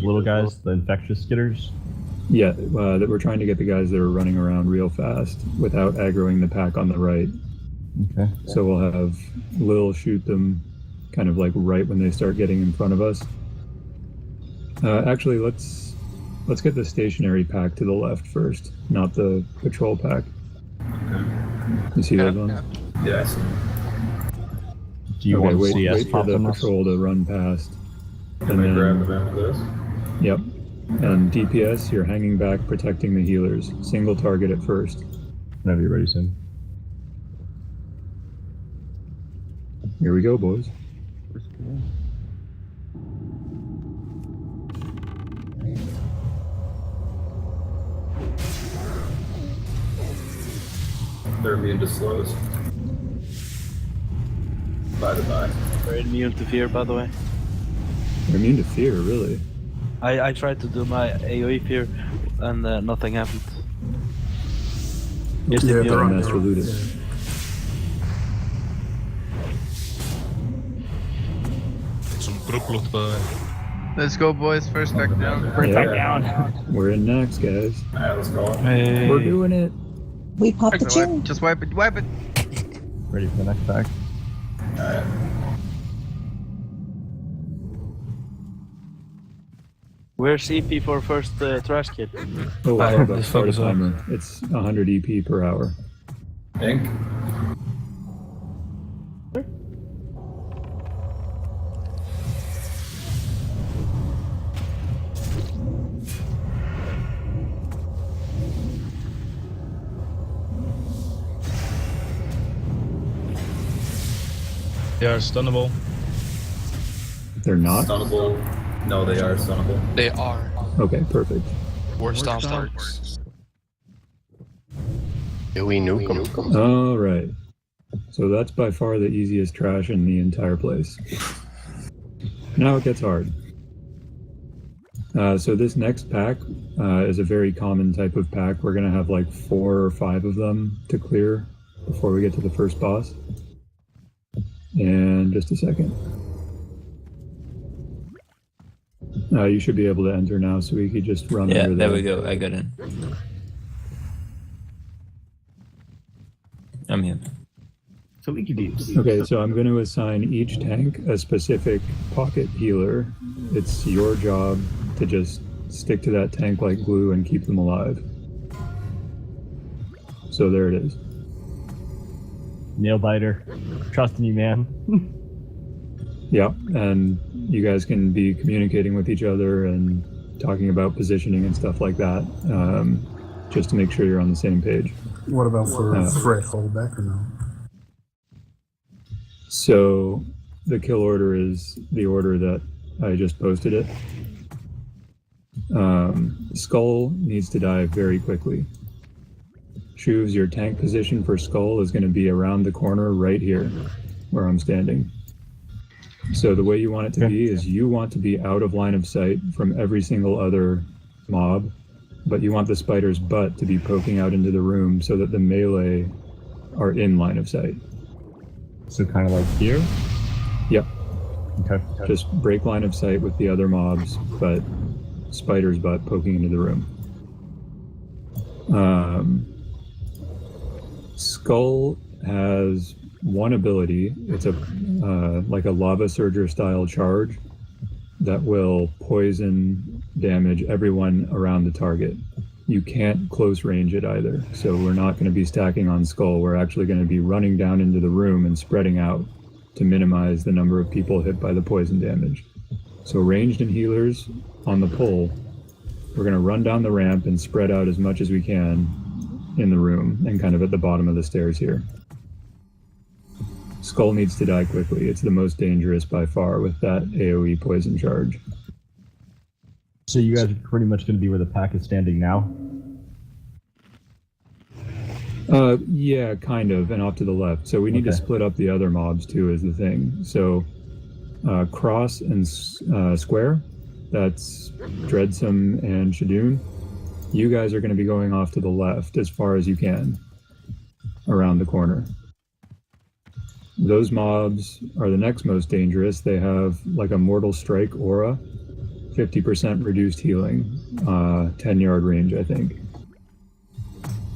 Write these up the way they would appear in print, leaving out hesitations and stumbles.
little guys, the infectious getters? Yeah, that we're trying to get the guys that are running around real fast without aggroing the pack on the right. Okay. So we'll have Lil shoot them kind of like right when they start getting in front of us. Actually, let's get the stationary pack to the left first, not the patrol pack. Okay. You see those ones? Yeah, I see. Do you want CS wait for pop the on us? patrol to run past. Can I grab them after this? Yep. And DPS, you're hanging back, protecting the healers. Single target at first. Whenever you're ready, Sim. Here we go, boys. They're immune to slows. By the by. They're immune to fear, by the way. They're immune to fear, really. I tried to do my AoE fear and nothing happened. Just Yeah, immune. they're on Master Looted. Some kruklut by the way. Let's go, boys. First back down. We're in Naxx, guys. Alright, let's go. Hey. We're doing it. We popped the Wipe- chin. Just wipe it. Wipe it. Ready for the next pack? Alright. Where's EP for first trash kit? Oh, I have a Let's start focus on. timer. It's 100 EP per hour. Ink. They are stunnable. They're not? Stunnable. No, they are stunnable. They are. Okay, perfect. Worst on starts. We nuke them. All right. So that's by far the easiest trash in the entire place. Now it gets hard. So this next pack is a very common type of pack. We're going to have like 4 or 5 of them to clear before we get to the first boss. And just a second. You should be able to enter now, so we could just run Yeah, under there we go. I got in. I'm here. So we could use. Okay, so I'm going to assign each tank a specific pocket healer. It's your job to just stick to that tank like glue and keep them alive. So there it is. Nail biter. Trusting you, man. Yeah, and you guys can be communicating with each other and talking about positioning and stuff like that, just to make sure you're on the same page. What about for Fred holdback or no? So the kill order is the order that I just posted it. Skull needs to die very quickly. Choose your tank position for Skull is going to be around the corner right here where I'm standing. So the way you want it to be is you want to be out of line of sight from every single other mob, but you want the spider's butt to be poking out into the room so that the melee are in line of sight. So kind of like here? Yep. Okay. Just break line of sight with the other mobs, but spider's butt poking into the room. Skull has one ability. It's a like a lava surger style charge that will poison damage everyone around the target. You can't close range it either, so we're not going to be stacking on Skull. We're actually going to be running down into the room and spreading out to minimize the number of people hit by the poison damage. So ranged and healers on the pull, we're going to run down the ramp and spread out as much as we can in the room and kind of at the bottom of the stairs here. Skull needs to die quickly. It's the most dangerous by far with that AoE poison charge. So you guys are pretty much going to be where the pack is standing now? Yeah, kind of, and off to the left. So we need to split up the other mobs too is the thing. So cross and square, that's Dreadsome and Shadoon. You guys are going to be going off to the left as far as you can around the corner. Those mobs are the next most dangerous. They have like a Mortal Strike aura. 50% reduced healing, 10-yard range, I think.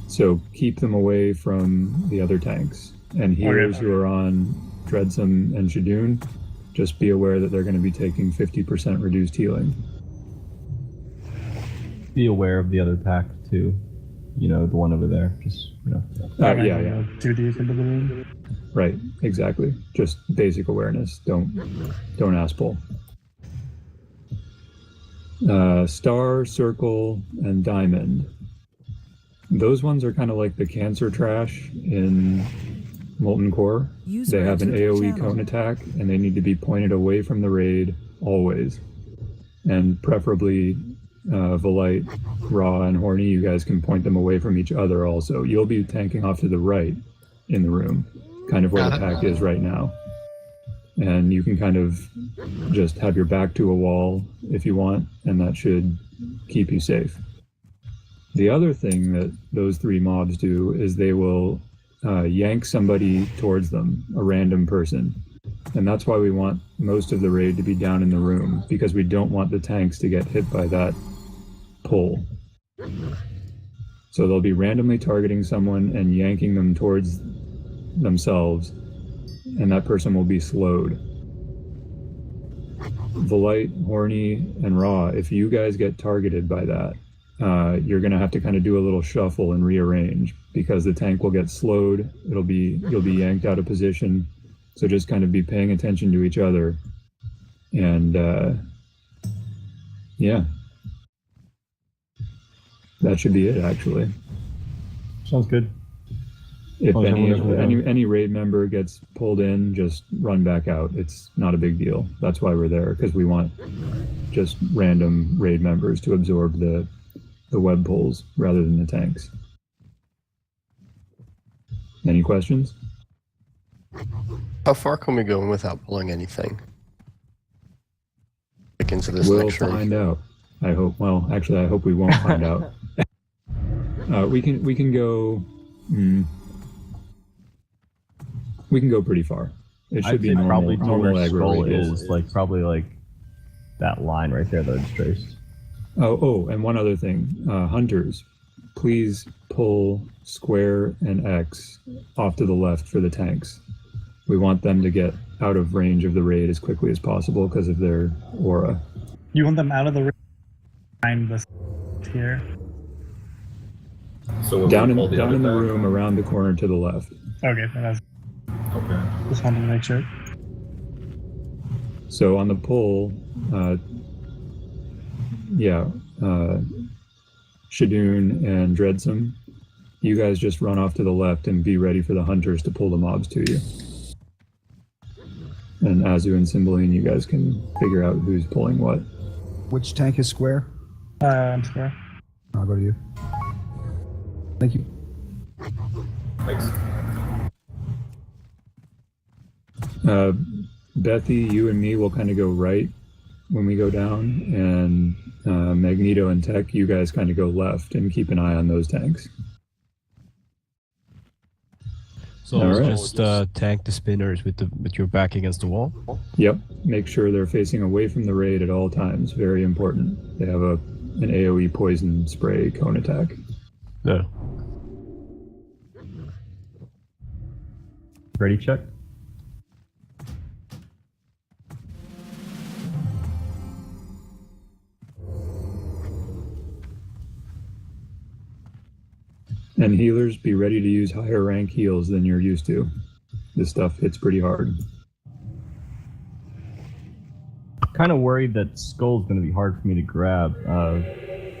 So keep them away from the other tanks. And healers who are on Dreadsome and Shadoon, just be aware that they're going to be taking 50% reduced healing. Be aware of the other pack too. You know, the one over there. Just, you know. Yeah. Too deep into the room. Right, exactly. Just basic awareness. Don't ass pull. Star, Circle, and Diamond. Those ones are kind of like the cancer trash in Molten Core. They have an AoE cone attack, and they need to be pointed away from the raid always. And preferably Volite, Raw, and Horny, you guys can point them away from each other also. You'll be tanking off to the right in the room, kind of where the pack is right now. And you can kind of just have your back to a wall if you want, and that should keep you safe. The other thing that those three mobs do is they will yank somebody towards them, a random person. And that's why we want most of the raid to be down in the room, because we don't want the tanks to get hit by that pull. So they'll be randomly targeting someone and yanking them towards themselves, and that person will be slowed. Volite, Horny, and Raw, if you guys get targeted by that, you're going to have to kind of do a little shuffle and rearrange, because the tank will get slowed. You'll be yanked out of position. So just kind of be paying attention to each other. And yeah, that should be it, actually. Sounds good. If Oh, any raid member gets pulled in, just run back out. It's not a big deal. That's why we're there, because we want just random raid members to absorb the web pulls rather than the tanks. Any questions? How far can we go without pulling anything? Like into this We'll next room? find out. I hope. Well, actually, I hope we won't find out. We can go. We can go pretty far. It should I'd be say normal. probably to Normal where aggro Skull radius. is, like probably like that line right there that it's traced. Oh, and one other thing. Hunters, please pull square and X off to the left for the tanks. We want them to get out of range of the raid as quickly as possible because of their aura. You want them out of the ring behind this here? So when Down we pull in the other back- room around the corner to the left. Okay, that's Okay. just wanted to make sure. So on the pull, Shadoon and Dreadsome, you guys just run off to the left and be ready for the hunters to pull the mobs to you. And Azu and Cymbeline, you guys can figure out who's pulling what. Which tank is square? I'm square. I'll go to you. Thank you. Thanks. Bethy, you and me will kind of go right when we go down, and Magneto and Tech, you guys kind of go left and keep an eye on those tanks. So All it's right. just tank the spinners with your back against the wall. Yep, make sure they're facing away from the raid at all times. Very important. They have an AoE poison spray cone attack. No. Ready, check. And healers, be ready to use higher rank heals than you're used to. This stuff hits pretty hard. Kind of worried that Skull's going to be hard for me to grab.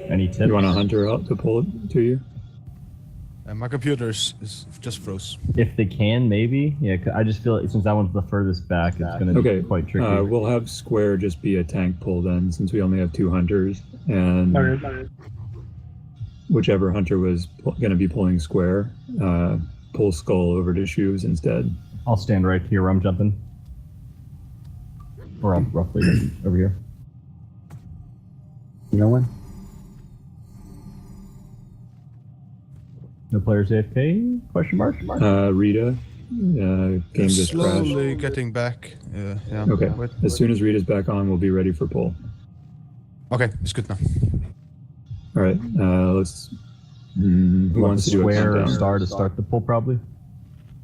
Any tips? You want a hunter out to pull it to you? My computer is just froze. If they can, maybe. Yeah, 'cause I just feel like since that one's the furthest back, it's going to Okay, be quite tricky. we'll have Square just be a tank pull then, since we only have 2 hunters. And whichever hunter was going to be pulling Square, pull Skull over to Shoes instead. I'll stand right here where I'm jumping. Or I'm roughly over here. You know when? No players AFK? Question mark? Rita, game just crashed. Slowly getting back. Yeah. Okay, Wait. as soon as Rita's back on, we'll be ready for pull. Okay, it's good now. All right, let's. Who Want wants the to do a square or countdown? star to start the pull, probably?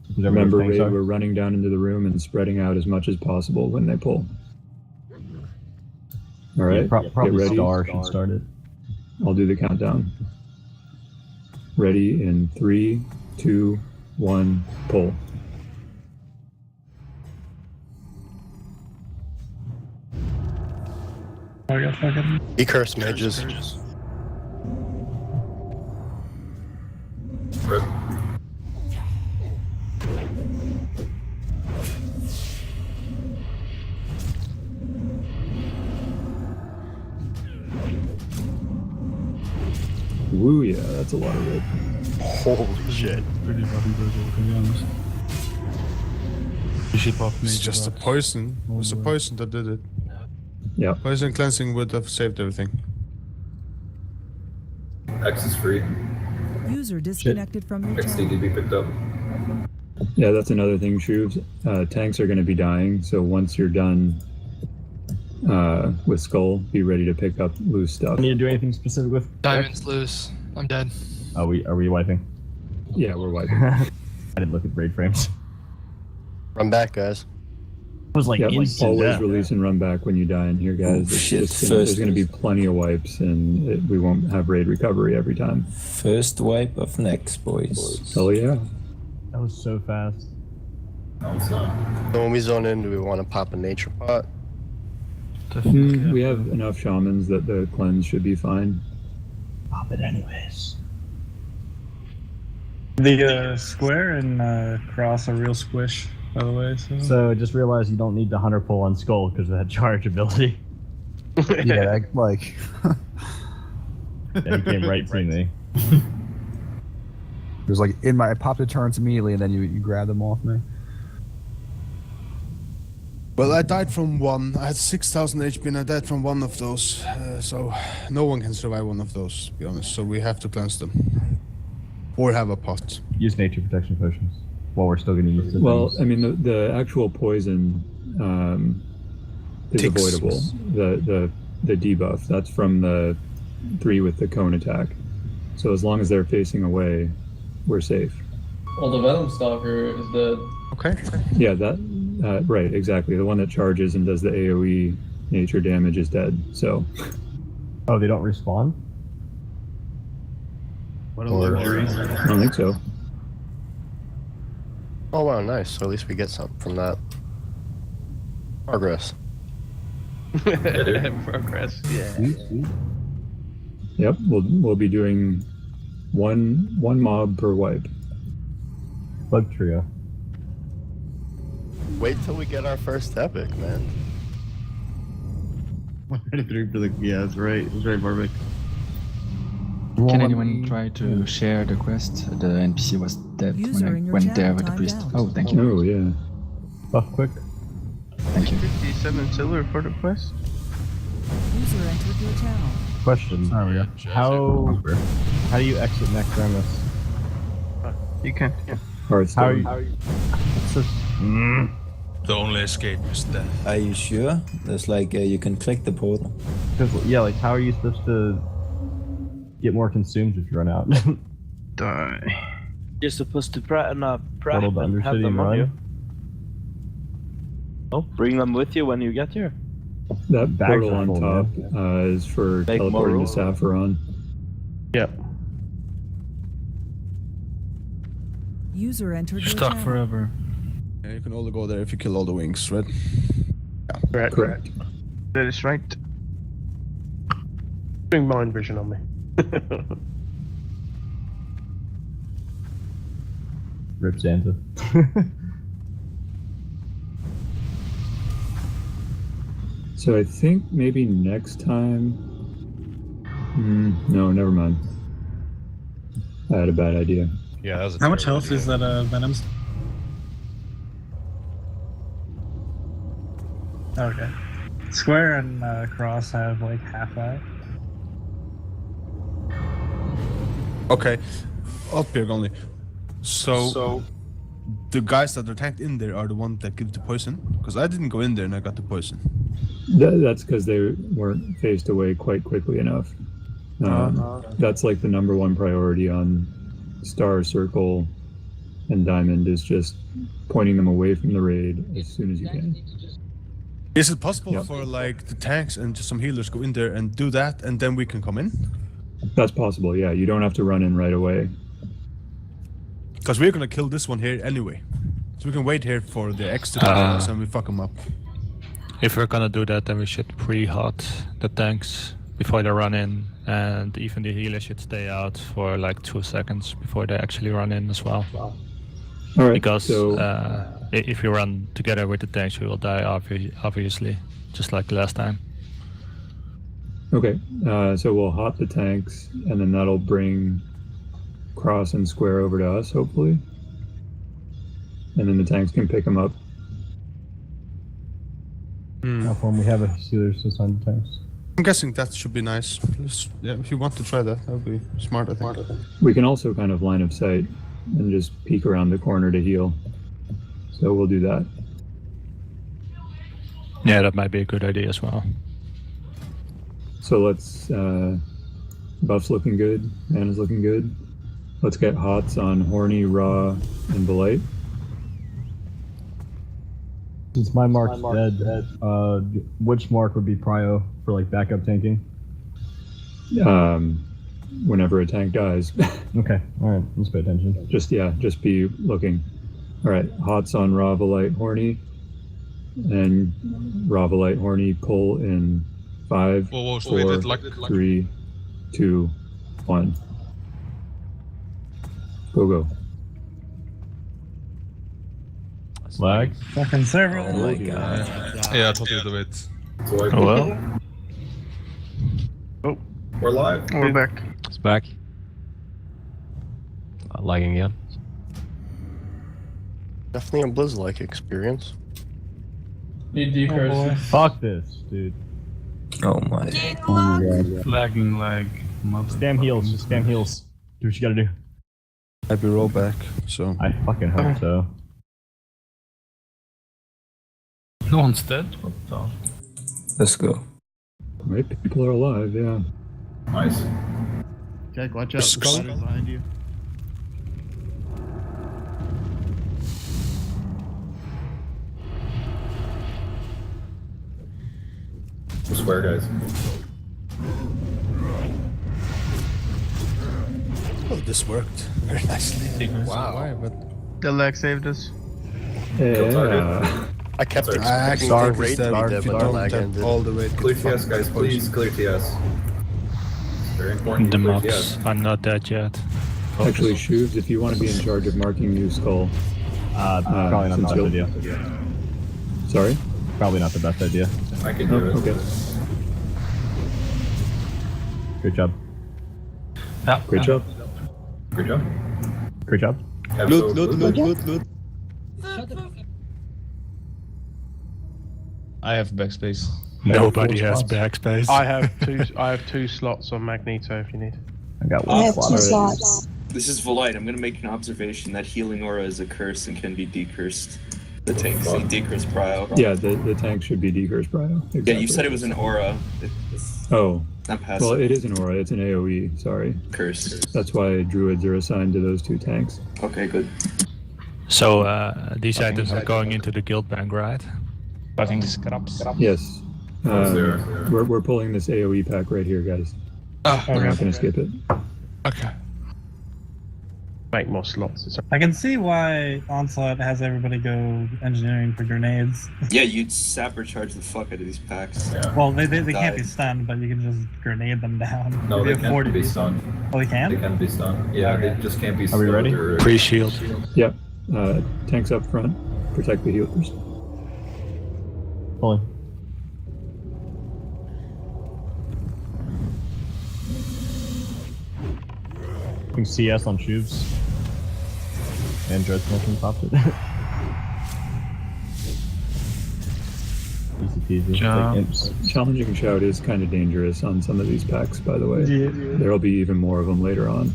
Whichever Remember, those tanks Raid, are. we're running down into the room and spreading out as much as possible when they pull. All right, Yeah, probably get ready. star should start it. I'll do the countdown. Ready in 3, 2, 1, pull. I got fucking. Be cursed, mages. Rip. Woo, yeah, that's a lot of red. Holy shit. Pretty fucking brutal, to be honest. You should pop It's mage just a buffs. poison. It was a poison that did it. Yeah. Poison cleansing would have saved everything. X is free. User disconnected from your X need to channel. be picked up. Yeah, that's another thing, Shooves. Tanks are going to be dying, so once you're done with Skull, be ready to pick up loose stuff. Do you need to do anything specific with Diamond's loose. I'm dead. Are we wiping? Yeah, we're wiping. I didn't look at raid frames. Run back, guys. It was like Yep, instant always death. release and run back when you die in here, guys. There's going to be plenty of wipes, and we won't have raid recovery every time. First wipe of Naxx, boys. Hell yeah. That was so fast. No, it's not. So when we zone in, do we want to pop a nature pot? We have enough shamans that the cleanse should be fine. Pop it anyways. The square and cross are real squish, by the way. So just realize you don't need the hunter pull on skull because of that charge ability. Yeah, like. Yeah, he came right to me. It was like in my. I popped the turrets immediately, and then you grabbed them off me. Well, I died from one. I had 6,000 HP and I died from one of those. So no one can survive one of those, to be honest. So we have to cleanse them. Or have a pot. Use nature protection potions while we're still getting used to Well, things. I mean, the actual poison is Ticks. avoidable. The debuff, that's from the 3 with the cone attack. So as long as they're facing away, we're safe. Well, the Venom Stalker is dead. Okay. Yeah, that right, exactly. The one that charges and does the AoE nature damage is dead. So Oh, they don't respawn? What a luxury. I don't think so. Oh wow, nice. So at least we get something from that. Progress. Progress. Yeah. Yep, we'll be doing one mob per wipe. Bug trio. Wait till we get our first epic, man. 133 for the. Yeah, that's right. That's right, Barbie. Can anyone try to share the quest? The NPC was dead User when in I your went there channel with the timed priest. out. Oh, thank you. Oh yeah. Buff quick. Thank you. 57 silver for the quest. User entered your channel. Question. There we go. How do you exit Necromus? You can. Yeah. Hearthstone. How are you? It's just, The only escape is death. Are you sure? There's like you can click the portal. yeah, like how are you supposed to get more consumed if you run out? Die. You're supposed to prep Portal to and have Undercity them and on you. run? Oh, bring them with you when you get here. That Bags portal are on full, top is for Make more teleporting room. to Saffron. Yep. User entered your Stuck channel. forever. Yeah, you can only go there if you kill all the wings, right? Correct. That is right. Doing mind vision on me. Rip Santa. So I think maybe next time. No, never mind. I had a bad idea. Yeah, that was a How much terrible health idea. is that Venom's? Okay. Square and cross have like half that. Okay. Outbreak only. So the guys that are tanked in there are the ones that give the poison? Because I didn't go in there and I got the poison. That's because they weren't phased away quite quickly enough. That's like the number one priority on Star, Circle, and Diamond is just pointing them away from the raid as soon as you can. Is it possible for like the tanks and just some healers go in there and do that, and then we can come in? That's possible, yeah. You don't have to run in right away. Because we're gonna kill this one here anyway. So we can wait here for the X to come to us and we fuck them up. If we're gonna do that, then we should pre-hot the tanks before they run in, and even the healer should stay out for like 2 seconds before they actually run in as well. All right, Because so if you run together with the tanks, you will die obviously, just like last time. okay, so we'll hot the tanks, and then that'll bring Cross and Square over to us, hopefully. And then the tanks can pick them up. How come we have a healers assigned to tanks? I'm guessing that should be nice. Yeah, if you want to try that would be smart, I think. We can also kind of line of sight and just peek around the corner to heal. So we'll do that. Yeah, that might be a good idea as well. So let's, Buff's looking good, Mana's looking good. Let's get hots on Horny, Raw, and Blight. Since my mark's dead, which mark would be prio for like backup tanking? Whenever a tank dies. Okay, alright, let's pay attention. Just be looking. Alright, hots on Raw, Blight, Horny. And Raw, Blight, Horny pull in 5, 4, 3, 2, 1. Go. Lag? Fucking server. Oh my god. Yeah, I thought a little bit. Oh well. Oh, We're live. we're back. It's back. Lagging again. Definitely a Blizz-like experience. Need decurse. Fuck this, dude. Oh my. Oh my god. Lagging lag. Spam heals, just spam heals. Do what you gotta do. I'll be roll back, so. I fucking hope so. No one's dead? What the? Let's go. Right, people are alive, yeah. Nice. Jack, watch out. Skull. Spider's behind you. We'll square, guys. Oh, this worked very nicely. Wow. Why, but The lag saved us. Yeah. I kept Sorry. expecting Dark the raid is to dead. be dead If you when the don't lag tap ended. all the way to Clear get TS, fucking guys, please. poison. Clear TS. Very important. The Clear mobs. TS. I'm not dead yet. Actually, Shoobs, if you want to be in charge of marking New Skull. Probably not the since best you'll- idea. Sorry? Probably not the best idea. I can do it. Okay. Great job. Great job. Good job. Great job. Absolutely. I have backspace. Nobody has backspace. I have two slots on Magneto if you need. I got I one have slot. 2 slots. This is Volite. I'm gonna make an observation that healing aura is a curse and can be decursed. The tanks say decurse prio. Yeah, the tank should be decursed, Brio. Exactly. Yeah, you said it was an aura. Oh. Not passive. Well, it is an aura. It's an AoE, sorry. Curse. That's why druids are assigned to those 2 tanks. Okay, good. So these items are going into the guild bank, right? I think scraps. Yes. We're pulling this AoE pack right here, guys. We're not going to skip it. Okay. Make more slots. I can see why Onslaught has everybody go engineering for grenades. Yeah, you'd sapper charge the fuck out of these packs. Yeah. Well, they can't be Die. stunned, but you can just grenade them down. No, Maybe they have can't 40 be people. stunned. Oh, they can? They can be stunned. Yeah, they just can't be Are we ready? or- Pre-shield. Yep. Tanks up front. Protect the healers. Pulling. Putting CS on Shoobs. And Dread's motion popped it. Easy peasy. It's like imps. Challenging Shout is kind of dangerous on some of these packs, by the way. Yeah. There'll be even more of them later on.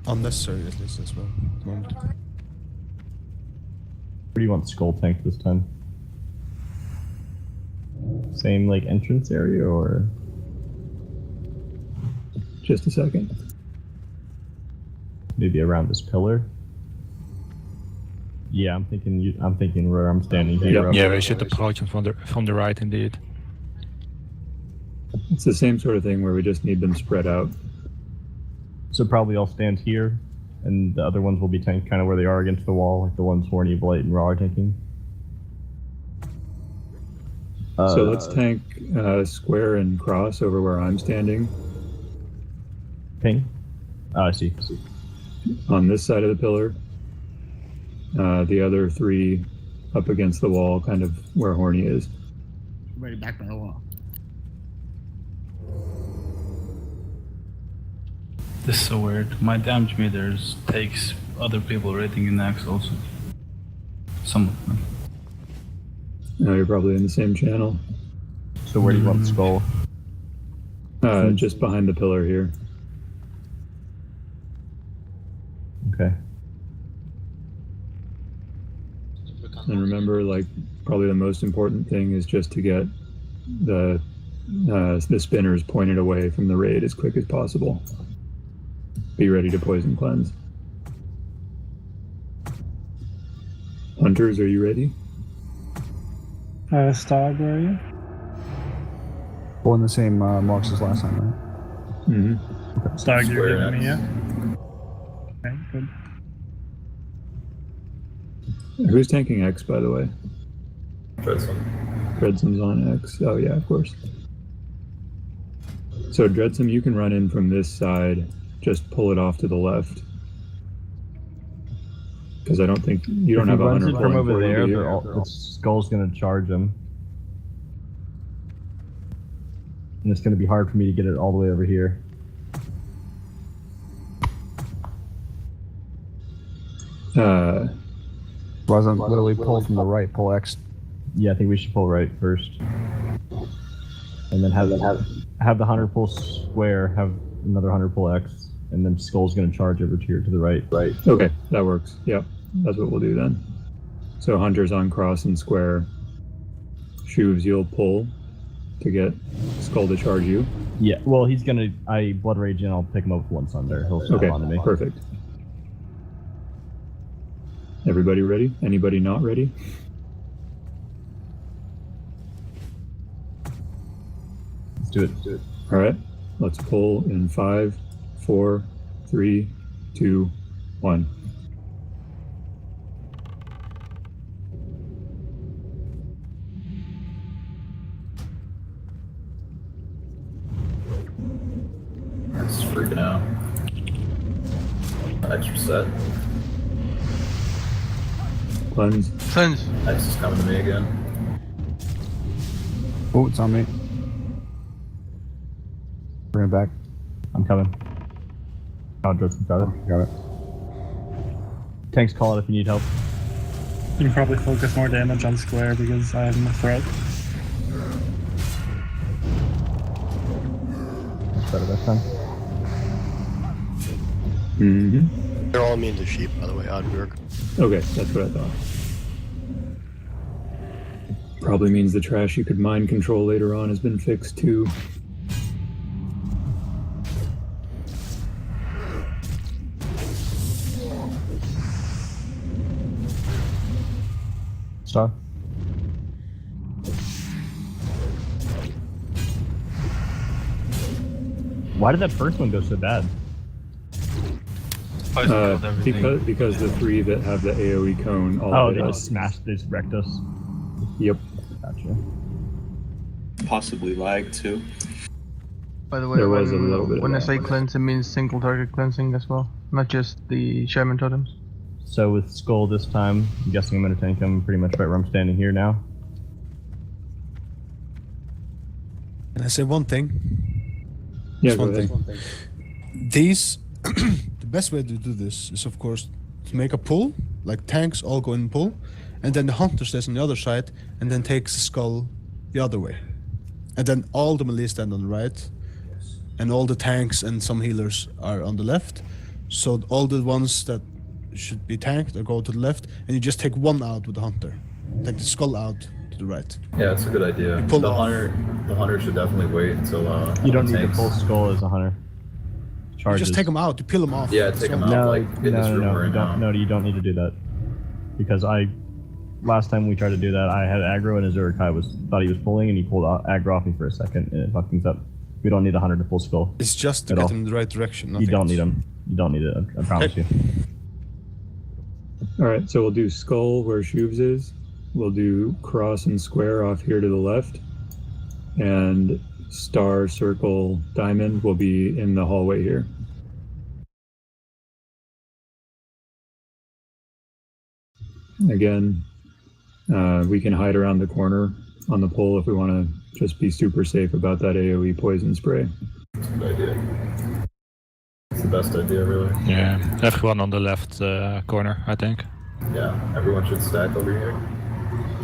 Unnecessary at least as well. At the moment. Where do you want Skull Tank this time? Same like entrance area or? Just a second. Maybe around this pillar. Yeah, I'm thinking where I'm standing here. Yeah, we should approach him from the right indeed. It's the same sort of thing where we just need them spread out. So probably I'll stand here, and the other ones will be tanked kind of where they are against the wall, like the ones Horny, Blight, and Raw are tanking. So let's tank square and cross over where I'm standing. Ping. Oh, I see. On this side of the pillar. The other three up against the wall, kind of where Horny is. Ready back by the wall. This is so weird. My damage meters takes other people rating in Naxx also. Some of them. No, you're probably in the same channel. So where do you want the Skull? Just behind the pillar here. Okay. And remember, like, probably the most important thing is just to get the spinners pointed away from the raid as quick as possible. Be ready to poison cleanse. Hunters, are you ready? Stog, where are you? Well, in the same marks as last time, right? Mm-hmm. Stog, you're giving me, yeah? Okay, good. Who's tanking X, by the way? Dreadsome. Dreadsom's on X. Oh, yeah, of course. So, Dreadsome, you can run in from this side. Just pull it off to the left. Because I don't think... You don't have a hunter from over there, the Skull's going to charge him. And it's going to be hard for me to get it all the way over here. What do we pull from the right? Pull X? Yeah, I think we should pull right first. And then have the hunter pull square, have another hunter pull X, and then Skull's going to charge over here to the right. Right. Okay, that works. Yep, that's what we'll do then. So hunters on cross and square. Shoes, you'll pull to get Skull to charge you. Yeah, well, he's going to... Blood Rage and I'll pick him up with one Sunder. He'll snap onto me. Perfect. Everybody ready? Anybody not ready? Let's do it. All right, let's pull in 5, 4, 3, 2, 1. It's freaking out. Extra set. Cleanse. X is coming to me again. Oh, it's on me. Bring it back. I'm coming. I'll dress some feather. Got it. Tanks, call it if you need help. You can probably focus more damage on square because I'm a threat. That's better this time. Mm-hmm. They're all immune to sheep, by the way, odd work. Okay, that's what I thought. Probably means the trash you could mind control later on has been fixed too. Star. Why did that first one go so bad? Because the three that have the AoE cone all they just smashed, they just wrecked us. Yep. Gotcha. Possibly lag too. By the way, There was a little bit of when I that. say cleanse, it means single target cleansing as well, not just the shaman totems. So with Skull this time, I'm guessing I'm going to tank him pretty much right where I'm standing here now. Can I say one thing? Yeah, Just go one ahead. thing. These, the best way to do this is, of course, to make a pull, like tanks all go in pull, and then the hunter stays on the other side, and then takes the Skull the other way. And then all the melee stand on the right, and all the tanks and some healers are on the left. So all the ones that should be tanked or go to the left, and you just take one out with the hunter. Take the skull out to the right. Yeah, it's a good idea. Pull The off. hunter should definitely wait until You don't need the tanks. full skull as a hunter. You Charges. just take them out. You peel them off. Yeah, take them out. No, Like in this room we're you in now. don't. No, you don't need to do that. Because last time we tried to do that, I had aggro and his Urukai thought he was pulling, and he pulled aggro off me for a second, and it fucked things up. We don't need a hunter to full skull. It's just to At get all. them in the right direction. You nothing don't else. need him. You don't need it. I promise you. All right, so we'll do skull where Shubes is. We'll do cross and square off here to the left. And star, circle, diamond will be in the hallway here. Again, we can hide around the corner on the pole if we want to just be super safe about that AoE poison spray. That's a good idea. It's the best idea, really. Yeah, everyone on the left corner, I think. Yeah, everyone should stack over here.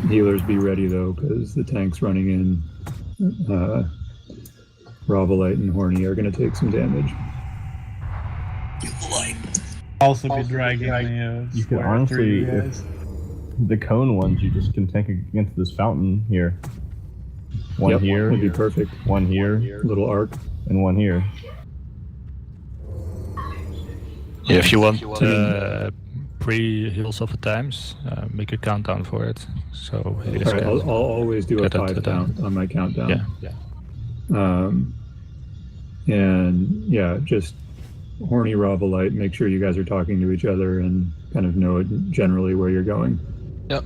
Healers be ready though, because the tank's running in. Ravelite and Horny are going to take some damage. Also be dragging the You could square honestly, through you if guys. the cone ones, you just can tank against this fountain here. One Yep, here, would be perfect. one here, Little arc. and one here. Yeah, if you want pre-heals of the times, make a countdown for it. So you All guys right, can I'll always do a get up to 5 the count on my countdown. Yeah. And yeah, just Horny Ravelite, make sure you guys are talking to each other and kind of know generally where you're going. Yep.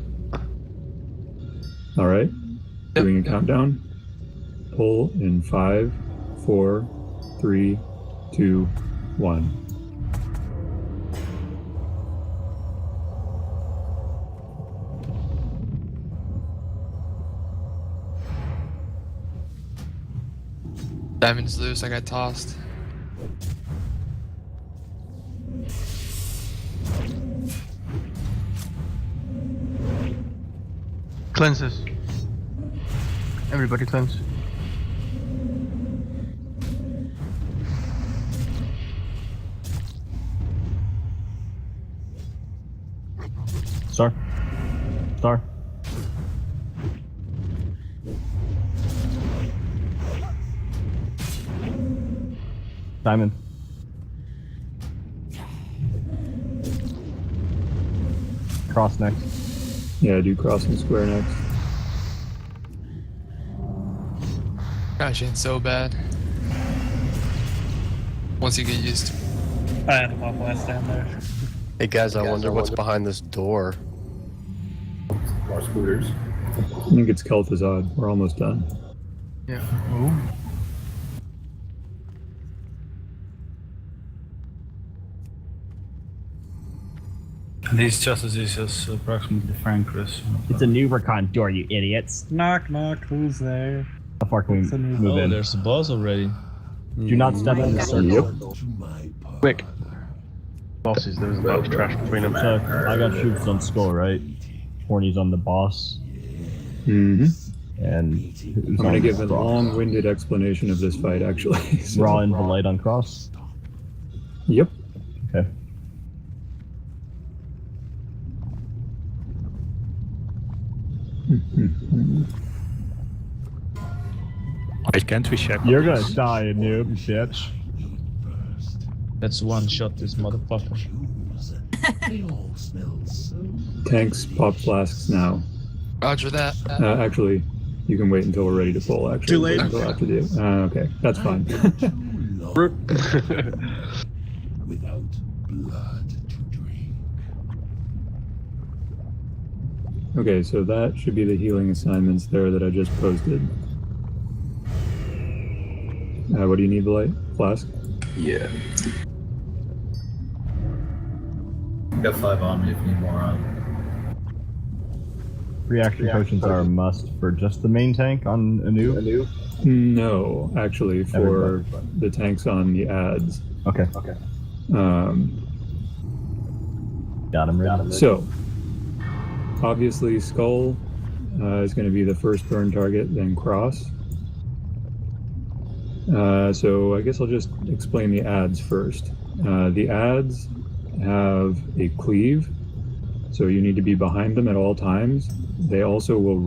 All right, Yep. doing a countdown. Pull in 5, 4, 3, 2, 1. Diamond's loose, I got tossed. Cleanses. Everybody cleanse. Star. Star. Diamond. Cross next. Yeah, do cross and square next. Gosh, ain't so bad. Once you get used to it. I had a pop last down there. Hey guys, I wonder what's behind this door. More scooters. I think it's Kel'Thuzad. We're almost done. Yeah. These justice is just approximately Frankris. It's a new Recon door, you idiots. Knock knock, who's there? How far can we move in? There's a boss already. Do not step in the circle. Quick. Bosses, there's a lot of trash between them. So I got shoots on skull, right? Horny's on the boss, Mm-hmm. and I'm going to give a long-winded explanation of this fight, actually. So- Raw and the light on cross. Yep. Okay. Wait, can't we check? You're gonna die, noob, bitch. Let's one shot this motherfucker. Tanks pop flasks now. Roger that. Actually, you can wait until we're ready to pull, actually. Too late. Until after the... okay, that's fine. Okay, so that should be the healing assignments there that I just posted. What do you need, the light? Flask? Yeah. Got 5 on me if you need more on. Reaction potions are a must for just the main tank on Anu. No, actually, for Everybody. the tanks on the ads. Okay. Got him ready. So, obviously, Skull is going to be the first burn target, then Cross. So I guess I'll just explain the ads first. The ads have a cleave, so you need to be behind them at all times. They also will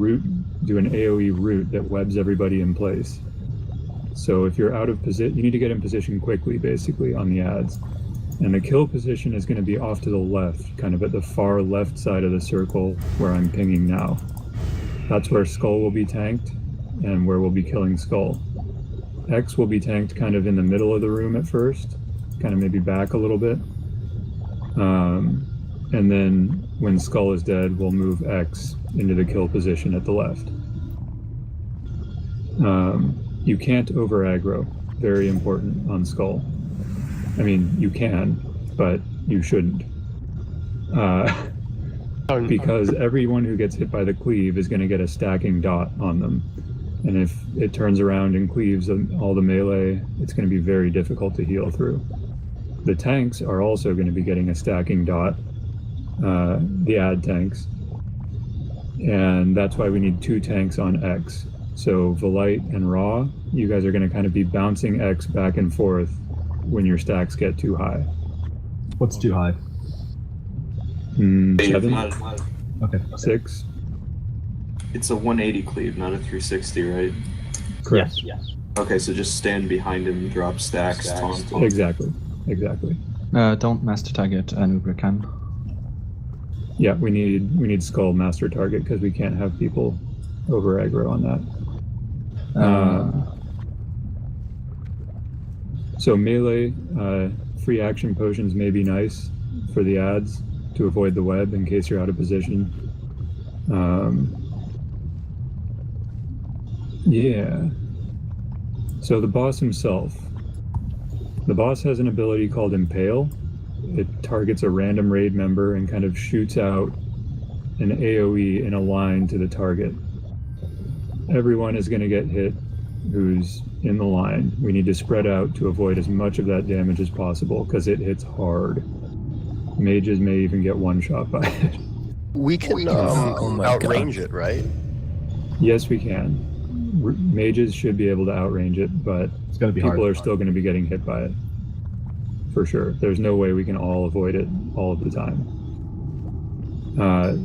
do an AoE root that webs everybody in place. So if you're out of position, you need to get in position quickly, basically, on the ads. And the kill position is going to be off to the left, kind of at the far left side of the circle where I'm pinging now. That's where Skull will be tanked and where we'll be killing Skull. X will be tanked kind of in the middle of the room at first, kind of maybe back a little bit. And then when Skull is dead, we'll move X into the kill position at the left. You can't over aggro, very important on Skull. I mean, you can, but you shouldn't. Because everyone who gets hit by the cleave is going to get a stacking dot on them. And if it turns around and cleaves all the melee, it's going to be very difficult to heal through. The tanks are also going to be getting a stacking dot, the ad tanks. And that's why we need 2 tanks on X. So Volite and Raw, you guys are going to kind of be bouncing X back and forth when your stacks get too high. What's too high? 7? Okay. 6? It's a 180 cleave, not a 360, right? Correct. Yes. Okay, so just stand behind him, drop stacks, taunt. Exactly. Don't master target Anubra can. Yeah, we need Skull master target because we can't have people over aggro on that. So melee, free action potions may be nice for the ads to avoid the web in case you're out of position. Yeah. So the boss himself. The boss has an ability called Impale. It targets a random raid member and kind of shoots out an AoE in a line to the target. Everyone is going to get hit who's in the line. We need to spread out to avoid as much of that damage as possible because it hits hard. Mages may even get one shot by it. We can outrange it, right? Yes, we can. Mages should be able to outrange it, but it's gonna be people hard. are still going to be getting hit by it. For sure. There's no way we can all avoid it all of the time.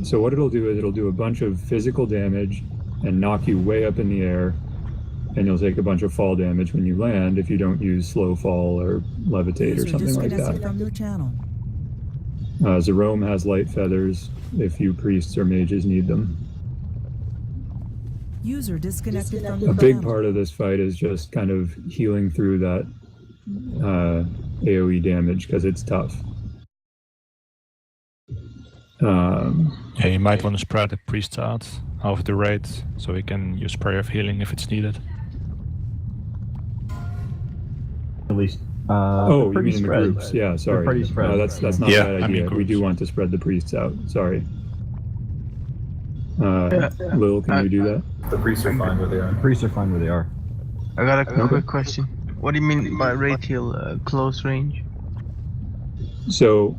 So what it'll do is it'll do a bunch of physical damage and knock you way up in the air, and you'll take a bunch of fall damage when you land if you don't use slow fall or levitate or something like that. From your channel. Zerome has light feathers if you priests or mages need them. User disconnected from your A big channel. part of this fight is just kind of healing through that AoE damage because it's tough. Yeah, you might want to spread the priests out over the raid so we can use prayer of healing if it's needed. At least. Oh, you mean in the groups? Yeah, sorry. Pretty spread. No, that's not Yeah, a bad I mean idea. We do groups. want to spread the priests out. Sorry. Lil, can you do that? The priests are fine where they are. Priests are fine where they are. I got a quick question. What do you mean by raid heal close range? So,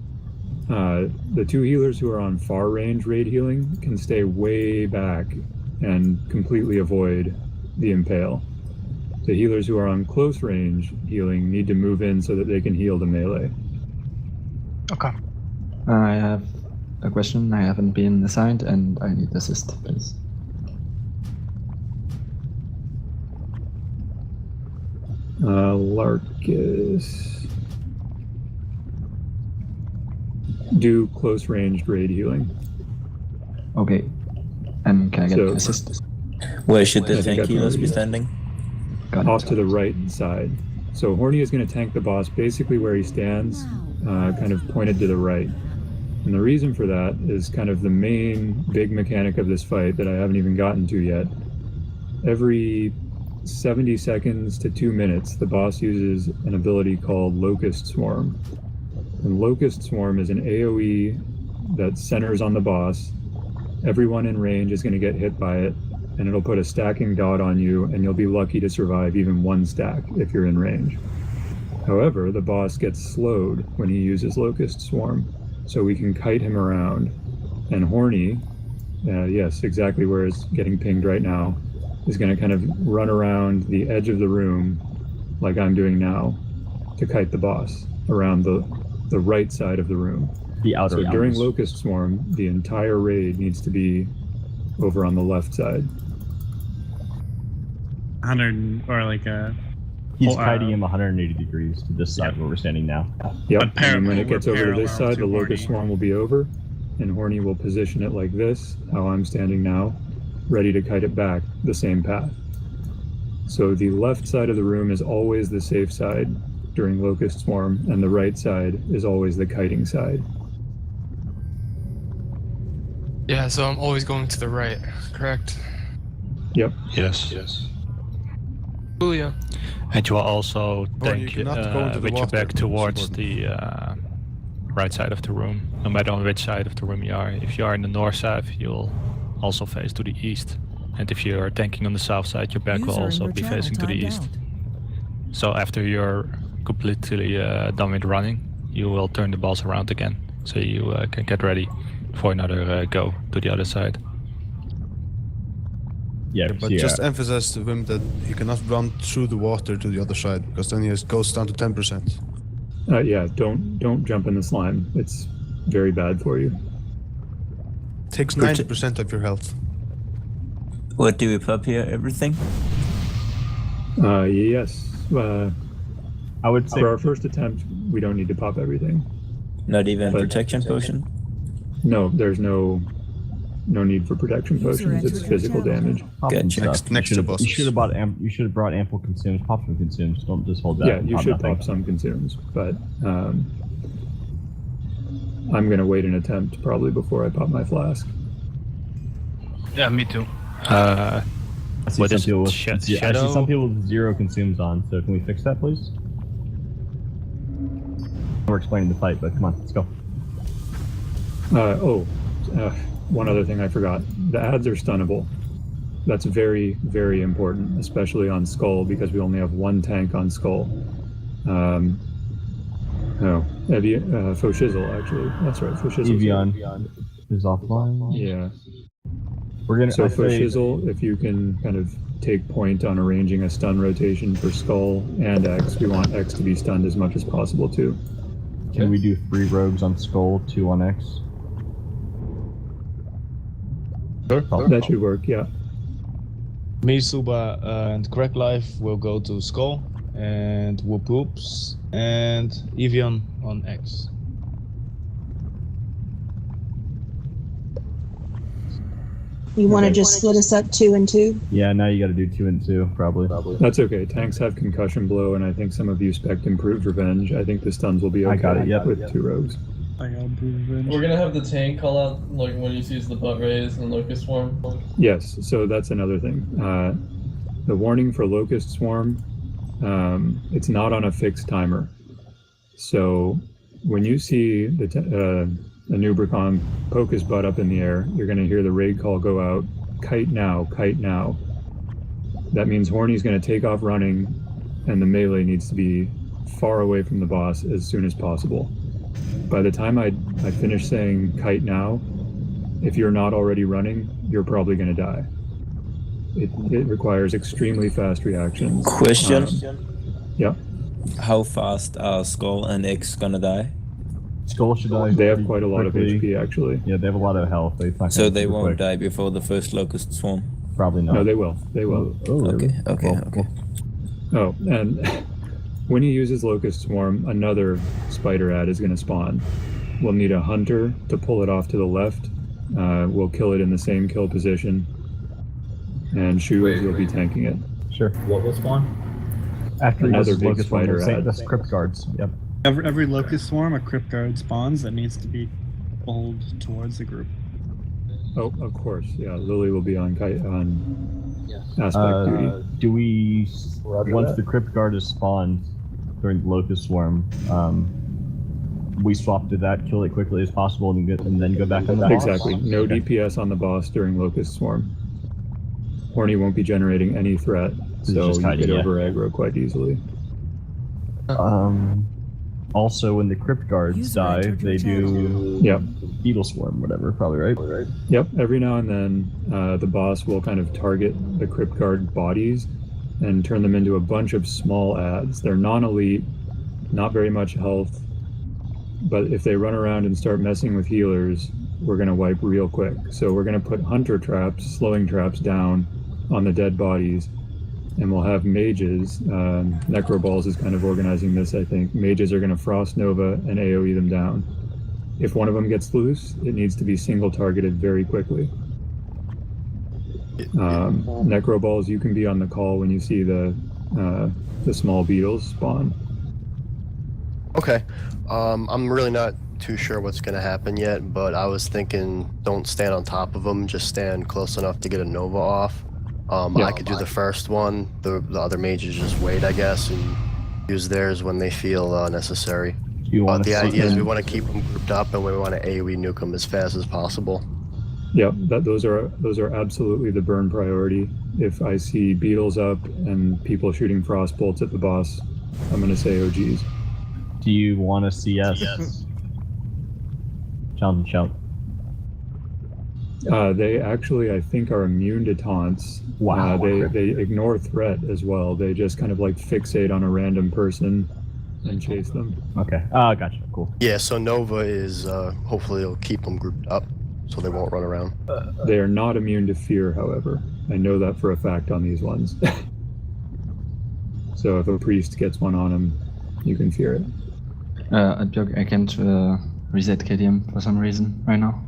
the 2 healers who are on far range raid healing can stay way back and completely avoid the impale. The healers who are on close range healing need to move in so that they can heal the melee. Okay. I have a question. I haven't been assigned and I need assist, please. Larkus. Do close ranged raid healing. Okay. And can I get So- assist? Where should the I think tank I've healers be already- standing? Got Off it. to the right side. So Horny is going to tank the boss basically where he stands, kind of pointed to the right. And the reason for that is kind of the main big mechanic of this fight that I haven't even gotten to yet. Every 70 seconds to 2 minutes, the boss uses an ability called Locust Swarm. And Locust Swarm is an AoE that centers on the boss. Everyone in range is going to get hit by it, and it'll put a stacking dot on you, and you'll be lucky to survive even 1 stack if you're in range. However, the boss gets slowed when he uses Locust Swarm, so we can kite him around. And Horny, yes, exactly where it's getting pinged right now, is going to kind of run around the edge of the room, like I'm doing now, to kite the boss around the the right side of the room. The outer. So during Locust Swarm, the entire raid needs to be over on the left side. 100 or like a. He's kiting him 180 degrees to this side where we're standing now. Yep. And when it gets over to this side, the Locust Swarm will be over, and Horny will position it like this, how I'm standing now, ready to kite it back the same path. So the left side of the room is always the safe side during Locust Swarm, and the right side is always the kiting side. Yeah, so I'm always going to the right, correct? Yep. Yes. Oh yeah. And you will also Or you cannot go into the with your water. back towards the right side of the room, no matter on which side of the room you are. If you are in the north side, you'll also face to the east. And if you are tanking on the south side, your back will User in also your be channel facing to the timed east. out. So after you're completely done with running, you will turn the balls around again. So you can get ready for another go to the other side. Yeah, But just emphasize to him that he cannot run through the water to the other side, because then he goes down to 10%. Yeah, don't jump in the slime. It's very bad for you. Takes 90% of your health. What do we pop here? Everything? Yes. I would say for our first attempt, we don't need to pop everything. Not even protection potion? No, there's no need for protection potions. It's physical damage. Next to bosses. You should have brought ample consumes. Pop some consumes. Don't just hold that. Yeah, you should pop some consumes, but I'm gonna wait an attempt probably before I pop my flask. Yeah, me too. I see What some is people with shadow? I see some people with 0 consumes on. So can we fix that, please? We're explaining the fight, but come on, let's go. One other thing I forgot. The ads are stunnable. That's very, very important, especially on Skull, because we only have one tank on Skull. Faux Shizzle, actually. That's right, Faux Shizzle. Evian is offline. Yeah. We're gonna. So Faux Shizzle, if you can kind of take point on arranging a stun rotation for Skull and X, we want X to be stunned as much as possible too. Can we do 3 rogues on Skull, 2 on X? Sure. That should work, yeah. Me, Suba, and Crack Life will go to Skull, and Whoop Whoops, and Evian on X. You want to just split us up 2 and 2? Yeah, now you got to do 2 and 2, probably. That's okay. Tanks have concussion blow, and I think some of you spec'd improved revenge. I think the stuns will be okay I got it, yep. with 2 rogues. I got revenge. We're gonna have the tank call out like when he sees the butt raise and Locust Swarm. Yes, so that's another thing. The warning for Locust Swarm, it's not on a fixed timer. So when you see a Nubricon poke his butt up in the air, you're going to hear the raid call go out, kite now, kite now. That means Horny's going to take off running, and the melee needs to be far away from the boss as soon as possible. By the time I finish saying kite now, if you're not already running, you're probably going to die. It requires extremely fast reactions. Question? Yeah. How fast are Skull and X gonna die? Skull should die. They have quite a lot quickly. of HP, actually. Yeah, they have a lot of health. So they won't die before the first Locust Swarm? Probably not. No, they will. They will. Okay. Oh, and when he uses Locust Swarm, another spider ad is going to spawn. We'll need a hunter to pull it off to the left. We'll kill it in the same kill position. And Shoes, you'll be tanking it. Sure. What will spawn? After another big Locust Swarm, spider ad. that's Crypt Guards. Yep. Every Locust Swarm, a Crypt Guard spawns that needs to be pulled towards the group. Oh, of course. Yeah, Lily will be on aspect duty. Do we, once the Crypt Guard is spawned during the Locust Swarm, we swap to that, kill it quickly as possible, and then go back on the boss? Exactly. No DPS on the boss during Locust Swarm. Horny won't be generating any threat, so you get over aggro quite easily. Also, when the Crypt Guards die, they do Beetle Swarm, whatever, probably, right? Yep, every now and then the boss will kind of target the Crypt Guard bodies and turn them into a bunch of small ads. They're non-elite, not very much health, but if they run around and start messing with healers, we're going to wipe real quick. So we're going to put hunter traps, slowing traps down on the dead bodies, and we'll have mages. Necroballs is kind of organizing this, I think. Mages are going to Frost Nova and AoE them down. If one of them gets loose, it needs to be single targeted very quickly. Necroballs, you can be on the call when you see the small beetles spawn. Okay. I'm really not too sure what's going to happen yet, but I was thinking don't stand on top of them, just stand close enough to get a Nova off. I could do the first one. The other mages just wait, I guess, and use theirs when they feel necessary. But the idea is we want to keep them grouped up and we want to AoE nuke them as fast as possible. Yep, those are absolutely the burn priority. If I see beetles up and people shooting frost bolts at the boss, I'm going to say OGs. Do you want to CS? Yes. Challenge. They actually, I think, are immune to taunts. Wow. They ignore threat as well. They just kind of like fixate on a random person and chase them. Okay. Gotcha. Cool. Yeah, so Nova is, hopefully it'll keep them grouped up so they won't run around. They are not immune to fear, however. I know that for a fact on these ones. So if a priest gets one on him, you can fear it. I can't reset KDM for some reason right now.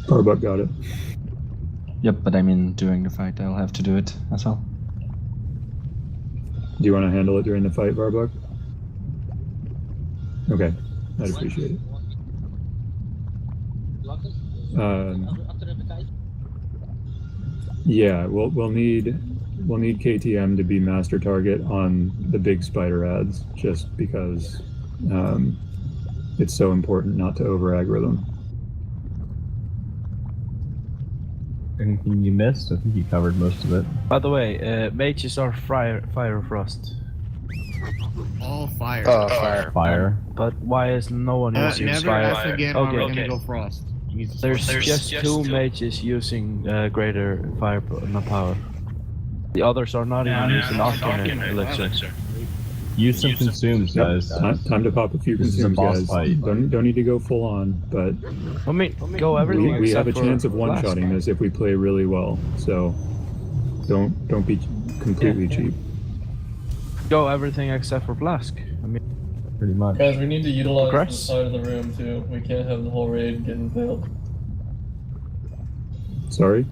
Barbuck got it. Yep, but I mean during the fight I'll have to do it as well. Do you want to handle it during the fight, Barbuck? Okay, I'd appreciate it. Yeah, we'll need KTM to be master target on the big spider ads, just because it's so important not to over aggro them. Anything you missed? I think you covered most of it. By the way, mages are fire frost. All fire. Fire. But why is no one using never fire? ask again. Okay. We're gonna go frost. There's just two mages using greater fire power. The others are not even using Arcane Elixir. Use some consumes, guys. Time to pop a few consumes, guys. Don't need to go full on, but I mean, go everything. we have a except chance for of one-shotting this if we play really well. So don't be completely cheap. Go everything except for Flask. I mean, pretty much. Guys, we need to utilize Progress? the side of the room too. We can't have the whole raid getting failed. Sorry?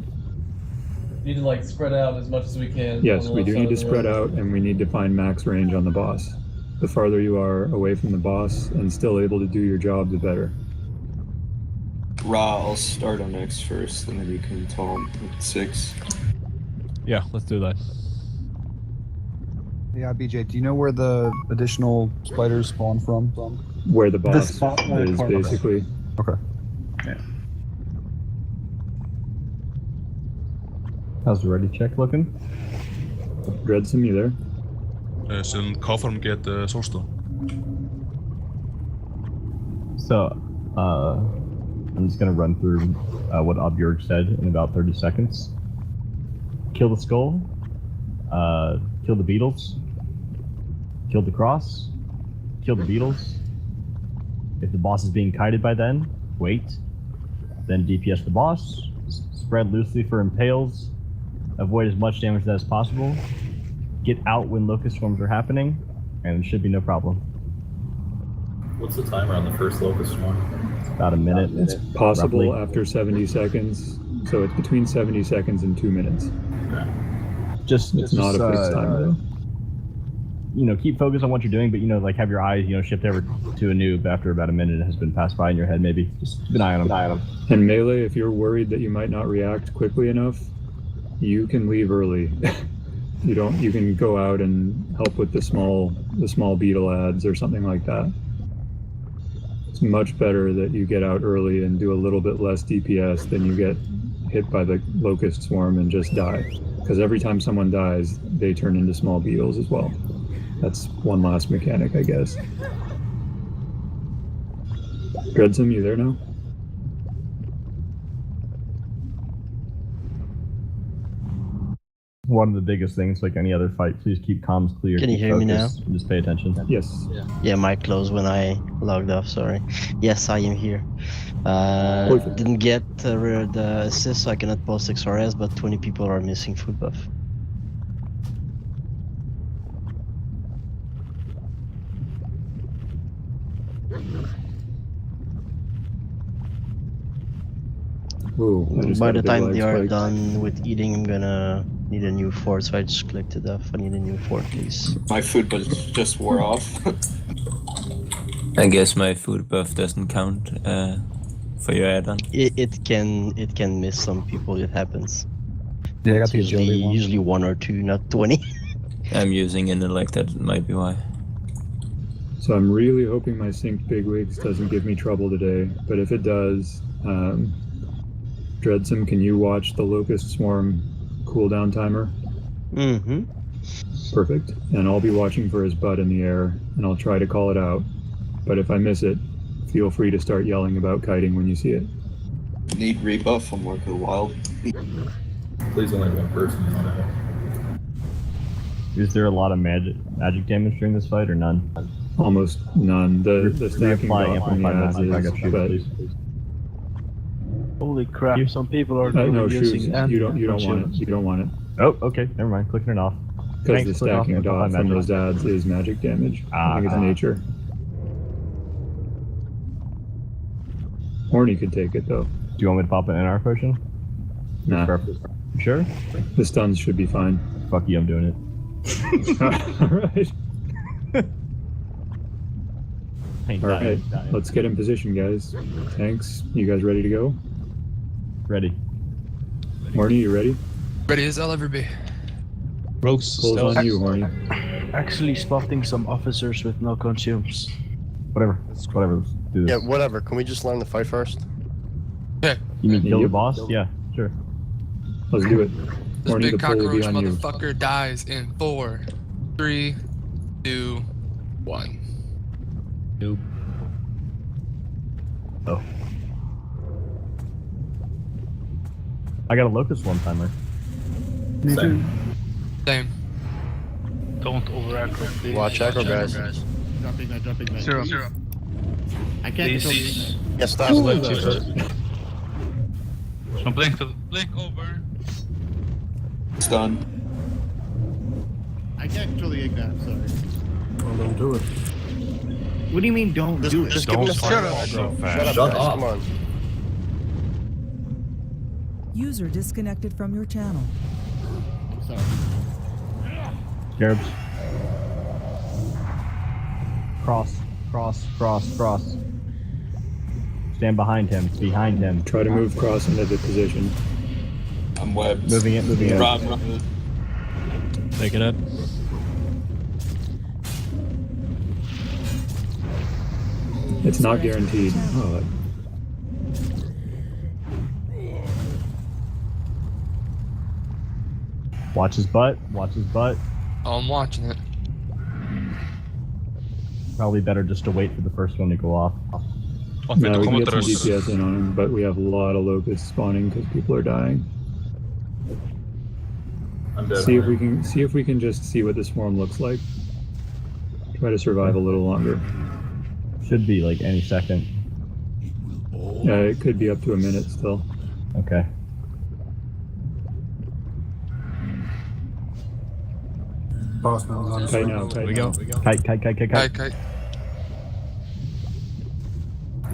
We need to like spread out as much as we can. Yes, on the we left do side need to of the spread room. out, and we need to find max range on the boss. The farther you are away from the boss and still able to do your job, the better. Ra, I'll start on X first, and then you can tell him at 6. Yeah, let's do that. Yeah, BJ, do you know where the additional spiders spawn from? Where the boss spot where is, Carlos- basically. Okay. Yeah. How's the ready check looking? Dreadsome, you there? Sen Kofferm get Soulstone. So, I'm just gonna run through what Objorg said in about 30 seconds. Kill the skull, kill the beetles, kill the cross, kill the beetles. If the boss is being kited by then, wait. Then DPS the boss, spread loosely for impales, avoid as much damage as possible, get out when locust swarms are happening, and it should be no problem. What's the timer on the first locust one? About a minute. It's possible roughly. after 70 seconds, so it's between 70 seconds and 2 minutes. It's not a fixed time though. You know, keep focused on what you're doing, but like have your eyes, shift over to a noob after about a minute has been passed by in your head. Maybe just keep an eye on them. And melee, if you're worried that you might not react quickly enough, you can leave early. You can go out and help with the small beetle ads or something like that. It's much better that you get out early and do a little bit less DPS than you get hit by the locust swarm and just die. Because every time someone dies, they turn into small beetles as well. That's one last mechanic, I guess. Dreadsome, you there now? One of the biggest things, like any other fight, please keep comms clear. Can you keep hear me now? focused, and just pay attention. Yes. Yeah, mic closed when I logged off, sorry. Yes, I am here. Didn't get the assist, so I cannot post XRS, but 20 people are missing food buff. Ooh, By the time they are done with eating, I'm gonna need a new fort, so I just clicked it off. I need a new fort, please. My food buff just wore off. I guess my food buff doesn't count for your add-on. It can miss some people. It happens. Yeah, I got It's the agility one. usually 1 or 2, not 20. I'm using intellect, that might be why. So I'm really hoping my sync bigwigs doesn't give me trouble today, but if it does, Dreadsome, can you watch the Locust Swarm cooldown timer? Mm-hmm. Perfect. And I'll be watching for his butt in the air, and I'll try to call it out. But if I miss it, feel free to start yelling about kiting when you see it. Need rebuff on Mark of the Wild. Please only one person on it. Is there a lot of magic damage during this fight, or none? Almost none. The stacking Reapply off on the ads amplified is, but Holy crap! Some people are no, using shoes. You don't want it. You don't want it. Oh, okay. Never mind. Clicking it off. Because the Click off stacking dot amplify from magic. those ads is magic damage. I think it's nature. Horny could take it though. Do you want me to pop an NR potion? Nah. Sure? The stuns should be fine. Fuck you, I'm doing it. Alright. Ain't Alright. dying. Let's get in position, guys. Tanks, you guys ready to go? Ready. Horny, you ready? Ready as I'll ever be. Rogues, Pulls stealth. on you, Horny. Actually spotting some officers with no consumes. Whatever. Let's do this. Yeah, whatever. Can we just learn the fight first? Yeah. You mean kill the Yep. boss? Yeah, sure. Let's do it. This Horny, big the pull will be cockroach on you. motherfucker dies in 4, 3, 2, 1. Nope. Oh. I got a locust one timer. Same. Don't over aggro, please. Watch aggro, guys. Dropping that. Zero. I can't control Please. Yeah, stop. So blink over. It's done. I can't control the ignite, sorry. Well, don't do it. What do you mean don't do it? Just give him a Shut up. Shut up, Shut guys. up. Come on. User disconnected from your channel. Sorry. Scarabs. Cross. Stand behind him. Behind him. Try to move cross into the position. I'm webbed. Moving it. Run. Pick it up. It's not guaranteed. Oh, Watch his butt. Oh, I'm watching it. Probably better just to wait for the first one to go off. no, we can get some DPS in on him, but we have a lot of locusts spawning because people are dying. I'm dead. See if we can just see what the swarm looks like. Try to survive a little longer. Should be like any second. It could be up to a minute still. Okay. Boss now. On Kite now. Kite We now. go. Kite.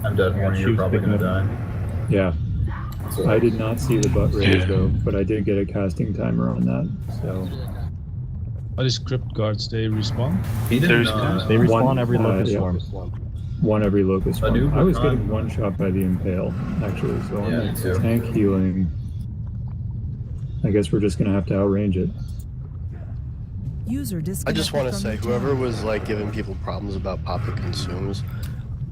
I'm dead, Horny. You're Shoes probably picking gonna up. die. Yeah. So, I did not see the butt raise though, but I did get a casting timer on that. So Are these crypt guards, they respawn? he did There's- not. They respawn One- every locust yeah. swarm. one every locust I do swarm. I was recon. getting one shot by the impale, actually, so Yeah, I'm me too. tank healing. I guess we're just gonna have to outrange it. User I disconnected just want to from say, your whoever channel. was like giving people problems about popping consumes,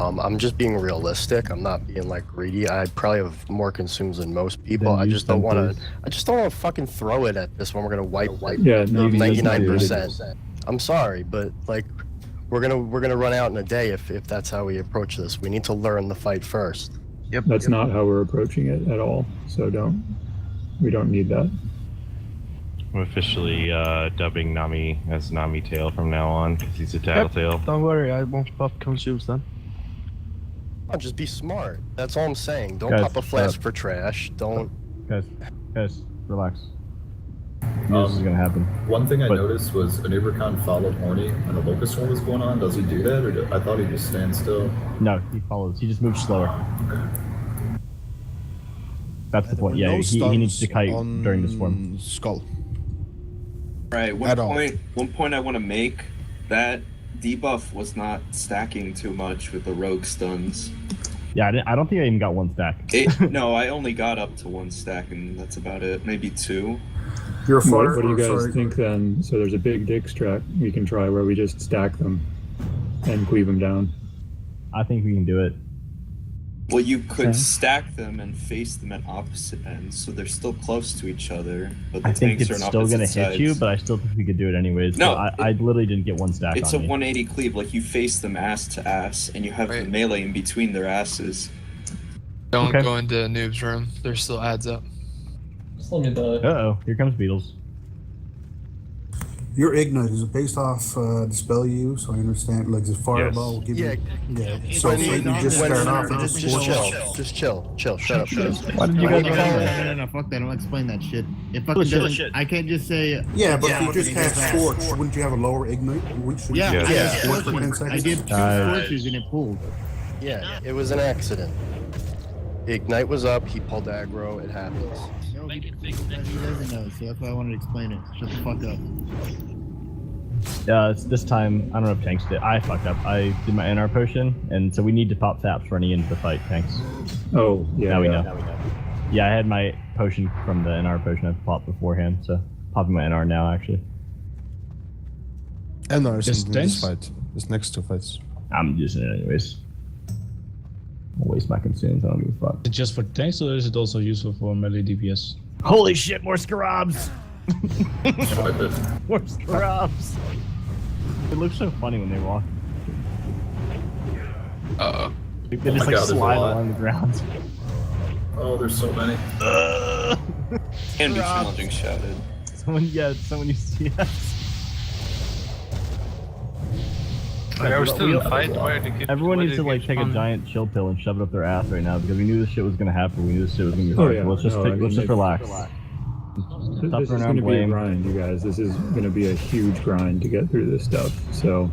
I'm just being realistic. I'm not being like greedy. I probably have more consumes than most people. Then I use just don't them, want please. to. I just don't want to fucking throw it at this one. We're gonna wipe Yeah, maybe 99%. I'm sorry, but like we're gonna run out in a day if that's how we approach this. We need to learn the fight first. That's not how we're approaching it at all. So we don't need that. I'm officially dubbing Nami as Nami Tail from now on because he's a tattletale. Don't worry, I won't pop consumes then. Oh, just be smart. That's all I'm saying. Don't Guys, pop a flask for trash. Don't. Guys, relax. This is gonna happen. One thing I noticed was Anubricon followed Horny and a Locust Storm was going on. Does he do that, or I thought he just stands still? No, he follows. He just moves slower. That's the point. Yeah, he needs to kite during the swarm. Skull. Right. One point I want to make, that debuff was not stacking too much with the rogue stuns. Yeah, I don't think I even got one stack. No, I only got up to one stack, and that's about it. Maybe two. What do you guys think then? So there's a big dick strat we can try where we just stack them and cleave them down. I think we can do it. Well, you could stack them and face them at opposite ends, so they're still close to each other. But the I think tanks it's are on still opposite gonna sides. hit you, but I still think we could do it anyways. No, so I literally didn't get one stack It's on a me. 180 cleave, like you face them ass to ass, and you have the melee in between their asses. Don't go into Noob's room. There's still adds up. Just let me die. Uh-oh, here comes Beatles. Your ignite is it based off the spell you use? So I understand. Like the fireball will give you. Yeah. So When you just start off. Just chill. Shut up. Why did you guys No, fuck that. I'll explain that shit. It fucking doesn't. I can't just say. Yeah, but if you just cast Scorch, wouldn't you have a lower ignite? Yeah. I did 2 scorches and it pulled. Yeah, it was an accident. Ignite was up. He pulled aggro. It happens. No, he doesn't know, so that's why I wanted to explain it. Shut the fuck up. It's this time, I don't know if Tanks did. I fucked up. I did my NR potion, and so we need to pop taps running into the fight, Tanks. Oh, yeah. Now we know. Yeah, I had my potion from the NR potion I popped beforehand, so popping my NR now, actually. NR is in this fight. This next 2 fights. I'm using it anyways. I'll waste my consumes, I don't give a fuck. Is it just for tanks or is it also useful for melee DPS? Holy shit, more Scarabs! More Scarabs! It looks so funny when they walk. They just like slide along the ground. Oh, there's so many. Can be challenging shouted. Someone you see us. Are we still in a fight? Everyone needs to like take a giant chill pill and shove it up their ass right now because we knew this shit was gonna happen. We knew this shit was gonna be hard. Let's just relax. This is going to be a grind, you guys. This is going to be a huge grind to get through this stuff. So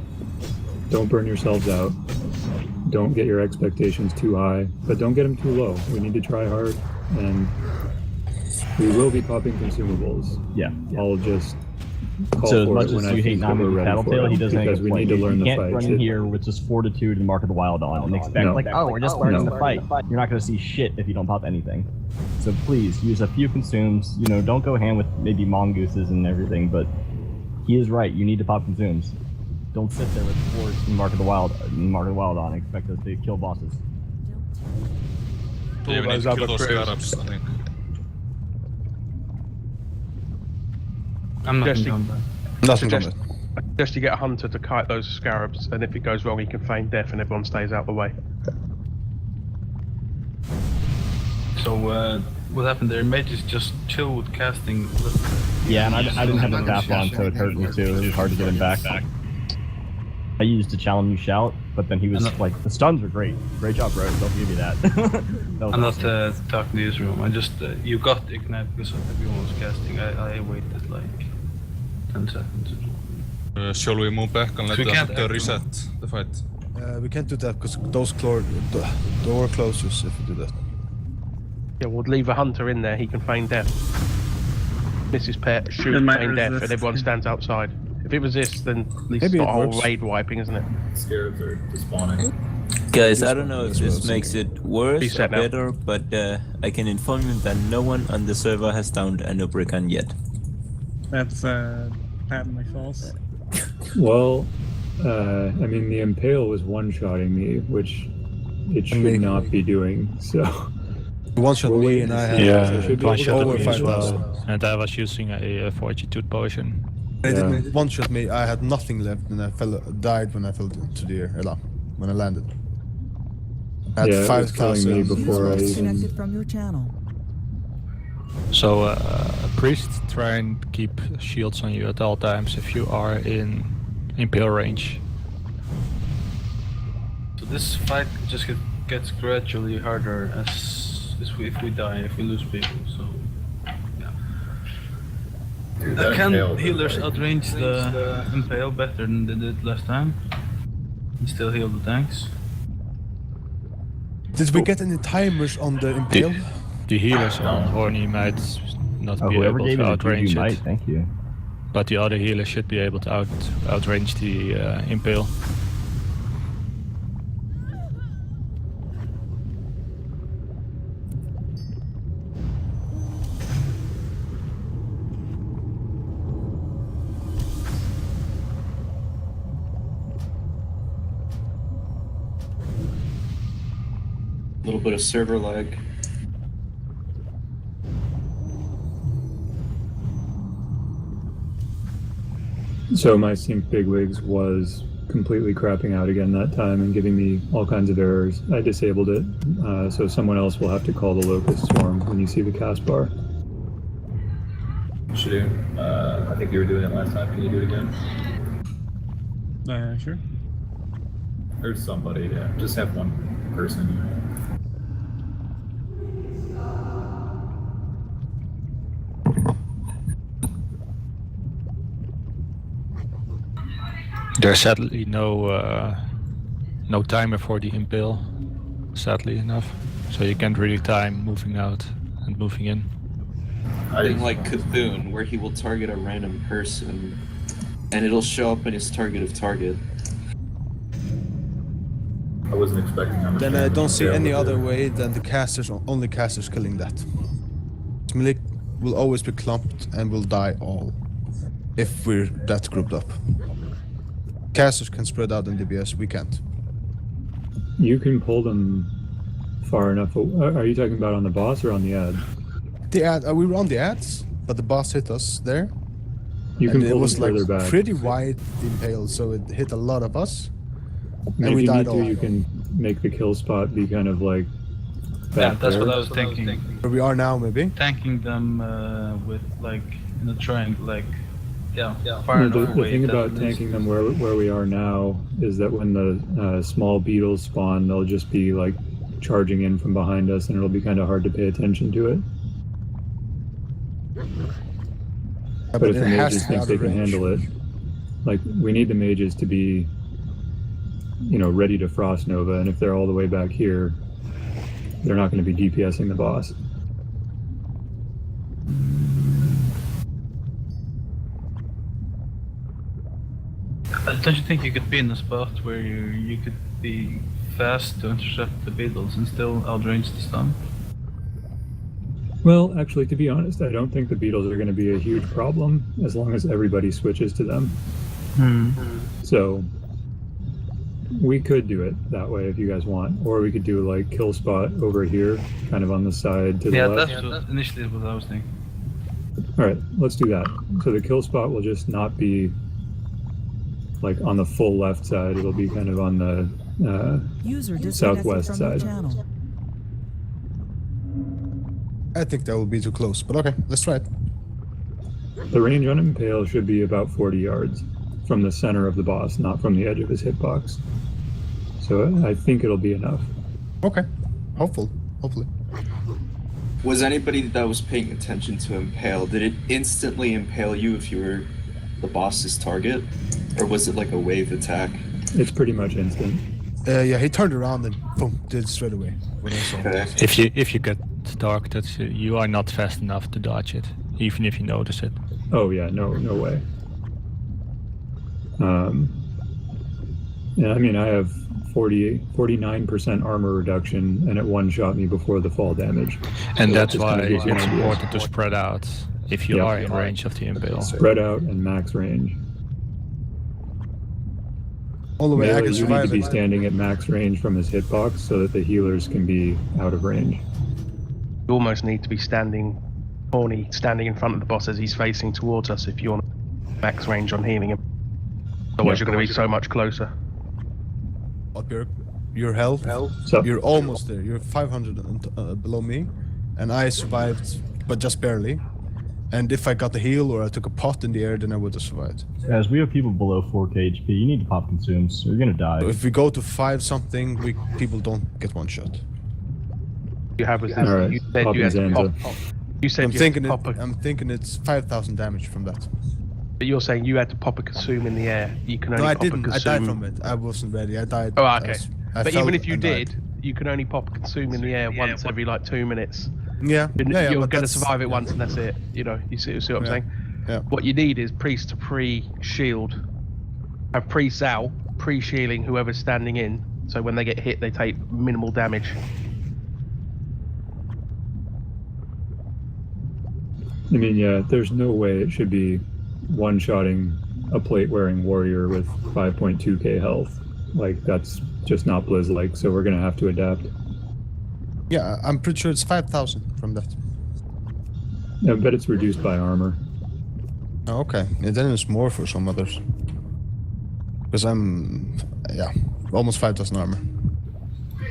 don't burn yourselves out. Don't get your expectations too high, but don't get them too low. We need to try hard, and we will be popping consumables. Yeah. I'll just call so as for much it when as I you hate think Nami we're with ready Tattletale, for he it, doesn't because we need to learn you the can't fight. run in here with just fortitude and Mark of the Wild on and expect we're just learning the fight. You're not going to see shit if you don't pop anything. So please use a few consumes. You know, don't go hand with maybe mongooses and everything, but he is right. You need to pop consumes. Don't sit there with Force and Mark of the Wild on and expect us to kill bosses. Yeah, we need to kill those Scarabs, I think. I'm not Just to get a hunter to kite those scarabs, and if it goes wrong, he can feign death, and everyone stays out the way. So what happened there? Mages just chill with casting. Yeah, and I didn't have the tap on, so it hurt me too. It was hard to get him back. I used to challenge you shout, but then he was like, the stuns are great. Great job, bro. Don't give me that. I'm not talking to this room. I just you got ignite because everyone was casting. I waited like 10 seconds. Shall we move back and let them reset the fight? We can't do that because those door closes if we do that. Yeah, we'll leave a hunter in there. He can feign death. Mrs. Pet, shoot, feign death, and everyone stands outside. If it resists, then at least it's not a whole raid wiping, isn't it? Scarabs are despawning. Guys, I don't know if this makes it worse or better, but I can inform you that no one on the server has downed a Nubricon yet. That's patently false. Well, I mean, the Impale was one-shotting me, which it should not be doing, so... One-shot me and I had one-shot over me as 5,000. well. And I was using a fortitude potion. They didn't one-shot me, I had nothing left and I died when I fell into the air, when I landed. I had 5,000 before I disconnected from your channel. So, priest, try and keep shields on you at all times if you are in impale range. So this fight just gets gradually harder if we die, if we lose people. So yeah. Can healers outrange the impale better than they did last time? And still heal the tanks? Did we get any timers on the impale? The healers on Horny might not be whoever able gave to me the outrange GG it. might, thank you. But the other healers should be able to outrange the impale. A little bit of server lag. So my sync bigwigs was completely crapping out again that time and giving me all kinds of errors. I disabled it, so someone else will have to call the locust swarm when you see the cast bar. Should I think you were doing it last time. Can you do it again? Sure. There's somebody, yeah. Just have one person. There's sadly no timer for the impale, sadly enough. So you can't really time moving out and moving in. Thing like Cthulhu, where he will target a random person, and it'll show up in his target of target. I wasn't expecting how much. Then I don't see any other way than the casters, only casters killing that. Milik will always be clumped and will die all if we're that grouped up. Casters can spread out in DBS, we can't. You can pull them far enough. Are you talking about on the boss or on the ad? The ad, we were on the ads, but the boss hit us there. You can and pull it was them like further back. pretty wide impale, so it hit a lot of us. And and we if you died need to, all. you can make the kill spot be kind of like. Yeah, back that's there. what I was thinking. Where we are now, maybe? Tanking them with like in a triangle, like far No, enough the away. thing that about at tanking least- them where we are now is that when the small beetles spawn, they'll just be like charging in from behind us, and it'll be kind of hard to pay attention to it. But if it the has mages to be think out they of can range. handle it, like we need the mages to be, ready to frost nova, and if they're all the way back here, they're not going to be DPSing the boss. Don't you think you could be in a spot where you could be fast to intercept the beetles and still outrange the stun? Well, actually, to be honest, I don't think the beetles are going to be a huge problem as long as everybody switches to them. So we could do it that way if you guys want, or we could do like kill spot over here, kind of on the side to the left. That's initially what I was thinking. All right, let's do that. So the kill spot will just not be like on the full left side. It'll be kind of on the User disconnected southwest from your side. channel. I think that will be too close, but okay, let's try it. The range on Impale should be about 40 yards from the center of the boss, not from the edge of his hitbox. So I think it'll be enough. Okay, hopefully. Was anybody that was paying attention to Impale, did it instantly impale you if you were the boss's target? Or was it like a wave attack? It's pretty much instant. Yeah, he turned around and boom, did it straight away. When I saw it. If you get targeted, you are not fast enough to dodge it, even if you notice it. Oh yeah, no way. Yeah, I mean, I have 49% armor reduction, and it one-shot me before the fall damage. And So that's just why kinda gives you it's an idea. important to spread out if you Yep. are in range of the impale. Spread out and max range. All the way I Melee, can you need survive to be it. standing at max range from his hitbox so that the healers can be out of range. You almost need to be standing in front of the boss as he's facing towards us if you want max range on healing him. Otherwise, you're going to be so much closer. Up your health. So- You're almost there. You're 500 below me, and I survived but just barely. And if I got the heal or I took a pot in the air, then I would have survived. As we have people below 4k HP, you need to pop consumes, or you're gonna die. So if we go to 5 something, people don't get one shot. You have a Alright, you said you had to pop. You said I'm you thinking had to pop a, I'm thinking it's 5,000 damage from that. but you're saying you had to pop a consume in the air. You can only No, I pop a didn't. I consume. died from it. I wasn't ready. I died. Oh, okay. I But fell even if you and died. did, you can only pop a consume in the air once every like 2 minutes. Yeah. You're yeah, going but to that's- survive it yeah. once and that's it. You know, you see what I'm Yeah. saying? Yeah. What you need is priest to pre-shield. Have priests out, pre-shielding whoever's standing in, so when they get hit, they take minimal damage. I mean, yeah, there's no way it should be one-shotting a plate-wearing warrior with 5.2k health. Like, that's just not Blizz-like, so we're gonna have to adapt. Yeah, I'm pretty sure it's 5,000 from that. I bet it's reduced by armor. Oh, okay. And then it's more for some others. Because I'm, yeah, almost 5,000 armor.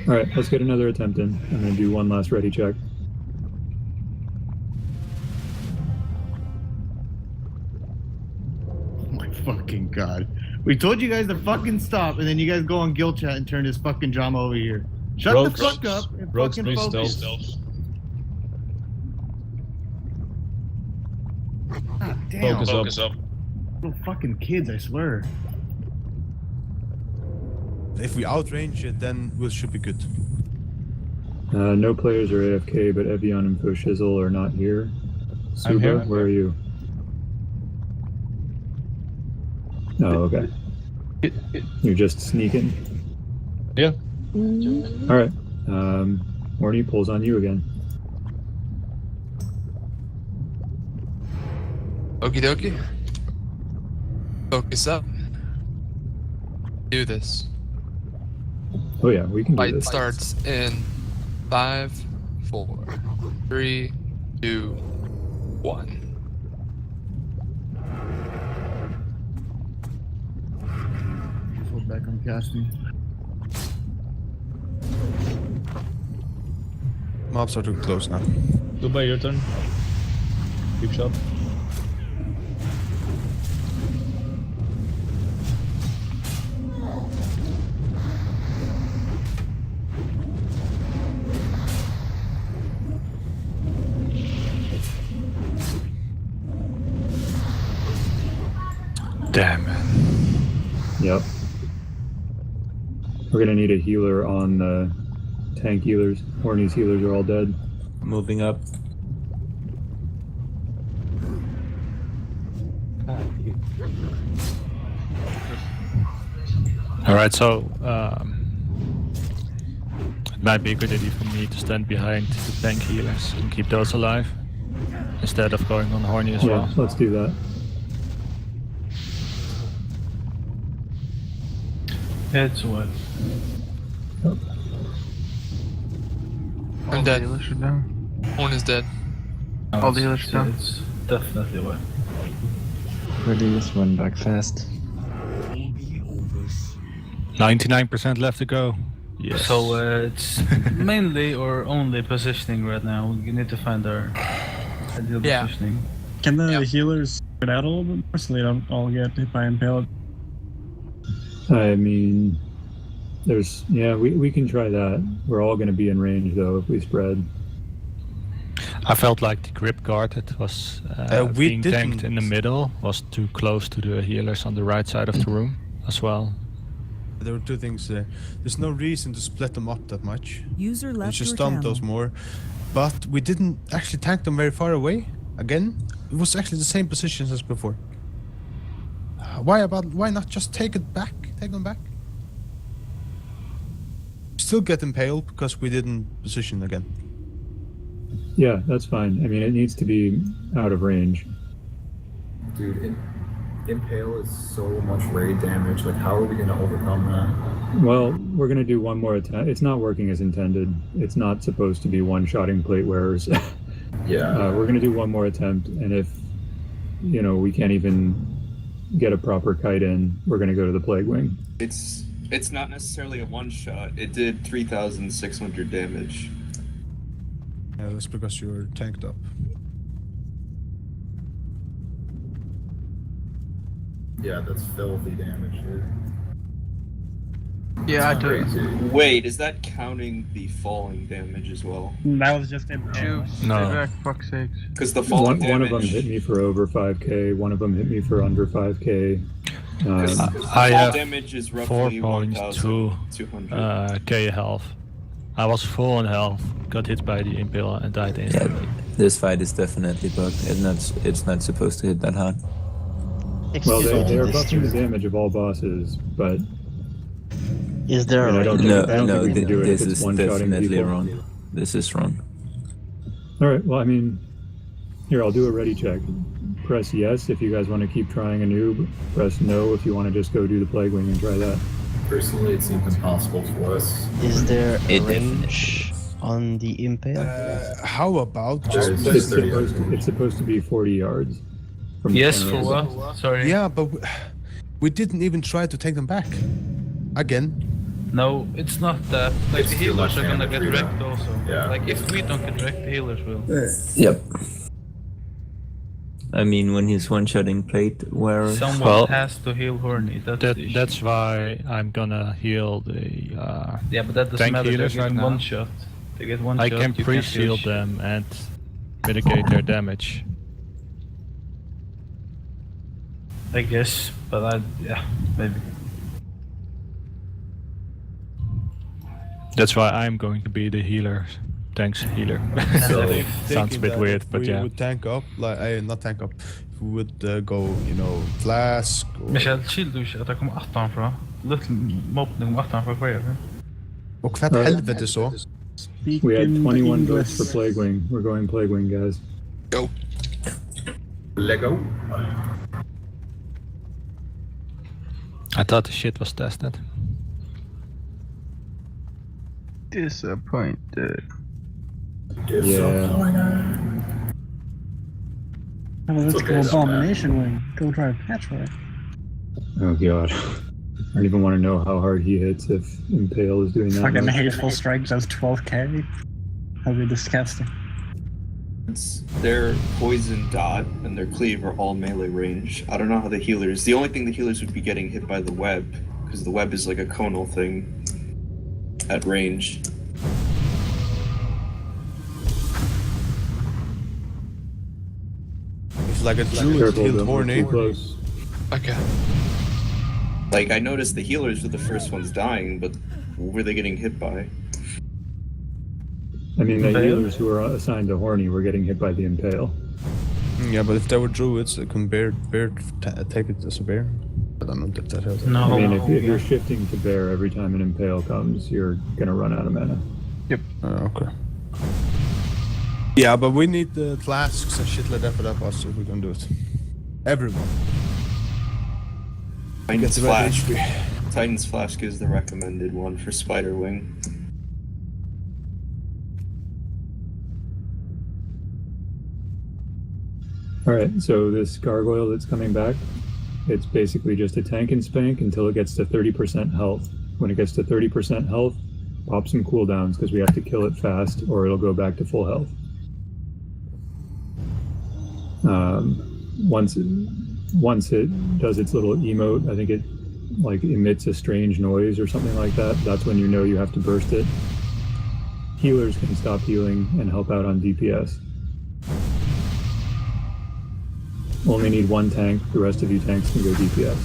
Alright, let's get another attempt in. I'm gonna do one last ready check. Oh my fucking god. We told you guys to fucking stop, and then you guys go on guild chat and turn this fucking drama over here. Shut Rogues, the fuck up and Rogues, fucking please focus. stealth. God damn. Focus up. Little fucking kids, I swear. If we outrange it, then we should be good. No players are AFK, but Evian and Foshizzle are not here. I'm here. Suba, where are you? Oh, okay. You're just sneaking? Yeah. Alright. Horny pulls on you again. Okie dokie. Focus up. Do this. Oh yeah, we can do Fight this. starts in 5, 4, 3, 2, 1. Hold back on casting. Mobs are too close now. Dubai, your turn. Keep shot. Damn, man. Yep. We're gonna need a healer on the tank healers. Horny's healers are all dead. Moving up. Alright, so it might be a good idea for me to stand behind the tank healers and keep those alive instead of going on Horny as Yeah, well. let's do that. It's what? I'm dead. Healers are down. One is dead. All the healers down. It's definitely what. Really just run back fast. 99% left to go. Yes. So it's mainly or only positioning right now. We need to find our ideal positioning. Can the healers spread out a little bit more so they don't all get hit by impaled? I mean, we can try that. We're all gonna be in range though if we spread. I felt like the grip guard that was we being didn't- tanked in the middle was too close to the healers on the right side of the room as well. There were two things there. There's no reason to split them up that much. User We left should your stomp channel. those more. But we didn't actually tank them very far away. Again, it was actually the same positions as before. Why not just take it back? Take them back. Still get impaled because we didn't position again. Yeah, that's fine. I mean, it needs to be out of range. Dude, Impale is so much raid damage. Like, how are we going to overcome that? Well, we're gonna do one more attempt. It's not working as intended. It's not supposed to be one-shotting plate wearers. Yeah. We're gonna do one more attempt, and if we can't even get a proper kite in, we're gonna go to the Plague Wing. It's not necessarily a one shot. It did 3,600 damage. Yeah, that's because you're tanked up. Yeah, that's filthy damage, dude. Yeah, I That's do. crazy. Wait, is that counting the falling damage as well? That was just impale. No. Fuck's sakes. Because the falling One of damage. them hit me for over 5k, one of them hit me for under 5k. I fall have damage is roughly 4.2 k health. I was full on health, got hit by the impaler and died instantly. This fight is definitely bugged. It's not supposed to hit that hard. Well, they are buffing the damage of all bosses, but is there I don't think, No, I don't think we can do it this if it's is one-shotting definitely people. wrong. This is wrong. All right, well, I mean, here, I'll do a ready check. Press yes if you guys want to keep trying a noob. Press no if you want to just go do the Plague Wing and try that. Personally, it seems impossible for us. Is there a range on the impale? How about There's just It's supposed to be 40 yards. From the Yes, center for of the- what? Sorry. Yeah, but we didn't even try to take them back. Again. No, it's not that. Like It's the too healers much are gonna damage get for wrecked that. also. Yeah. Like if we don't get wrecked, the healers will. Yep. I mean, when he's one-shotting plate, where Someone has to heal Horny. That's why I'm gonna heal the Yeah, but that doesn't tank matter. They're healers right getting now. one shot. They get one I shot. can you can't heal pre-shield shit. them and mitigate their damage. I guess, but yeah, maybe. That's why I'm going to be the healer. Thanks, healer. So Sounds a bit weird, but we yeah. would tank up, like not tank up. If we would go, flask. Or... Michel, chill du ikke at jeg kommer 18 fra. Litt mobbning om 18 fra hver. Og hva helvete så? We had 21 votes for Plague Wing. We're going Plague Wing, guys. Go. Lego. I thought the shit was tested. Disappointed. Yeah. Oh, let's okay, go though, Abomination Wing. Go drive Patchwork. Oh god. I don't even want to know how hard he hits if Impale is doing that. Fucking much. Hateful Strike does 12k. That'd be disgusting. Their poison dot and their cleave are all melee range. I don't know how the healers. The only thing the healers would be getting hit by the web, because the web is like a conal thing at range. If like a druid healed horny. Okay. Like I noticed the healers were the first ones dying, but what were they getting hit by? I mean, the healers who are assigned to Horny were getting hit by the Impale. Yeah, but if they were druids, they can take it as a bear. I don't know if that helps. No. I mean, if you're shifting to bear every time an Impale comes, you're gonna run out of mana. Yep. Okay. Yeah, but we need the flasks and shit like that for that boss if we're gonna do it. Everyone. Titan's Get the red Flash. HP. Titan's Flash is the recommended one for Spider Wing. Alright, so this gargoyle that's coming back, it's basically just a tank and spank until it gets to 30% health. When it gets to 30% health, pop some cooldowns because we have to kill it fast or it'll go back to full health. Once it does its little emote, I think it like emits a strange noise or something like that. That's when you know you have to burst it. Healers can stop healing and help out on DPS. Only need one tank, the rest of you tanks can go DPS.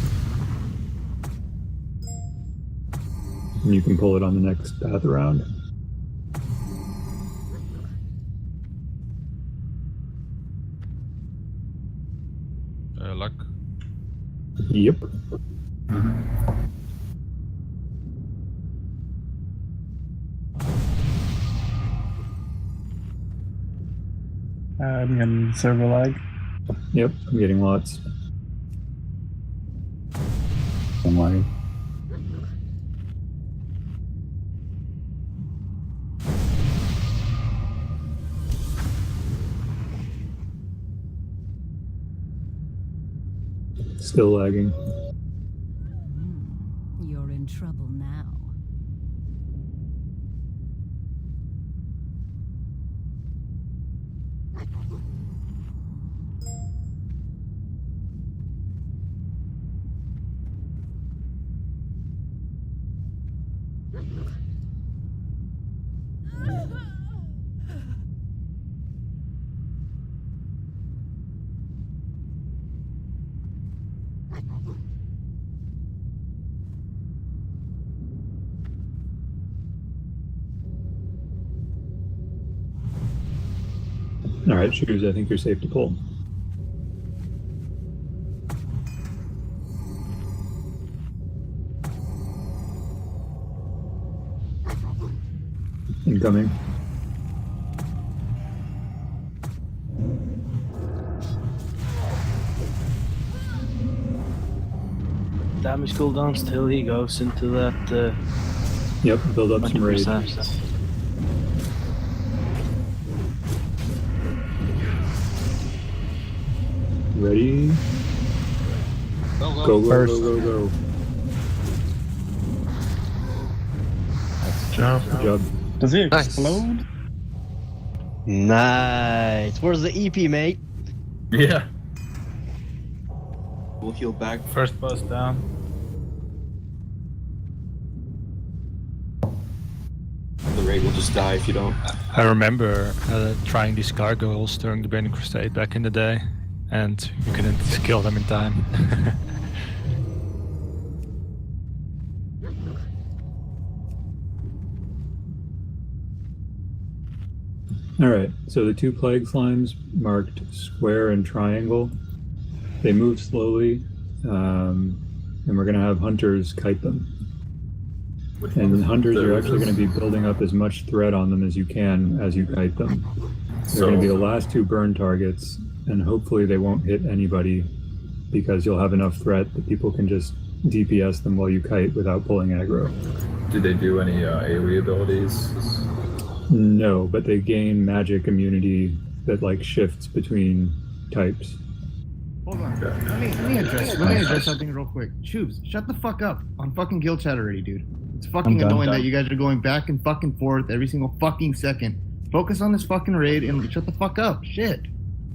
And you can pull it on the next path around. Luck. Yep. I'm getting server lag. Yep, I'm getting lots. Don't worry. Still lagging. You're in trouble now. All right, Shoes, I think you're safe to pull. Incoming. Damage cooldowns till he goes into that. Yep, build up some rage. 20%. Ready? Go, go, go, go, go. Good job. Does he explode? Nice. Where's the EP, mate? Yeah. We'll heal back. First boss down. The raid will just die if you don't. I remember trying these gargoyles during the Burning Crusade back in the day, and you couldn't kill them in time. Alright, so the two plague slimes marked square and triangle, they move slowly, and we're going to have hunters kite them. And hunters are actually going to be building up as much threat on them as you can as you kite them. They're going to be the last two burn targets, and hopefully they won't hit anybody because you'll have enough threat that people can just DPS them while you kite without pulling aggro. Do they do any AoE abilities? No, but they gain magic immunity that like shifts between types. Hold on. Let me address something real quick. Choose. Shut the fuck up on fucking guild chat already, dude. It's fucking annoying that you guys are going back and fucking forth every single fucking second. Focus on this fucking raid and shut the fuck up. Shit.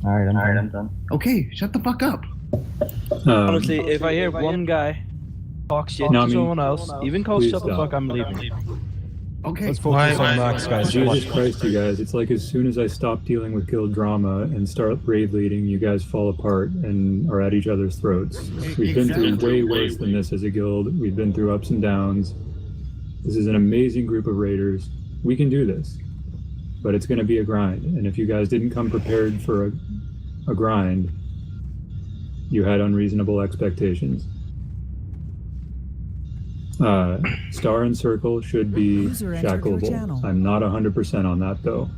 Alright, I'm done. Okay, shut the fuck up. Honestly, if I hear one guy talk shit to someone else, even call shut the fuck, I'm leaving. Okay. Let's focus on Naxx, guys. Jesus Christ, you guys. It's like as soon as I stop dealing with guild drama and start raid leading, you guys fall apart and are at each other's throats. We've been through way worse than this as a guild. We've been through ups and downs. This is an amazing group of raiders. We can do this. But it's going to be a grind. And if you guys didn't come prepared for a grind, you had unreasonable expectations. Star and Circle should be shackleable. I'm not 100% on that though.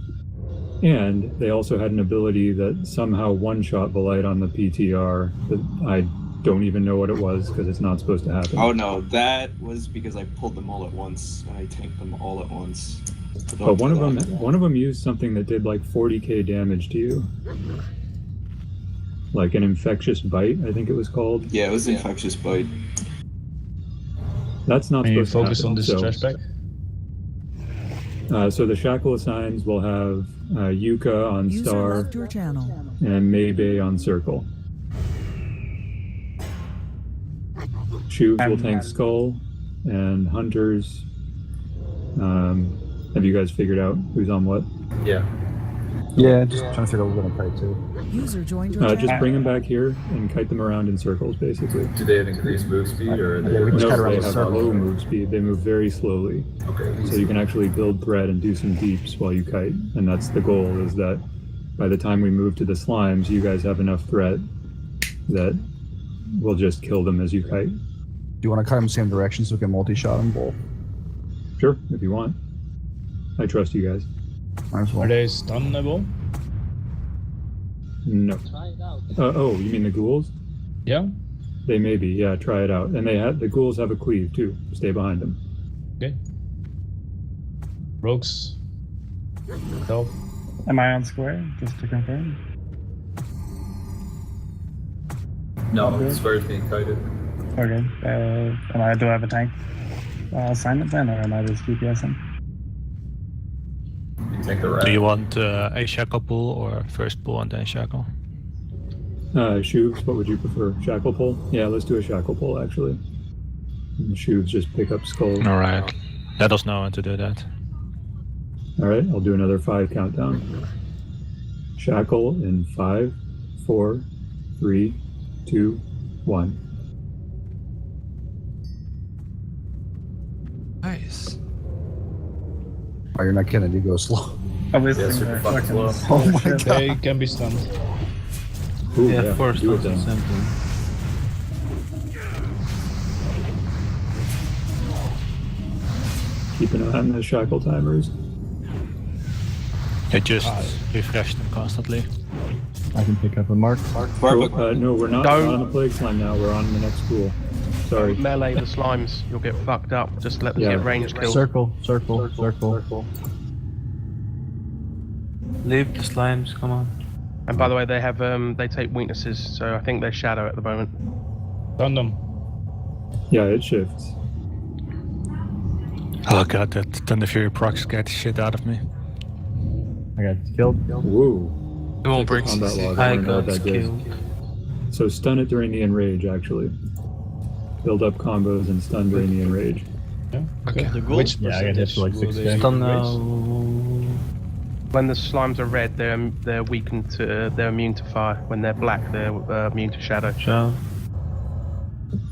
And they also had an ability that somehow one-shot Volite on the PTR that I don't even know what it was because it's not supposed to happen. Oh no, that was because I pulled them all at once. I tanked them all at once. But one of them used something that did like 40k damage to you. Like an infectious bite, I think it was called. Yeah, it was infectious bite. That's not supposed to happen. Focus on this trash bag. So the shackle assigns will have Yuka on Star and Maybay on Circle. Shoes will tank Skull and Hunters. Have you guys figured out who's on what? Yeah. Yeah, just trying to figure out what we're gonna kite to. User joined your Just bring them back here and kite them around in circles, basically. Do they have increased move speed, or are they? Yeah, we just No, kite around they the have circle. low move speed. They move very slowly. Okay. So you can actually build threat and do some deeps while you kite. And that's the goal, is that by the time we move to the slimes, you guys have enough threat that we'll just kill them as you kite. Do you want to kite them the same direction so we can multi-shot them both? Sure, if you want. I trust you guys. Might as well. Are they stunnable? No. Oh, you mean the ghouls? Yeah. They may be. Yeah, try it out. And the ghouls have a cleave too. Stay behind them. Okay. Rogues. Help. Am I on square? Just to confirm. No, square's being kited. Okay. Do I have a tank assignment then, or am I just DPSing? You take the rat. Do you want a shackle pull or first pull and then shackle? Shoes, what would you prefer? Shackle pull? Yeah, let's do a shackle pull actually. And Shoes just pick up skull. Alright. Let us know when to do that. All right, I'll do another 5 countdown. Shackle in 5, 4, 3, 2, 1. Nice. Oh, you're not kidding. You go slow. Obviously, Yeah, super they're fucking fucking. slow. Oh my They god. can be stunned. Ooh, Yeah, first do it that's then. simple. Keep an eye on the shackle timers. I just refresh them constantly. I can pick up a mark. No, we're not Don't- on the plague slime now. We're on the next pool. Sorry. Melee the slimes, you'll get fucked up. Just let them Yeah. get range kills. Circle, circle, circle. Leave the slimes, come on. And by the way, they have they take weaknesses, so I think they're shadow at the moment. Stun them. Yeah, it shifts. Oh god, that Thunder Fury proc scared the shit out of me. I got killed. Whoa. It won't break Combat CC. log. I don't know what got that did. killed. So stun it during the enrage, actually. Build up combos and stun during the enrage. Yeah. Okay. The gold Which Yeah, I got hit for like percentage 6 will they days. Stun raise? now. When the slimes are red, they're weakened to they're immune to fire. When they're black, they're immune to shadow. Ciao.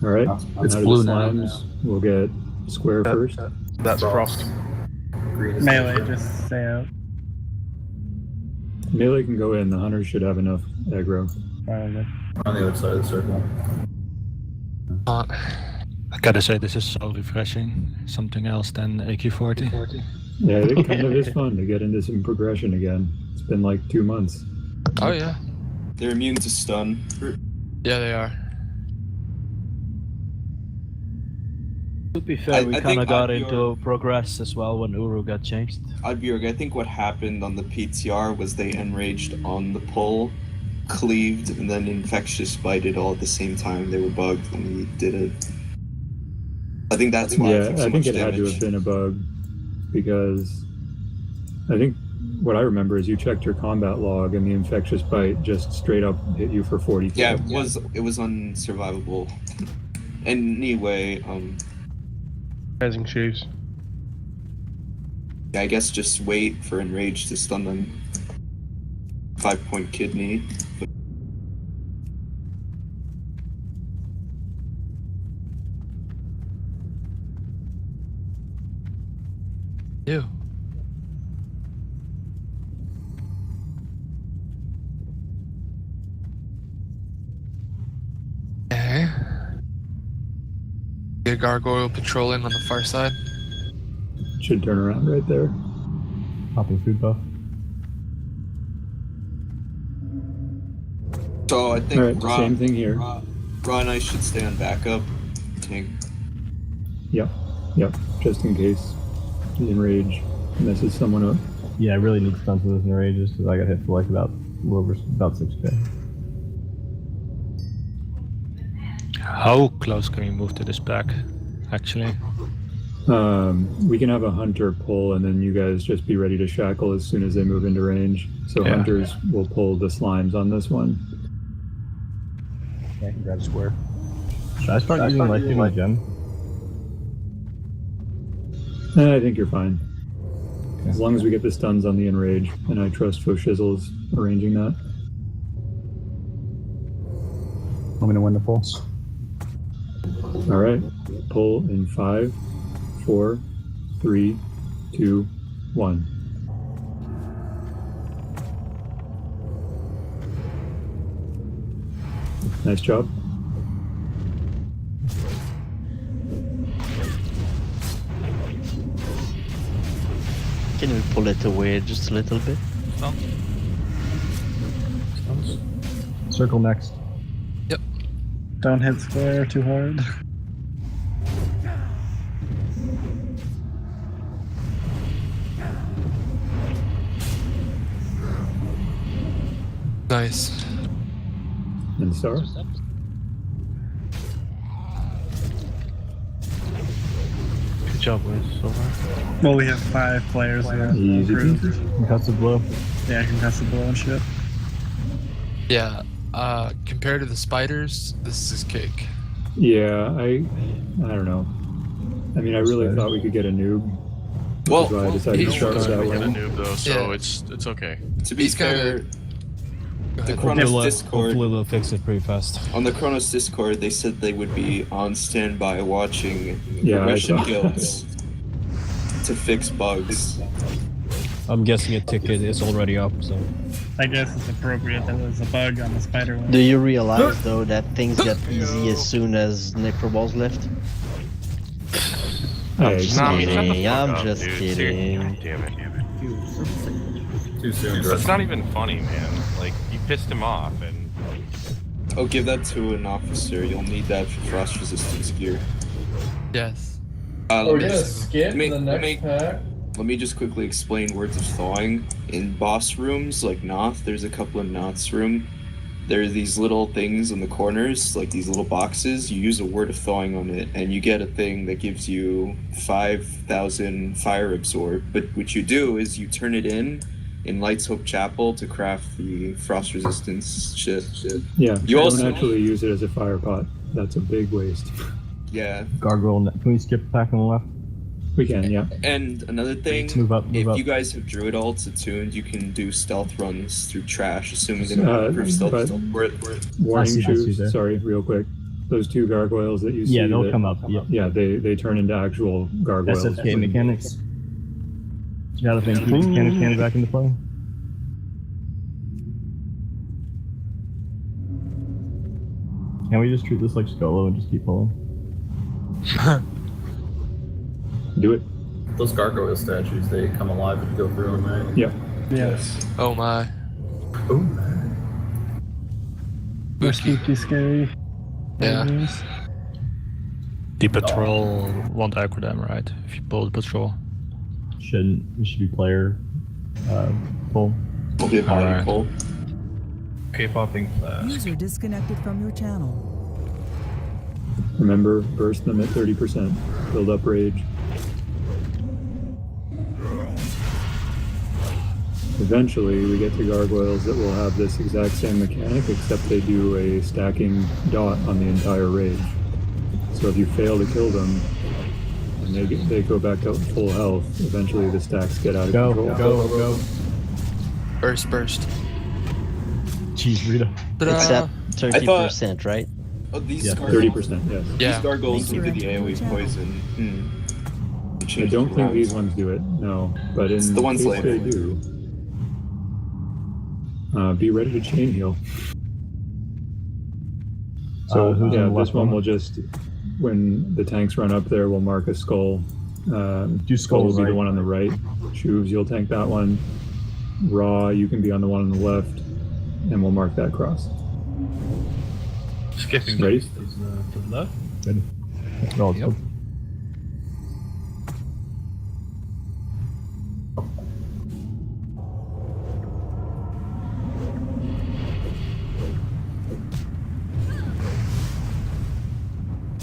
All right. It's Out of blue the now. slimes, we'll get square first. That's frost. Green is Melee, different. just stay out. Melee can go in. The hunters should have enough aggro. Probably. On the other side of the circle. I gotta say, this is so refreshing. Something else than AK-40. Yeah, it kind of is fun to get into some progression again. It's been like 2 months. Oh yeah. They're immune to stun. Yeah, they are. To be fair, I we think kind of got Adbjorn- into progress as well when Uru got changed. Adbjorg, I think what happened on the PTR was they enraged on the pull, cleaved, and then infectious bited all at the same time. They were bugged and he did it. I think that's why Yeah, it took so I think much it had to damage. have been a bug because I think what I remember is you checked your combat log and the infectious bite just straight up hit you for 40. Yeah, it was unsurvivable. Anyway, Raising shoes. yeah, I guess just wait for enrage to stun them. 5-point kidney. Ew. Okay. Get a gargoyle patrolling on the far side. Should turn around right there. Popping food buff. So I think Alright, Ra, same thing here. Ra and I should stay on backup. Tank. Yep, just in case the enrage messes someone up. Yeah, I really need stuns with this enrages because I got hit for like about a little over about 6k. How close can we move to this back, actually? We can have a hunter pull and then you guys just be ready to shackle as soon as they move into range. So Yeah. hunters will pull the slimes on this one. Yeah, you grab square. Should I start using life giving gem? I think you're fine. As long as we get the stuns on the enrage, and I trust Foshizzle's arranging that. Want me to win the pulse? Alright, pull in 5, 4, 3, 2, 1. Nice job. Can we pull it away just a little bit? Circle next. Don't hit square too hard. Nice. And Star. Good job, boys, so far. Well, we have 5 players here. Easy Approved. peasy. Concussive blow. Yeah, concussive blow and shit. Yeah. Compared to the spiders, this is cake. Yeah, I don't know. I mean, I really thought we could get a noob. Well, That's why I decided to start with that we got a one. noob though, so it's okay. To be He's fair, the ahead. Kronos Discord. Hopefully they'll fix it pretty fast. On the Kronos Discord, they said they would be on standby watching Yeah, I Russian saw. guilds to fix bugs. I'm guessing a ticket is already up, so. I guess it's appropriate that there's a bug on the spider web. Do you realize though that things get easy as soon as Necroballs left? I'm just kidding. I'm just kidding. Damn it. Too soon. That's not even funny, man. Like, you pissed him off, and Oh, give that to an officer. You'll need that for frost resistance gear. Yes. We're gonna skip the next pack. Let me just quickly explain words of thawing. In boss rooms like Noth, there's a couple in Noth's room. There are these little things in the corners, like these little boxes. You use a word of thawing on it, and you get a thing that gives you 5,000 fire absorb. But what you do is you turn it in Lights Hope Chapel to craft the frost resistance shit. Yeah, You I also don't actually use it as a fire pot. That's a big waste. Yeah. Gargoyle. Can we skip back on the left? We can, yeah. And another thing, Move up, if move up. you guys have druid alts attuned, you can do stealth runs through trash, assuming they don't Uh, improve stealth. but- Warning I see shoes. that. Sorry, real quick. Those two gargoyles that you see. Yeah, they'll that- come up. Yep. Yeah, they turn into actual gargoyles. SFK mechanics. Jonathan, keep cannon back into play. Can we just treat this like Skolo and just keep pulling? Do it. Those gargoyle statues, they come alive if you go through them, right? Yeah. Yes. Oh my. Oh. Spooky, scary. Yeah. Dangerous. The patrol won't aggro them, right? If you pull the patrol. Shouldn't. It should be player pull. Will be a party pull. okay, popping flash. User disconnected from your channel. Remember, burst them at 30%. Build up rage. Eventually, we get to gargoyles that will have this exact same mechanic, except they do a stacking dot on the entire rage. So if you fail to kill them, and they go back to full health, eventually the stacks get out of control. Go. Burst. Jeez, Rita. It's at 30%, right? Oh, these Yeah, gargoyles, 30%, yes. Yeah. These gargoyles will do the AoE poison. I don't think these ones do it, no. But in the ones case later. they do, be ready to chain heal. So who's on yeah, the this left one one? will just, when the tanks run up there, we'll mark a skull. Do Skull will be right. the one on the right. Shoes, you'll tank that one. Raw, you can be on the one on the left, and we'll mark that cross. Skipping Ready? is to the left. Good. No, it's Yep. good.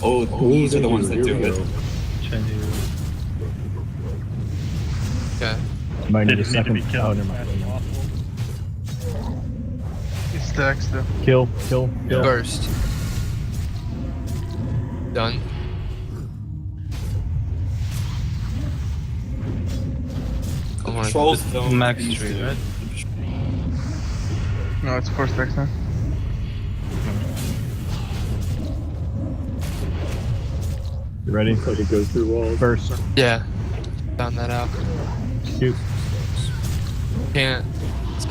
Oh, these are the ones that Here do we it. go. Okay. Might need a They just need to second. be killed Oh, never as mind. fast as possible. It stacks though. Kill. Burst. Done. Oh my Controls god. don't Max use tree, the- right? No, it's 4 stacks now. You ready? Looks like it goes through walls. First. Yeah. Found that out. Shoot. Can't. It's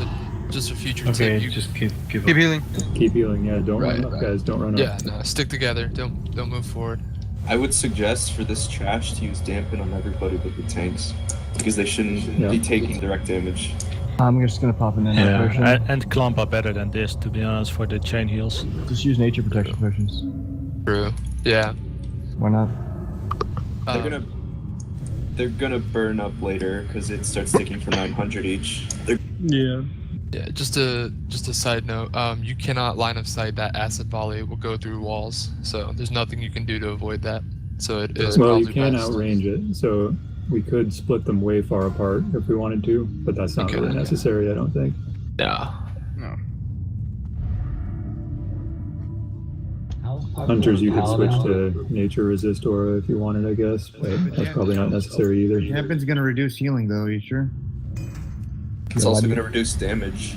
just a future Okay, tip. You just keep healing. Keep healing, yeah. Don't Right, run up, right. guys. Don't run Yeah, up. no, stick together. Don't move forward. I would suggest for this trash to use dampen on everybody but the tanks, because they shouldn't be taking direct damage. I'm just gonna pop an Yeah, potion. and Clump are better than this, to be honest, for the chain heals. Just use nature protection potions. True. Yeah. Why not? They're gonna burn up later because it starts ticking for 900 each. Yeah. Yeah, just a side note. You cannot line of sight that acid volley. It will go through walls, so there's nothing you can do to avoid that. So it is Well, probably you can best. outrange it, so we could split them way far apart if we wanted to, but that's not really necessary, I don't think. No. No. Hunters, you could switch to nature resist aura if you wanted, I guess, but that's probably not necessary either. Champion's gonna reduce healing though, you sure? It's also going to reduce damage.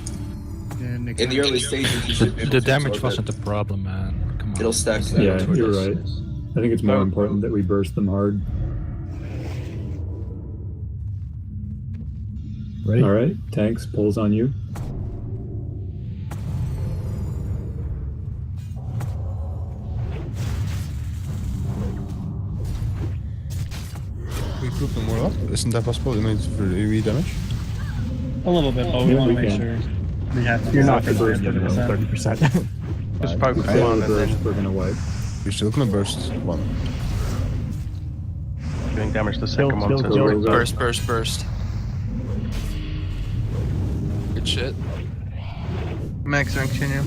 In the early stages, you should be able The to damage absorb wasn't it. the problem, man. Come on. It'll stack. Yeah, you're right. I think it's more important that we burst them hard. Ready? All right, tanks, pulls on you. We group them more up. Isn't that possible? I mean, for AoE damage? A little bit, but we Yeah, want to we make can. sure we have to. You're not focus going to on burst 30%. 30%. Just focus Fail on the it burst, then. we're gonna wipe. You're still gonna burst one. Doing damage to the Kill, second one kill, too. kill. Burst. Good shit. Max rank continue.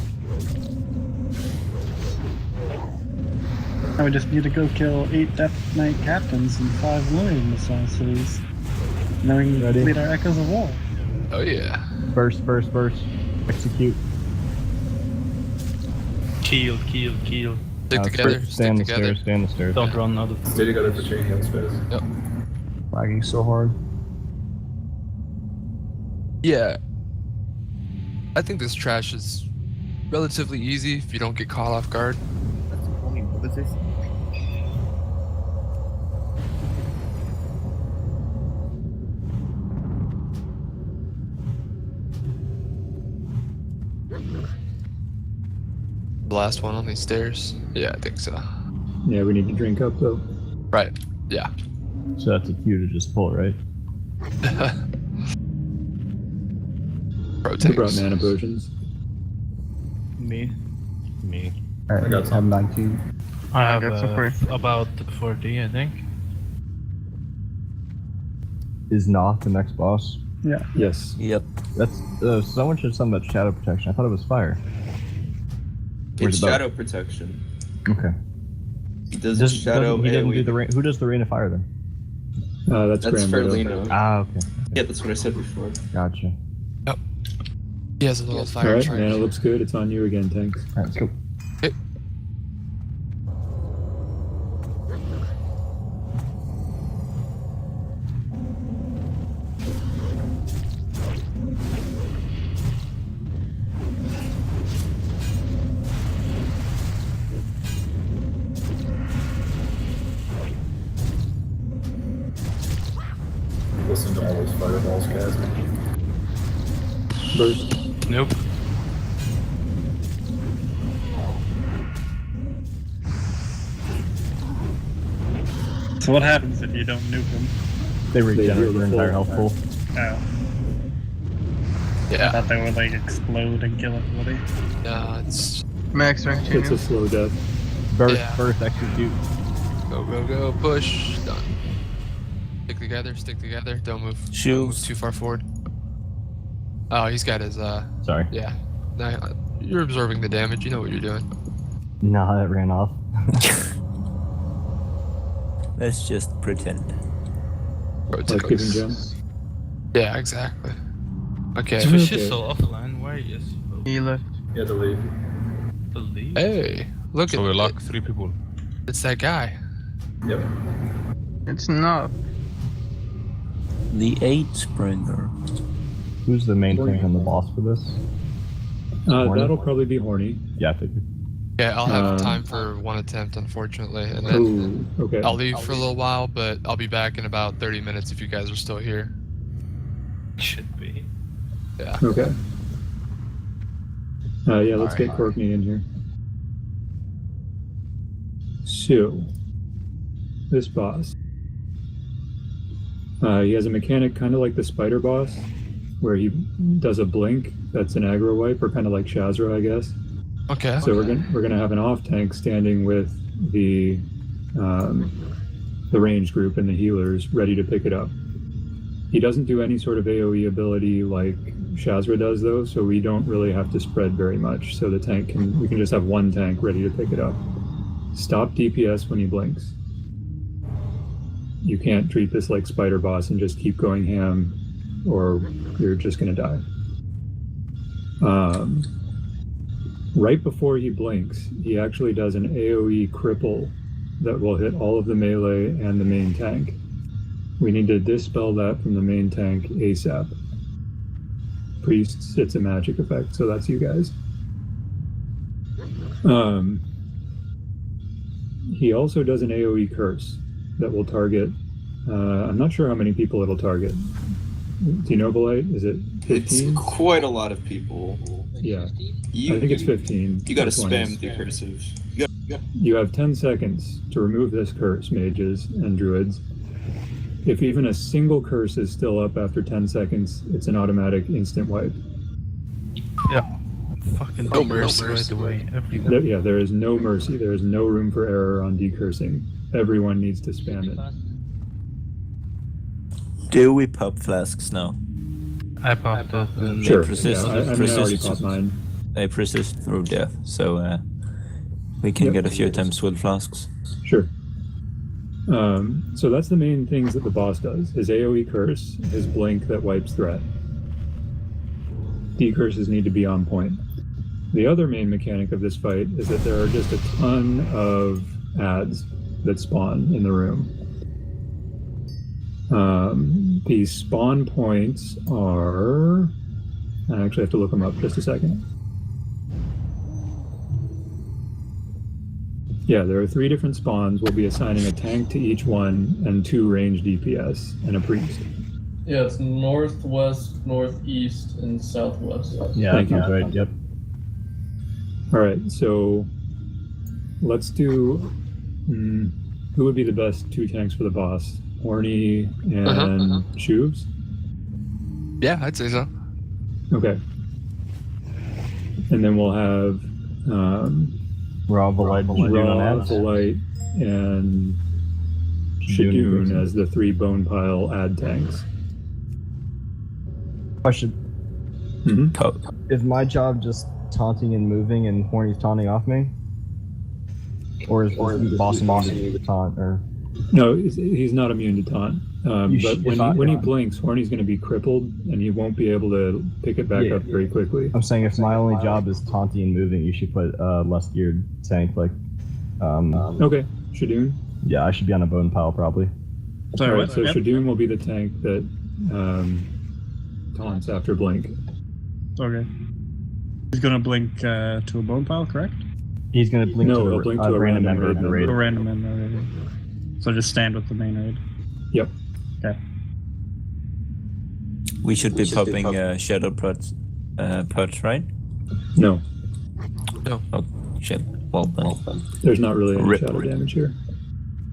And we just need to go kill 8 Death Knight captains and 5 Loyal Cities. And then we can Ready? complete our Echoes of War. Oh yeah. Burst. Execute. Kill. Stick together. Stay on the stairs. Don't run out of. Stay together for chain heal space. Yep. Lagging so hard. Yeah. I think this trash is relatively easy if you don't get caught off guard. What's this? The last one on these stairs? Yeah, I think so. Yeah, we need to drink up though. Right. Yeah. So that's a cue to just pull, right? Who brought mana potions? Me. Alright, I got have some. 19. I have got some for you. about 40, I think. Is Noth the next boss? Yeah. Yes. Yep. That's someone should summon that shadow protection. I thought it was fire. Where's It's the bow? shadow protection. Okay. He does shadow he doesn't do AoE. the rain. Who does the rain of fire then? That's That's Granville. Ferlino. Ah, okay. Yeah, that's what I said before. Gotcha. He has a little fire Alright, charge. mana looks good. It's on you again, tanks. Alright, let's go. Okay. Listen to all those fireballs cast. Burst. Nope. So what happens if you don't nuke them? They heal regenerate the their entire full. health pool. Oh. I Yeah. thought they would like explode and kill everybody. It's Max rank It's continue. a slow death. Burst, Yeah. execute. go, push. Done. Stick together. Don't move. Don't Shoot. move too far forward. Oh, he's got his Sorry. yeah. No, you're absorbing the damage. You know what you're doing. Nah, that ran off. Let's just pretend. Rotate. Like giving gems. Yeah, exactly. Okay. So she's still offline. Why is He left. You had to leave. the lead? Hey, look So at we it. lock 3 people. It's that guy. Yep. It's not. The 8 Springer. Who's the main thing on the boss for this? Horny? That'll probably be horny. Yeah, I figured. Yeah, I'll have Um, time for one attempt, unfortunately, and then Ooh, okay. I'll leave for a little while, but I'll be back in about 30 minutes if you guys are still here. Should be. Yeah. Okay. Yeah, let's Alright. get Courtney in here. So, this boss. He has a mechanic kind of like the spider boss, where he does a blink that's an aggro wipe, or kind of like Shazra, I guess. Okay. So we're gonna have an off tank standing with the range group and the healers ready to pick it up. He doesn't do any sort of AoE ability like Shazra does though, so we don't really have to spread very much. So the tank we can just have one tank ready to pick it up. Stop DPS when he blinks. You can't treat this like Spider Boss and just keep going ham, or you're just gonna die. Right before he blinks, he actually does an AoE cripple that will hit all of the melee and the main tank. We need to dispel that from the main tank ASAP. Priests, it's a magic effect, so that's you guys. He also does an AoE curse that will target, I'm not sure how many people it'll target. Do you know, Belite? Is it 15? It's quite a lot of people. Yeah. I think it's 15. You gotta 20. spam the cursive. You have 10 seconds to remove this curse, mages and druids. If even a single curse is still up after 10 seconds, it's an automatic instant wipe. Yeah. Fucking no mercy right away. Yeah, there is no mercy. There is no room for error on decursing. Everyone needs to spam it. Do we pop flasks now? I popped it. Sure. They persist, Yeah, I already popped mine. They persist through death, so we can get a few attempts with flasks. Sure. So that's the main things that the boss does. His AoE curse, his blink that wipes threat. Decurses need to be on point. The other main mechanic of this fight is that there are just a ton of ads that spawn in the room. These spawn points are... I actually have to look them up just a second. Yeah, there are 3 different spawns. We'll be assigning a tank to each one and 2 ranged DPS and a priest. Yeah, it's northwest, northeast, and southwest. Yeah, Thank you. right. Yep. All right, so let's do. Who would be the best 2 tanks for the boss? Horny and Shoves? Yeah, I'd say so. Okay. And then we'll have Raw, Belite, Belite, and Shadoon as the 3 bone pile ad tanks. Question. Mm-hmm. Is my job just taunting and moving and Horny's taunting off me? Or is the boss immune to taunt? Or... No, he's not immune to taunt. But when he blinks, Horny's going to be crippled and he won't be able to pick it back up very quickly. I'm saying if my only job is taunting and moving, you should put a less geared tank like... okay, Shadoon? Yeah, I should be on a bone pile probably. Sorry, right, so Shadoon will be the tank that taunts after blink. Okay. He's gonna blink to a bone pile, correct? He's gonna blink to a random member of the raid. A random member. Okay. So just stand with the main raid. Yep. Okay. We should be popping shadow pods, right? No. No. Oh, shit. Well done. There's not really any shadow damage here.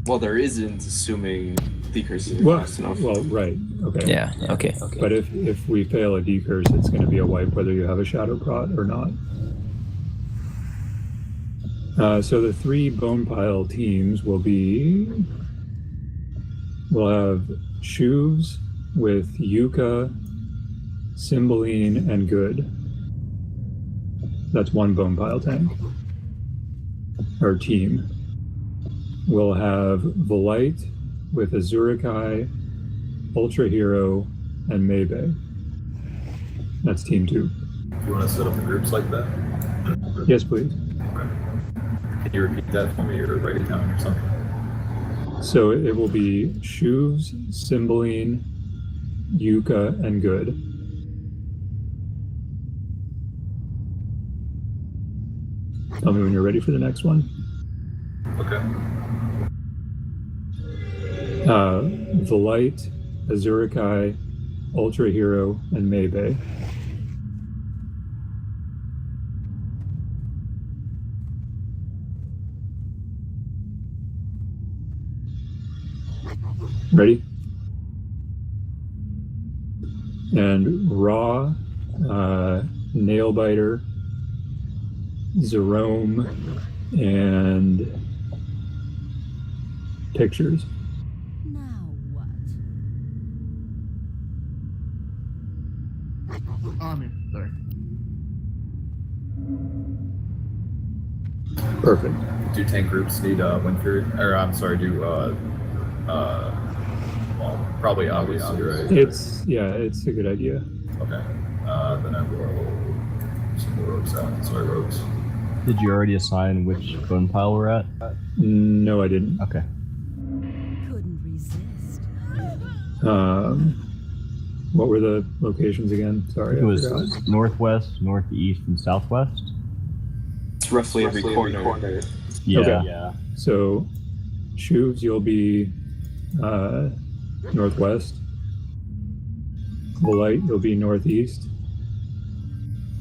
Well, there isn't, assuming decurse is fast enough. Well, right. Okay. Yeah, okay. But if we fail a decurse, it's going to be a wipe whether you have a shadow prot or not. So the 3 bone pile teams will be... We'll have Shoes with Yuka, Cymbeline, and Good. That's 1 bone pile tank. Our team. We'll have Volite with Azurikai, Ultra Hero, and Maybe. That's team 2. Do you want to set up the groups like that? Yes, please. Can you repeat that for me or write it down or something? So it will be Shoes, Cymbeline, Yuka, and Good. Tell me when you're ready for the next one. Okay. Volite, Azurikai, Ultra Hero, and Maybe. Ready? And Raw, Nailbiter, Zerome, and Pictures. Sorry. Perfect. Do tank groups need Wind Fury? Or I'm sorry, well, probably obviously, right? It's a good idea. Okay. Then I will send the rogues out. Sorry, rogues. Did you already assign which bone pile we're at? No, I didn't. Okay. Couldn't resist. What were the locations again? Sorry, It was forgot. northwest, northeast, and southwest. It's roughly every corner. Yeah. Okay. Yeah. So, Shoes, you'll be northwest. Light, you'll be northeast.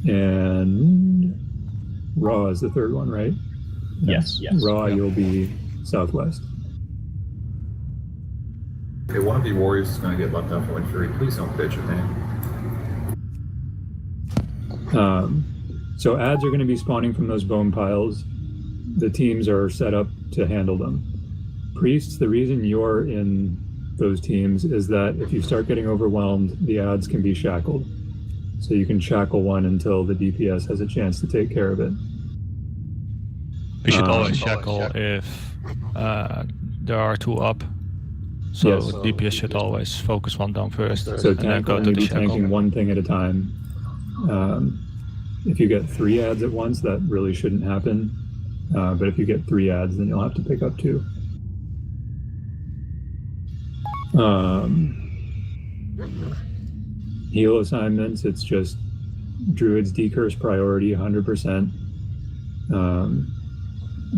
And Raw is the third one, right? Yes. Raw, you'll be southwest. Okay, one of you warriors is going to get left out for Fury. Please don't bitch at me. So ads are going to be spawning from those bone piles. The teams are set up to handle them. Priests, the reason you're in those teams is that if you start getting overwhelmed, the ads can be shackled. So you can shackle one until the DPS has a chance to take care of it. We should always shackle if there are two up. So Yes. DPS should always focus one down first, So and then tank go will to only the be shackle. tanking one thing at a time. If you get 3 ads at once, that really shouldn't happen. But if you get 3 ads, then you'll have to pick up 2. Heal assignments, it's just Druids decurse priority 100%.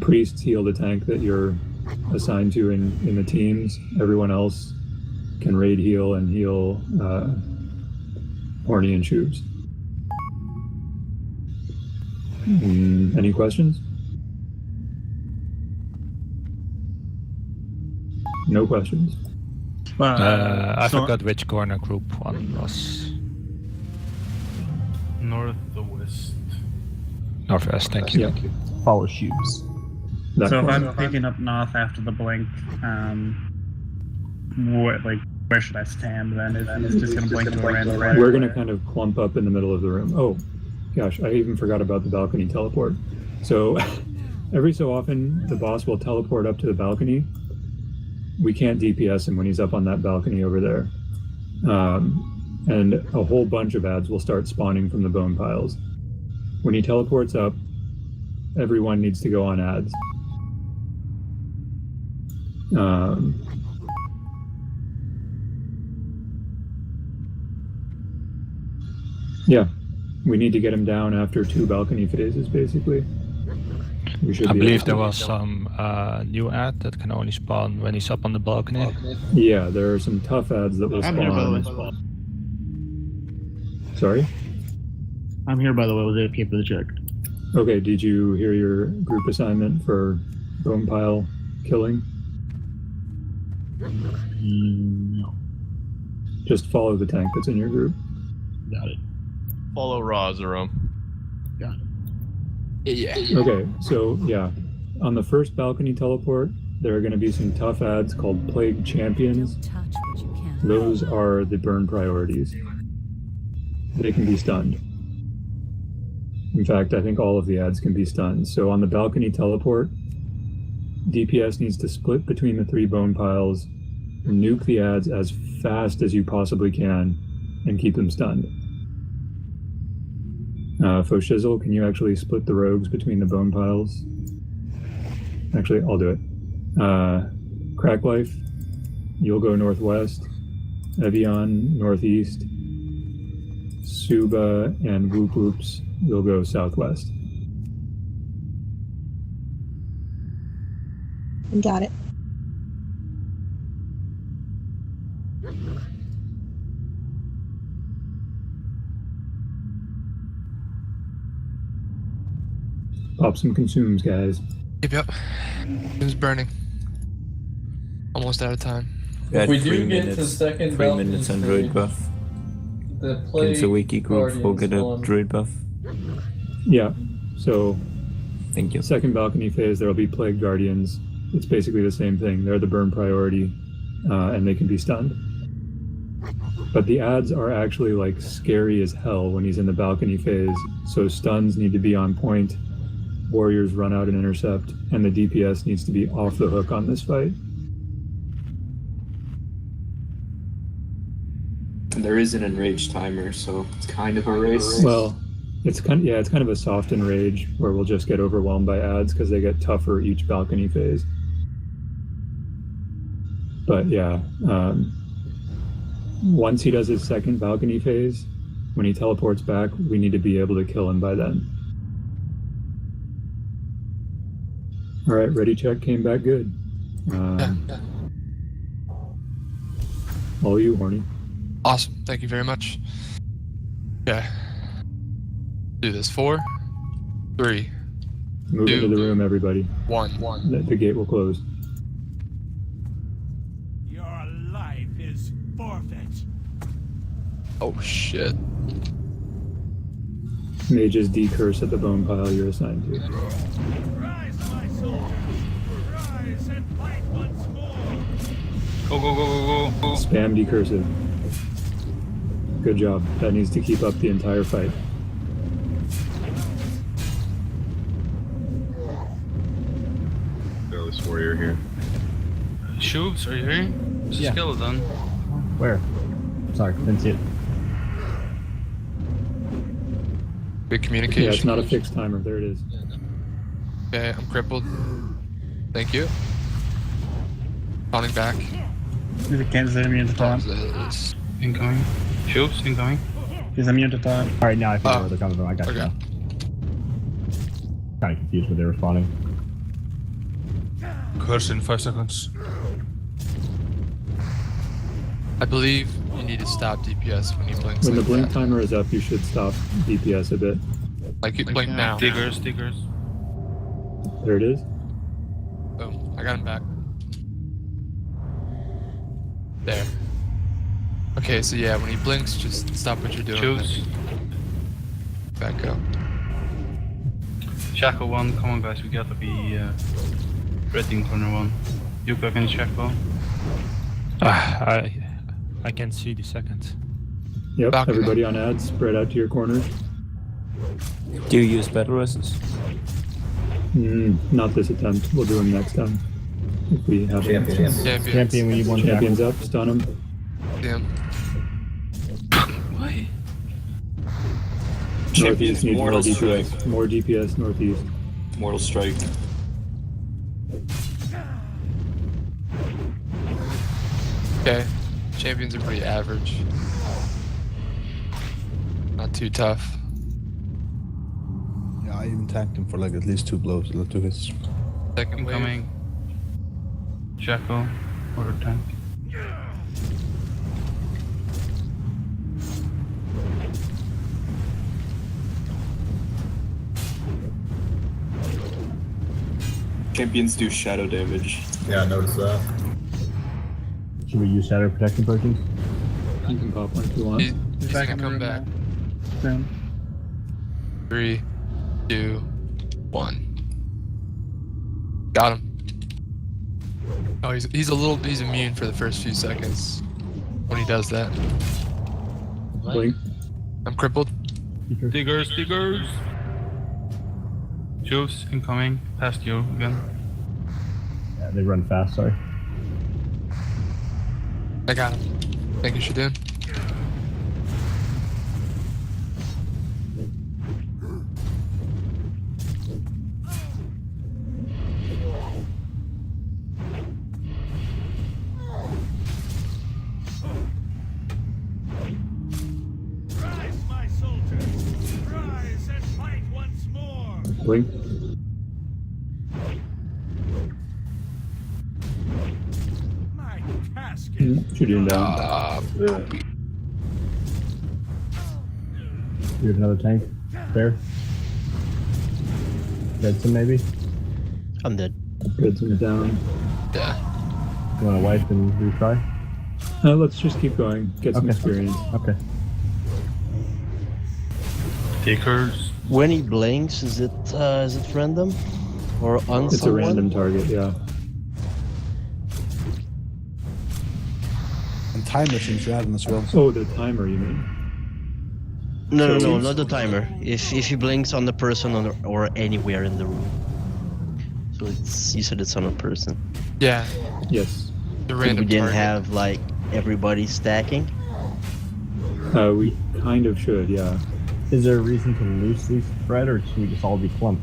Priests heal the tank that you're assigned to in the teams. Everyone else can raid heal and heal Horny and Tubes. Any questions? No questions. I forgot which corner group one was. North or west? Northwest, thank you. Yeah. Follow Shoes. So if I'm picking up north after the blink, where should I stand then? It's just gonna blink to a random right? We're gonna kind of clump up in the middle of the room. Oh, gosh, I even forgot about the balcony teleport. So every so often, the boss will teleport up to the balcony. We can't DPS him when he's up on that balcony over there. And a whole bunch of ads will start spawning from the bone piles. When he teleports up, everyone needs to go on ads. Yeah, we need to get him down after 2 balcony phases, basically. We should I be believe able there to- was some new ad that can only spawn when he's up on the balcony. Yeah, there are some tough ads that will I'm here, by the spawn. way. Sorry? I'm here, by the way, with AFK for the check. Okay, did you hear your group assignment for bone pile killing? No. Just follow the tank that's in your group. Got it. Follow Raw, Zero. Got it. Yeah. Okay, so yeah, on the first balcony teleport, there are going to be some tough ads called Plague Champions. Those are the burn priorities. They can be stunned. In fact, I think all of the ads can be stunned. So on the balcony teleport, DPS needs to split between the 3 bone piles, nuke the ads as fast as you possibly can, and keep them stunned. Foshizzle, can you actually split the rogues between the bone piles? Actually, I'll do it. Crack Life, you'll go northwest. Evian, northeast. Suba and Whoop Whoops, you'll go southwest. Got it. Pop some consumes, guys. Yep. It's burning. Almost out of time. We we had do 3 get to minutes. second 3 balcony minutes on stage, druid buff. The Can Plague the wiki group will Guardians get a on. druid buff? Yeah, so Thank you. second balcony phase, there'll be Plague Guardians. It's basically the same thing. They're the burn priority, and they can be stunned. But the ads are actually like scary as hell when he's in the balcony phase, so stuns need to be on point, warriors run out and intercept, and the DPS needs to be off the hook on this fight. And there is an enraged timer, so it's kind of a race. Well, It's kind of a soft enrage where we'll just get overwhelmed by ads because they get tougher each balcony phase. But yeah, once he does his second balcony phase, when he teleports back, we need to be able to kill him by then. All right, ready check came back good. All you, Horny. Awesome. Thank you very much. Okay. Do this. 4, 3. Move 2, into the room, everybody. 1. The gate will close. Your life is forfeit. Oh shit. Mage's decurse at the bone pile you're assigned to. Rise, my soldier. Rise and fight once more. Go, go, go, go, go, go. Spam decursive. Good job. That needs to keep up the entire fight. Ghost warrior here. Shoots, are you here? It's a skeleton. Where? Sorry, didn't see it. Good communication. Yeah, it's not a fixed timer. There it is. Okay, I'm crippled. Thank you. Calling back. He's immune to taunt. Incoming. Shoots, incoming. He's immune to taunt. Alright, now I figure where they're coming from. I got you now. Kind of confused where they were spawning. Curse in 5 seconds. I believe you need to stop DPS when you blink. When the blink timer is up, you should stop DPS a bit. Like you blink now. Diggers. There it is. Boom. I got him back. There. Okay, so yeah, when he blinks, just stop what you're doing. Shoots. Back up. Shackle 1, come on guys, we gotta be ready in corner 1. Yuka, can you shackle? I can see the second. Yep, Balcony. everybody on ads, spread out to your corners. Do you use battle resist? Not this attempt. We'll do them next time. If we have Champions. Champion, we need one Champions up, stun them. Damn. Why? Northeast needs more Mortal DPS. Strike. More DPS northeast. Mortal Strike. Okay. Champions are pretty average. Not too tough. Yeah, I even tanked him for like at least 2 blows, 2 hits. Second wave. Incoming. Shackle. Order tank. Champions do shadow damage. Yeah, I noticed that. Should we use shadow protection potions? You can pop one if you want. He's gonna come back. Soon. 3, 2, 1. Got him. Oh, he's immune for the first few seconds when he does that. Blink. I'm crippled. Diggers. Shoots, incoming. Past you again. Yeah, they run fast, sorry. I got him. Thank you, Shadun. Rise, my soldier. Rise and fight once more. Blink. My casket. Shoot him down. We have another tank. There. Redson, maybe? I'm dead. Redson's down. Yeah. You want to wipe and retry? Let's just keep going. Get some Okay. experience. Okay. Diggers. When he blinks, is it random or on It's a someone? random target, yeah. And timer seems random as well. Oh, the timer, you mean? No, So- not the timer. If he blinks on the person or anywhere in the room. So you said it's on a person. Yeah. Yes. The So random we didn't target. have like everybody stacking. We kind of should, yeah. Is there a reason to loosely spread, or should we just all be clumped?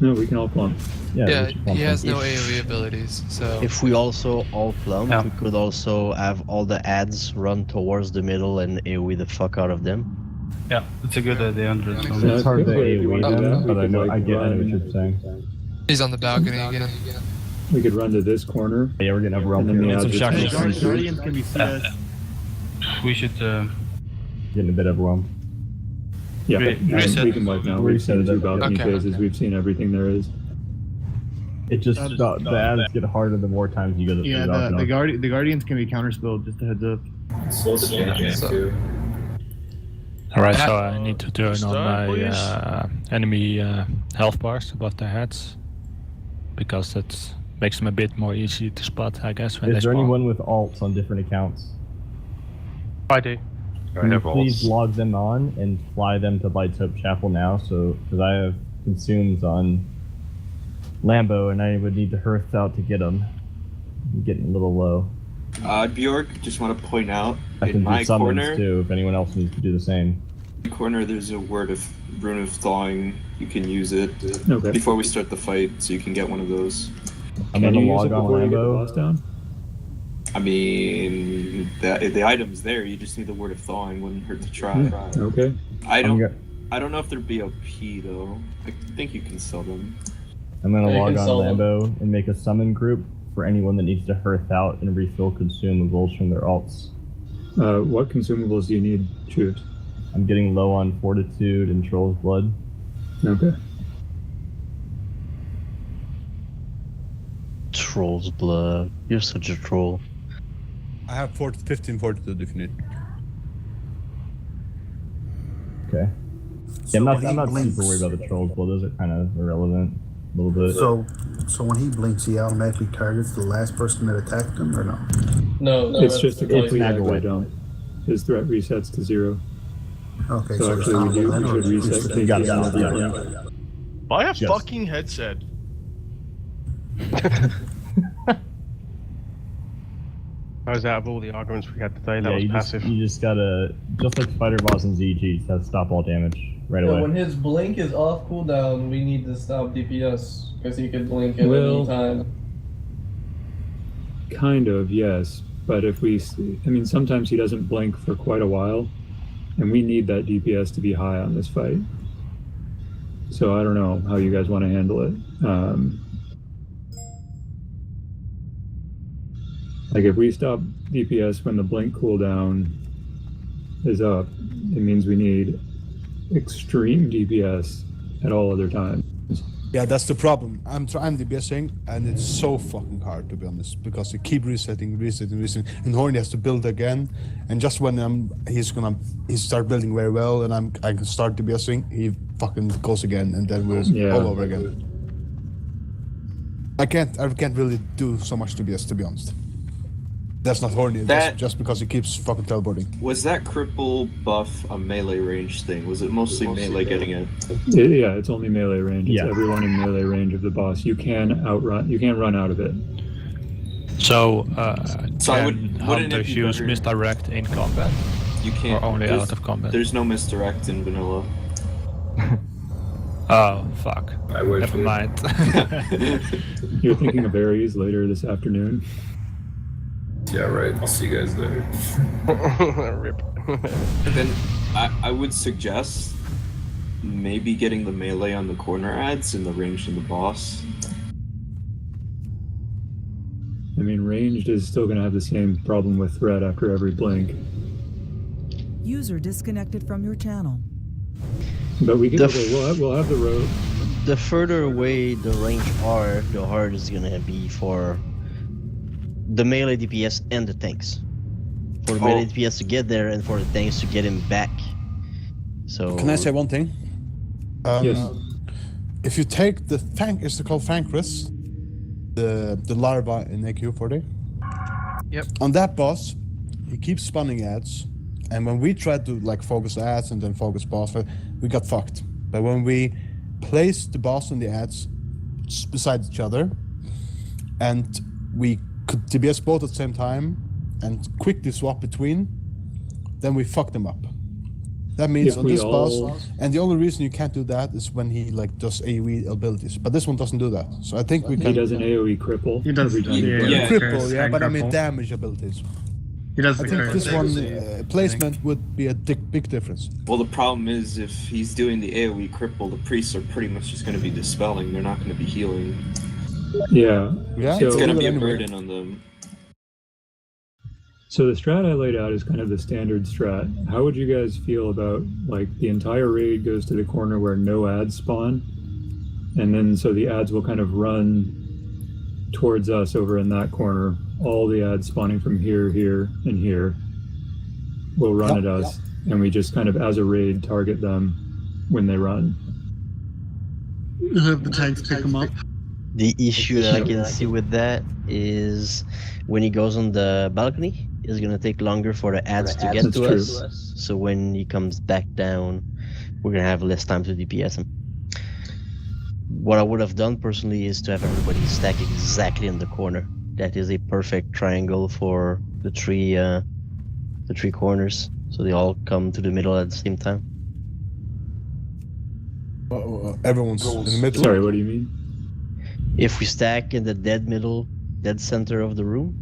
No, we can all clump. Yeah, we should clump he has them. no AoE abilities, so. If we also all clump, we could also have all the ads run towards the middle and AoE the fuck out of them. Yeah, it's a good idea, Andrew. It's hard to AoE them, but I know what you're saying. He's on the balcony again. We could run to this corner. Yeah, we're getting overwhelmed. And then here. the ads are coming through. Guardians can be CS. We should. Getting a bit overwhelmed. Yeah, Reset. we can wipe now. We've seen 2 balcony phases. We've seen everything there is. It just the ads get harder the more times you go to Yeah, the Guardians can be counterspelled, just a heads up. Slow games too. Alright, so I need to turn on my enemy health bars above their heads. Because that makes them a bit more easy to spot, I guess, when they Is there spawn. anyone with alts on different accounts? I do. Can you please log them on and fly them to Light's Hope Chapel now? So, because I have consumes on Lambo, and I would need to hearth out to get them. I'm getting a little low. Bjork, just want to point out, I in can my do summons corner, too, if anyone else needs to do the same. in my corner, there's a rune of thawing. You can use it Okay. before we start the fight, so you can get one of those. I'm Can gonna you use log it on before you get the Lambo. boss down? I mean, the item's there. You just need the word of thawing. Wouldn't hurt to try. Okay. I don't know if they're BOP though. I think you can sell them. I'm gonna Yeah, you log can on sell them. Lambo and make a summon group for anyone that needs to hearth out and refill consumables from their alts. What consumables do you need, Choose? I'm getting low on Fortitude and Troll's Blood. Okay. Troll's blood. You're such a troll. I have 15 fortitude if you need. Okay. So Yeah, when I'm he not blinks- super worried about the Troll's Blood. Those are kind of irrelevant. A little bit. So when he blinks, he automatically targets the last person that attacked him, or no? No, It's just a complete It's aggro dump. His threat resets to 0. Okay, So it's actually, not we should then, or reset. it's- KP got it, on yeah, the yeah, blink. Buy a Yes. fucking headset. I was out of all the arguments we had today. That Yeah, was you passive. just gotta, just like Spider Boss and ZG, just have to stop all damage right Yeah, away. when his blink is off cooldown, we need to stop DPS because he could blink at Well- any time. Kind of, yes. But if we, I mean, sometimes he doesn't blink for quite a while, and we need that DPS to be high on this fight. So I don't know how you guys want to handle it. Like if we stop DPS when the blink cooldown is up, it means we need extreme DPS at all other times. Yeah, that's the problem. I'm DPSing, and it's so fucking hard to be honest, because they keep resetting, and Horny has to build again. And just when he start building very well, and I can start DPSing, he fucking goes again, and then we're all over again. I can't really do so much DPS, to be honest. That's not Horny, just because he keeps fucking teleporting. Was that cripple buff a melee range thing? Was it mostly melee getting it? Yeah, it's only melee range. It's Yeah. everyone in melee range of the boss. You can't run out of it. So, So I can wouldn't it hunters be use better- misdirect in combat? You can't. Or only there's- out of combat? There's no misdirect in vanilla. Oh, fuck. I wish Never we- mind. You're thinking of Ares later this afternoon. Yeah, right. I'll see you guys there. Rip. Then I would suggest maybe getting the melee on the corner ads and the range in the boss. I mean, ranged is still going to have the same problem with threat after every blink. User disconnected from your channel. But we can. We'll have the road. The further away the range are, the harder it's gonna be for the melee DPS and the tanks. For the melee DPS to get there and for the tanks to get him back. So. Can I say one thing? Yes. If you take the is it called Thancred? The larva in AQ40? Yep. On that boss, he keeps spawning ads, and when we tried to like focus ads and then focus boss, we got fucked. But when we placed the boss and the ads beside each other, and we could DPS both at the same time and quickly swap between, then we fucked them up. That means If on we this all- boss, and the only reason you can't do that is when he like does AoE abilities. But this one doesn't do that. So I think we He can. does an AoE cripple. He does every time he the plays. Yeah. Cripple, yeah, and but I mean grapple. damage abilities. He does I the think curse. this one placement would be a big difference. Well, the problem is if he's doing the AoE cripple, the priests are pretty much just going to be dispelling. They're not going to be healing. Yeah. Yeah, It's So, going to be a anyway. burden on them. so the strat I laid out is kind of the standard strat. How would you guys feel about like the entire raid goes to the corner where no ads spawn, and then so the ads will kind of run towards us over in that corner. All the ads spawning from here, here, and here will run at us, and we just kind of, as a raid, target them when they run. Have the tanks pick him up. The issue that I can see with that is when he goes on the balcony, it's gonna take longer for the ads to get That's to true. us. So when he comes back down, we're gonna have less time to DPS him. What I would have done personally is to have everybody stack exactly in the corner. That is a perfect triangle for the three corners, so they all come to the middle at the same time. Everyone's in the middle. Sorry, what do you mean? If we stack in the dead middle, dead center of the room,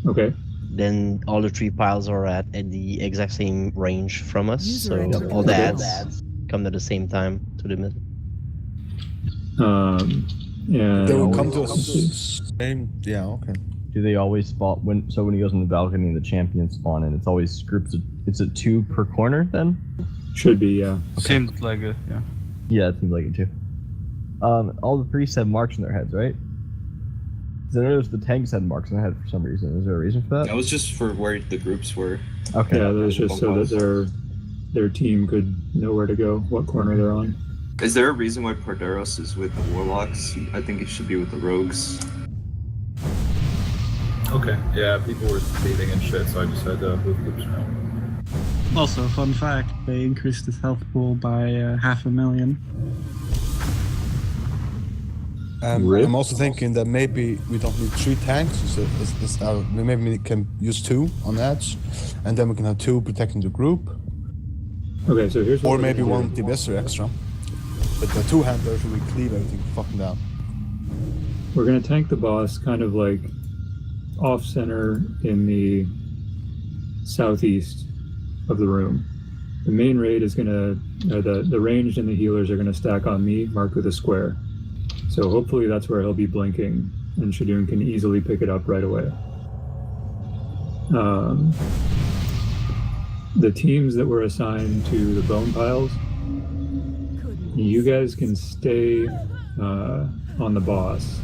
Okay. then all the three piles are at the exact same range from us. User So entered all the the ads come at the same time to the middle. And They will come to us. Same. Yeah. Okay. Do they always spawn when he goes on the balcony and the champions spawn in? It's always groups of. It's a 2 per corner then. Should be, yeah. Seemed like it, yeah. Yeah, it seems like it too. All the priests have marks on their heads, right? 'Cause I noticed the tanks had marks on their head for some reason. Is there a reason for that? That was just for where the groups were. Okay. Yeah, that was just so that their team could know where to go, what corner they're on. Is there a reason why Parderos is with the Warlocks? I think it should be with the Rogues. Okay, yeah, people were leaving and shit, so I just had to move groups around. Also, fun fact, they increased his health pool by 500,000. I'm also thinking that maybe we don't need 3 tanks. We maybe can use 2 on edge, and then we can have 2 protecting the group. Okay, so here's what Or we're maybe gonna one do. DBSer extra. But the 2 handlers will cleave everything fucking down. We're gonna tank the boss kind of like off center in the southeast of the room. The main raid is gonna, the ranged and the healers are gonna stack on me, marked with a square. So hopefully that's where he'll be blinking, and Shadoon can easily pick it up right away. The teams that were assigned to the bone piles, you guys can stay on the boss.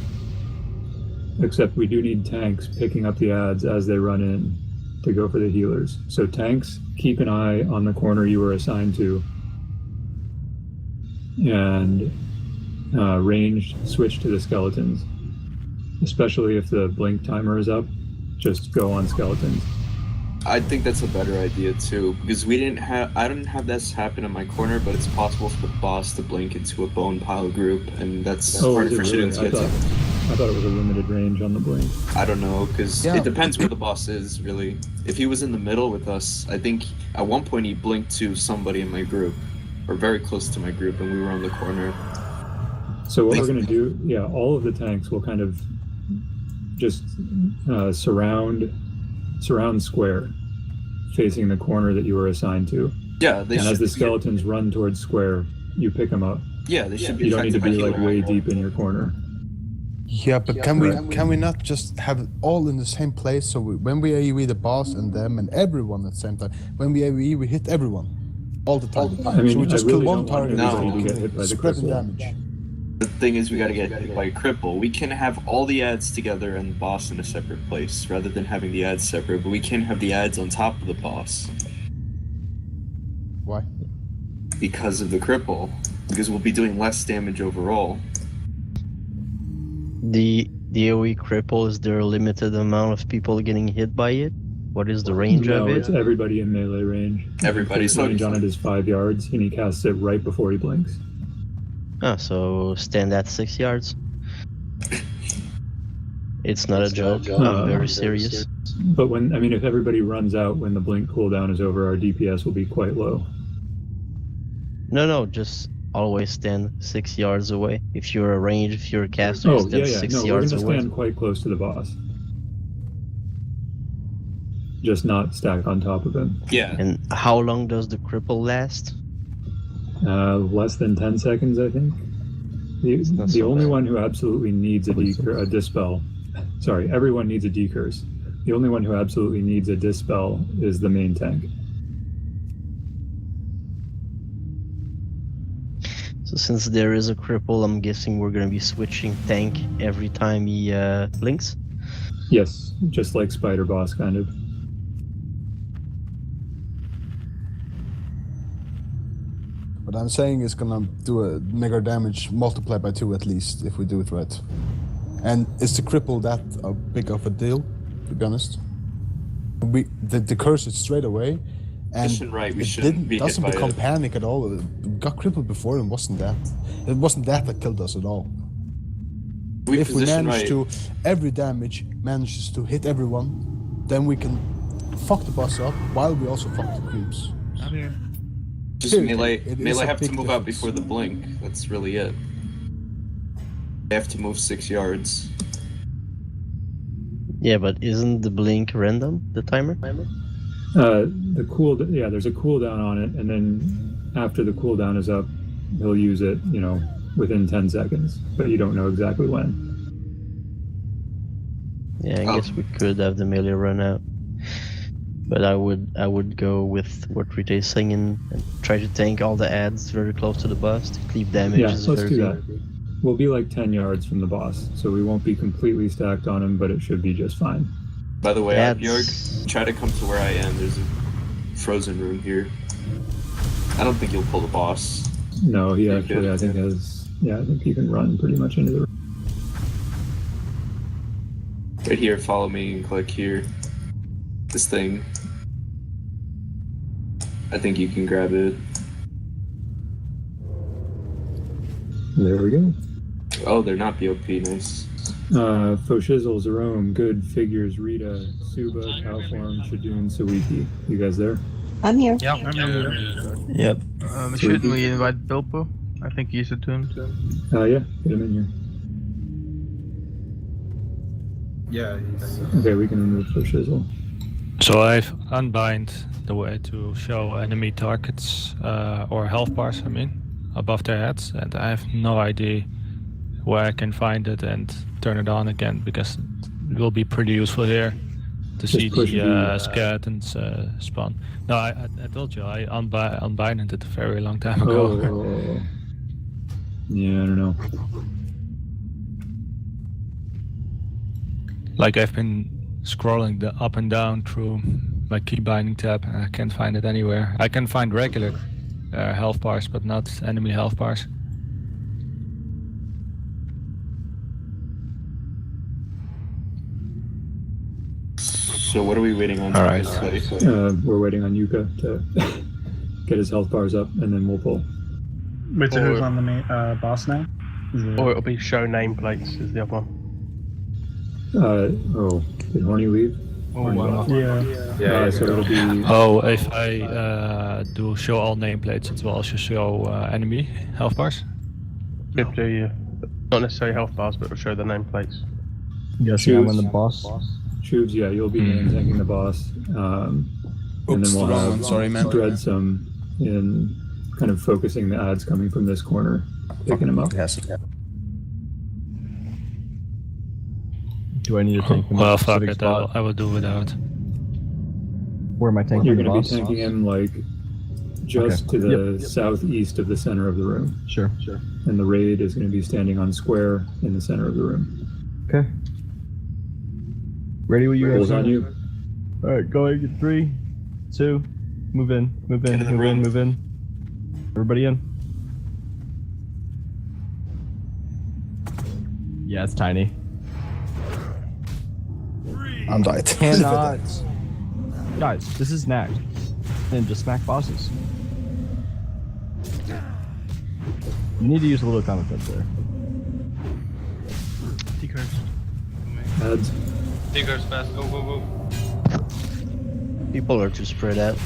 Except we do need tanks picking up the ads as they run in to go for the healers. So tanks, keep an eye on the corner you were assigned to. And ranged, switch to the skeletons. Especially if the blink timer is up, just go on skeletons. I think that's a better idea too, because I didn't have this happen in my corner, but it's possible for the boss to blink into a bone pile group, and that's hard is for it really? Shadoon to get to. I thought it was a limited range on the blink. I don't know, because it depends where the boss is, really. If he was in the middle with us, I think at one point he blinked to somebody in my group, or very close to my group, and we were on the corner. So what we're going to do, yeah, all of the tanks will kind of just surround square, facing the corner that you were assigned to. Yeah, they and should as the be- skeletons run towards square, you pick them up. Yeah, they should be You don't need to be effective like healer. way deep in your corner. Yeah, but can we not just have it all in the same place? So when we AoE the boss and them and everyone at the same time, when we AoE we hit everyone all the time. I mean, so we just I really kill one don't want target everybody to get hit by the spreading cripple. damage. The thing is, we gotta get hit by a cripple. We can have all the ads together and the boss in a separate place, rather than having the ads separate, but we can't have the ads on top of the boss. Why? Because of the cripple. Because we'll be doing less damage overall. The AoE cripple, is there a limited amount of people getting hit by it? What is the range No, of it? it's everybody in melee range. Everybody's His range on it is 5 yards, and he casts it right before he blinks. Ah, so stand at 6 yards. It's not a joke. I'm very serious. But if everybody runs out when the blink cooldown is over, our DPS will be quite low. No, just always stand 6 yards away. If you're a range, if you're a caster, you Oh, stand yeah. 6 No, we're yards going to away. stand quite close to the boss. Just not stack on top of him. Yeah. And how long does the cripple last? Less than 10 seconds, I think. The only one who absolutely needs a dispel. Sorry, everyone needs a decurse. The only one who absolutely needs a dispel is the main tank. So since there is a cripple, I'm guessing we're gonna be switching tank every time he blinks. Yes, just like Spider Boss, kind of. What I'm saying is gonna make our damage multiply by 2 at least if we do it right. And is the cripple that big of a deal? To be honest, the curse it straight away, and we shouldn't be hit doesn't by become it. panic at all. It got crippled before and wasn't that killed us at all. If we manage to every damage manages to hit everyone, then we can fuck the boss up while we also fuck the creeps. I'm here. Just melee have to move out before the blink. That's really it. They have to move 6 yards. Yeah, but isn't the blink random, the timer? There's a cooldown on it, and then after the cooldown is up, he'll use it, within 10 seconds, but you don't know exactly when. Yeah, I guess we could have the melee run out. But I would go with what Rita is saying and try to tank all the ads very close to the boss to cleave damage. Yeah, let's do that. We'll be like 10 yards from the boss, so we won't be completely stacked on him, but it should be just fine. By the way, Bjorg, try to come to where I am. There's a frozen room here. I don't think you'll pull the boss. No, he actually, I think he can run pretty much into the room. Right here, follow me and click here. This thing. I think you can grab it. There we go. Oh, they're not BOP, nice. Foshizzle, Zerome, Good, Figures, Rita, Suba, Cowform, Shadoon, Sawiki. You guys there? I'm here. Yeah, I'm here. Yep. Shouldn't we invite Bilbo? I think he's attuned. Yeah, get him in here. Yeah, he's... Okay, we can remove Foshizzle. So I've unbind the way to show enemy targets, or health bars, above their heads, and I have no idea where I can find it and turn it on again, because it will be pretty useful here to see the skeletons spawn. No, I told you, I unbinded it a very long time ago. Oh. Yeah, I don't know. Like I've been scrolling up and down through my key binding tab, and I can't find it anywhere. I can find regular health bars, but not enemy health bars. So what are we waiting on? All right. We're waiting on Yuka to get his health bars up, and then we'll pull. Wait, so who's on the main, boss now? Or it'll be show nameplates is the other one. Did Horny leave? Yeah. So it'll be... Oh, if I do show all nameplates, it will also show enemy health bars? Not necessarily health bars, but it'll show the nameplates. Yes, I'm on the boss. Tubes, yeah, you'll be tanking the boss. And then we'll have Dreadsome in kind of focusing the ads coming from this corner, picking them up. Yes. Do I need to tank him? Well, fuck it, I will do without. Where am I tanking You're the going boss? to be tanking him like just to the southeast of the center of the room. Sure. And the raid is going to be standing on square in the center of the room. Okay. Ready when you guys Pulls on you. Alright, going in 3, 2, move in. Everybody in. Yeah, it's tiny. I'm died. Cannot. Guys, this is Naxx. And just smack bosses. You need to use a little common sense there. Decurse. Ads. Decurse fast. Go. People are too spread out.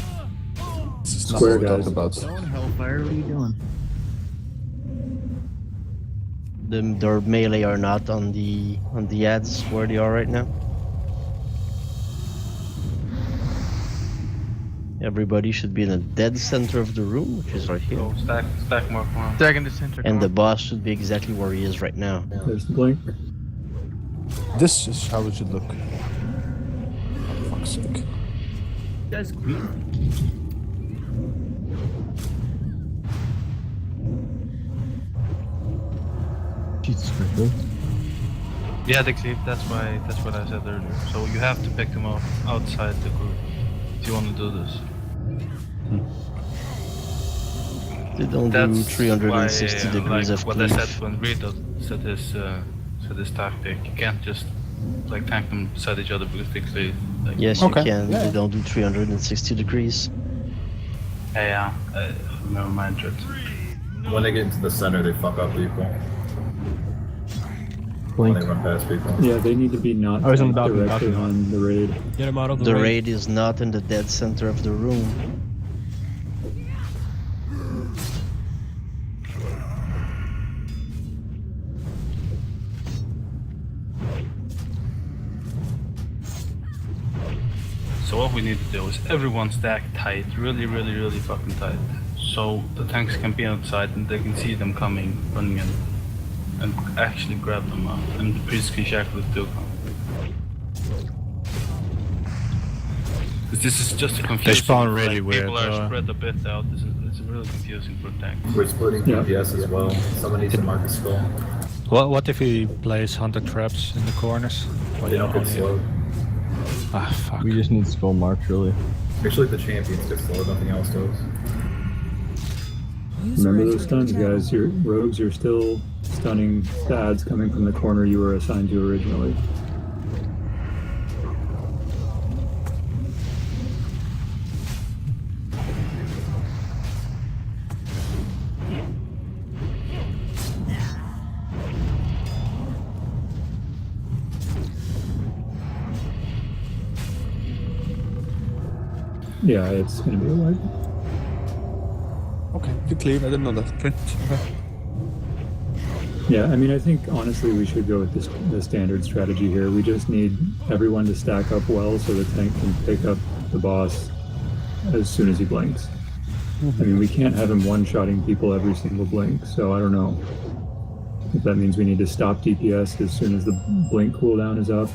This is That's not what we talked about. Stone Hellfire, what are you doing? Their melee are not on the ads where they are right now. Everybody should be in the dead center of the room, which is right here. So stack mark one. Stack in the center. And the boss should be exactly where he is right now. There's the blink. This is how it should look. For fuck's sake. That's great. Jesus Christ. Yeah, the clip. That's what I said earlier. So you have to pick them up outside the group if you want to do this. They don't do 360 degrees like of what I cleave. said when Reed said his tactic. You can't just like tank them beside each other because they cleave. Like, Yes, you can. They don't do 360 degrees. Yeah, never mind it. When they get into the center, they fuck up people. When they run past people. Yeah, they need to be not I was on the directly balcony. on the raid. Get him out of The raid is not in the dead center of the room. So what we need to do is everyone stack tight, really fucking tight. So the tanks can be outside and they can see them coming, running in, and actually grab them up. And the priests can shackle it too. Because this is just a confusing. They spawn really like, weird. People are spread a bit out. It's really confusing for tanks. We're splitting DPS as well. Someone needs to mark a skull. What if he plays hunter traps in the corners? They don't get slowed. Ah, fuck. We just need skull marks, really. Actually, the champions get slowed, nothing else does. Remember those stuns, guys. Your rogues are still stunning the ads coming from the corner you were assigned to originally. Yeah, it's gonna be alright. Okay, you clear. I didn't know that. Print. Okay. Yeah, I mean, I think honestly we should go with the standard strategy here. We just need everyone to stack up well so the tank can pick up the boss as soon as he blinks. I mean, we can't have him one-shotting people every single blink, so I don't know if that means we need to stop DPS as soon as the blink cooldown is up.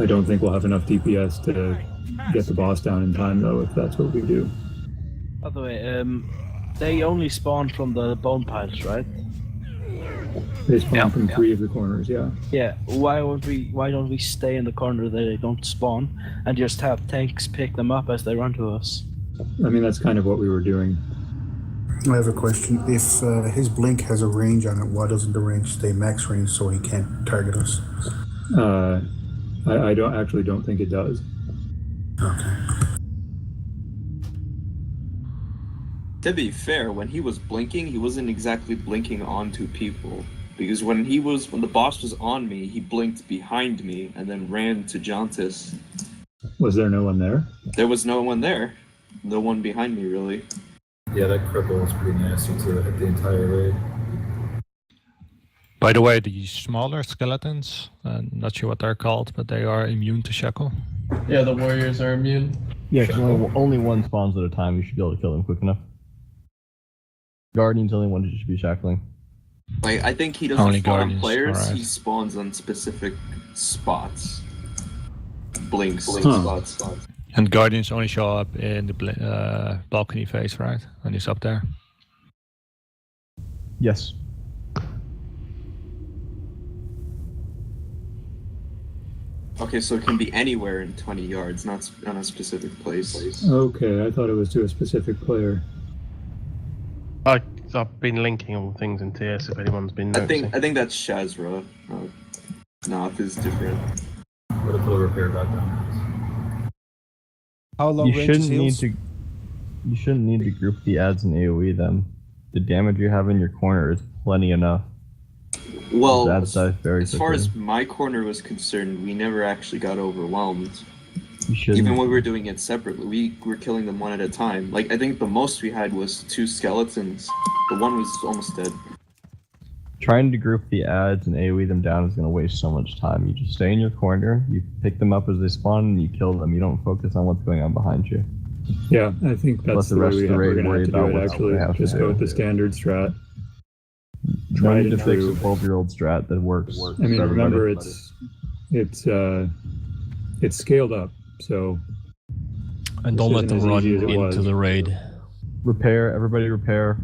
I don't think we'll have enough DPS to get the boss down in time, though, if that's what we do. By the way, they only spawn from the bone piles, right? They spawn from 3 of the corners, yeah. Yeah. Why don't we stay in the corner that they don't spawn and just have tanks pick them up as they run to us? I mean, that's kind of what we were doing. I have a question. If his blink has a range on it, why doesn't the range stay max range so he can't target us? I don't think it does. Okay. To be fair, when he was blinking, he wasn't exactly blinking onto people. Because when the boss was on me, he blinked behind me and then ran to Jontis. Was there no one there? There was no one there. No one behind me, really. Yeah, that cripple was pretty nasty to hit the entire raid. By the way, the smaller skeletons, not sure what they're called, but they are immune to shackle. Yeah, the warriors are immune. Yeah, because only one spawns at a time. You should be able to kill them quick enough. Guardian's only one that should be shackling. Like, I think he doesn't Only spawn on Guardians, players, alright. he spawns on specific spots. Blinks. Spots. And guardians only show up in the balcony phase, right? When he's up there. Yes. Okay, so it can be anywhere in 20 yards, not on a specific place. Okay, I thought it was to a specific player. I've been linking all things in TS if anyone's been noticing. I think that's Shazra. Noth is different. What if the repair back down? How long You range shouldn't is need heals? to. You shouldn't need to group the ads and AOE them. The damage you have in your corner is plenty enough. Well, Ads die very as far quickly. as my corner was concerned, we never actually got overwhelmed. You shouldn't. Even when we were doing it separately, we were killing them one at a time. Like, I think the most we had was 2 skeletons. The one was almost dead. Trying to group the ads and AoE them down is going to waste so much time. You just stay in your corner, you pick them up as they spawn, and you kill them. You don't focus on what's going on behind you. Yeah, I think that's the way we're going to have to do it, actually. Just go with the standard strat. No need to fix a 12-year-old strat that works. I mean, remember, it's scaled up, so... And don't let them run into the raid. Repair, everybody repair.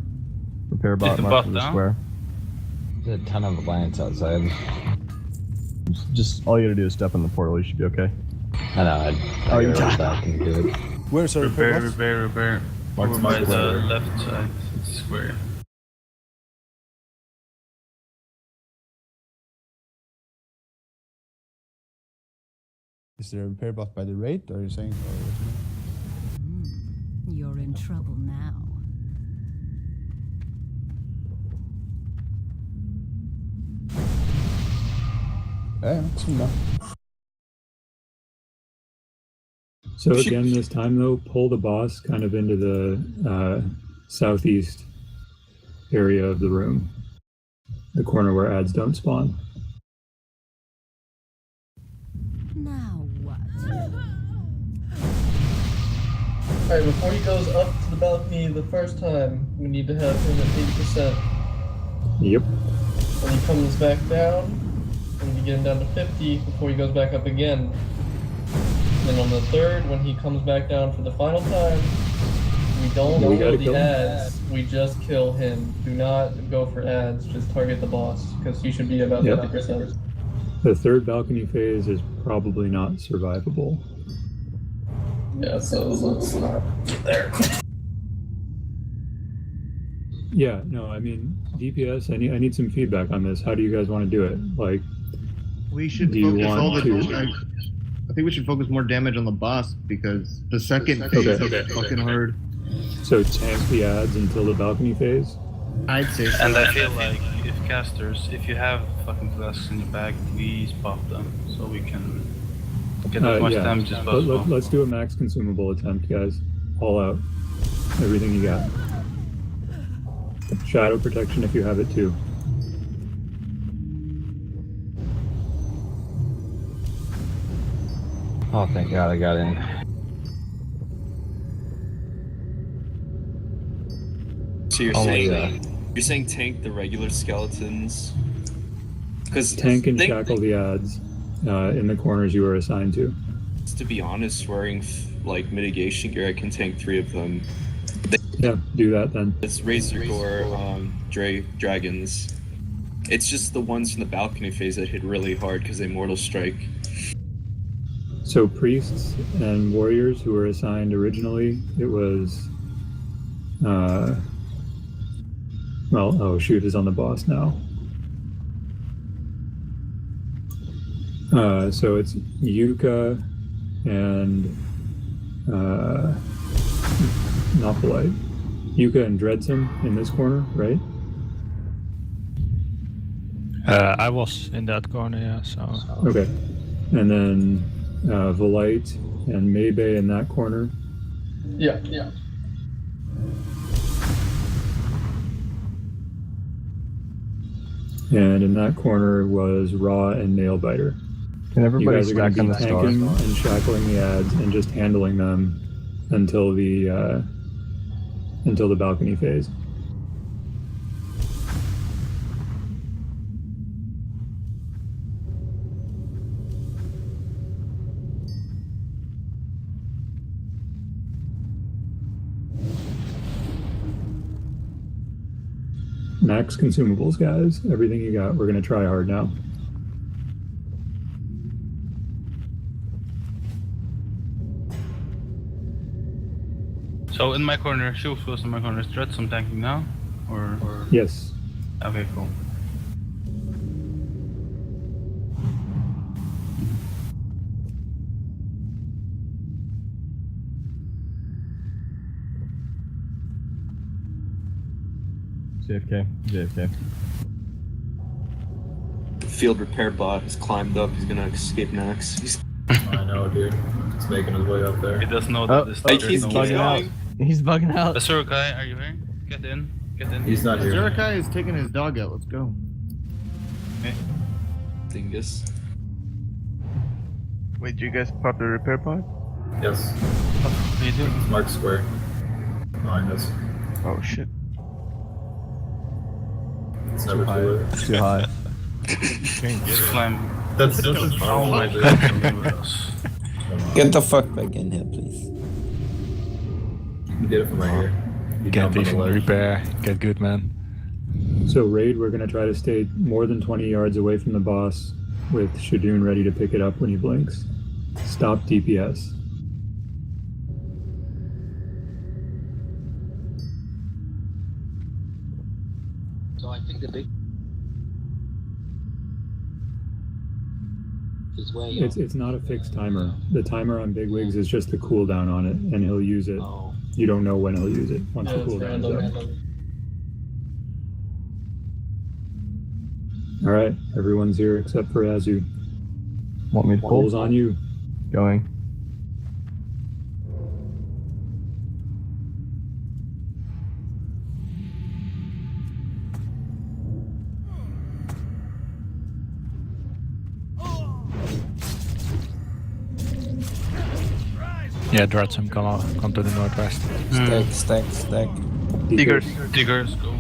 Repair bot mark for the square. There's a ton of alliance outside. Just all you gotta do is step in the portal, you should be okay. I know, I you gotta back into it. Where's our Repair. Over by the left side, it's square. Is there a repair bot by the raid, or are you saying? You're in trouble now. Yeah, it's enough. So again, this time though, pull the boss kind of into the southeast area of the room. The corner where ads don't spawn. Now what? Alright, before he goes up to the balcony the first time, we need to have him at 80%. Yep. When he comes back down, we need to get him down to 50 before he goes back up again. Then on the third, when he comes back down for the final time, we don't go the ads, we just kill him. Do not go for ads, just target the boss, because he should be about 50%. The third balcony phase is probably not survivable. Yeah, so let's not get there. Yeah, no, I mean, DPS, I need some feedback on this. How do you guys want to do it? Like, we should I think we should focus more damage on the boss, because the second phase is fucking hard. So tank the ads until the balcony phase? I'd say so. And I feel like if casters, if you have fucking flasks in your bag, please pop them so we can get as much damage as possible. Let's do a max consumable attempt, guys. All out. Everything you got. Shadow protection if you have it too. Oh, thank God I got in. So you're saying tank the regular skeletons? Because tank and shackle the ads in the corners you were assigned to. To be honest, wearing like mitigation gear, I can tank 3 of them. Yeah, do that then. It's Razor Gore dragons. It's just the ones from the balcony phase that hit really hard because they Mortal Strike. So priests and warriors who were assigned originally, it was, well, oh shoot, is on the boss now. So it's Yuka and not polite. Yuka and Dreadson in this corner, right? I was in that corner, yeah, so... Okay. And then Volite and Maybay in that corner. Yeah. And in that corner was Raw and Nailbiter. Can everybody you guys are stack on the star? And shackling the ads and just handling them until the balcony phase. Max consumables, guys. Everything you got. We're gonna try hard now. So in my corner, Shulf was in my corner. Is Dreadson tanking now? Or Yes. Okay, cool. JFK. Field repair bot has climbed up. He's gonna escape Naxx. I know, dude. He's making his way up there. He doesn't know that this he's bugging out. He's bugging out. Berserkai, are you here? Get in. Get in. He's not here. Zerakai is taking his dog out. Let's go. Okay. Dingus. Wait, do you guys pop the repair pod? Yes. What do you do? It's marked square. Behind us. Oh shit. It's never too late. It's too high. Just climb. That's Oh my dude. god. Get the fuck back in here, please. You can get it from right here. You Get jump on the vision, ledge. repair, get good, man. So raid, we're going to try to stay more than 20 yards away from the boss with Shadoon ready to pick it up when he blinks. Stop DPS. So I think the big is way It's not a fixed timer. The timer on Bigwigs is just the cooldown on it, and he'll use it. You don't know when he'll use it once the cooldown is up. All right, everyone's here except for Azu. Want me to pull? Pulls on you. Going. Yeah, Dreadsome, come to the northwest. Stack. Diggers, go.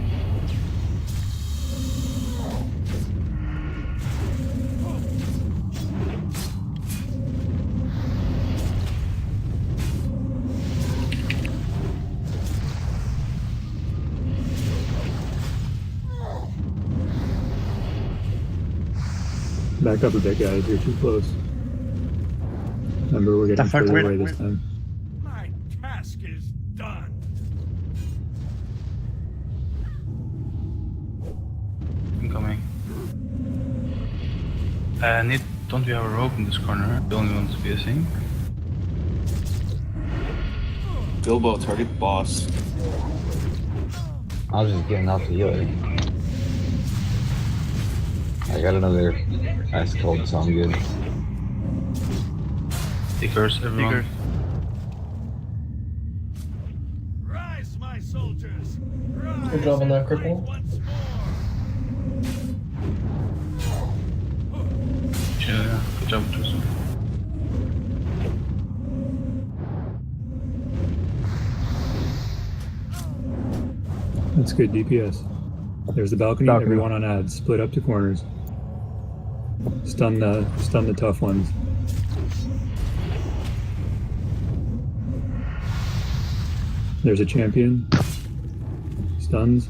Back up a bit, guys. You're too close. Remember, we're getting further away this time. My task is done. Incoming. Don't we have a rope in this corner? The only one's piercing. Bilbo, target boss. I was just getting out the healer. I got another ice cold, so I'm good. Diggers, everyone. Rise, my soldiers. Rise. Good job on that cripple. Yeah, good job, Tristan. That's good DPS. There's the balcony. Everyone on ads. Split up to corners. Stun the tough ones. There's a champion. Stuns.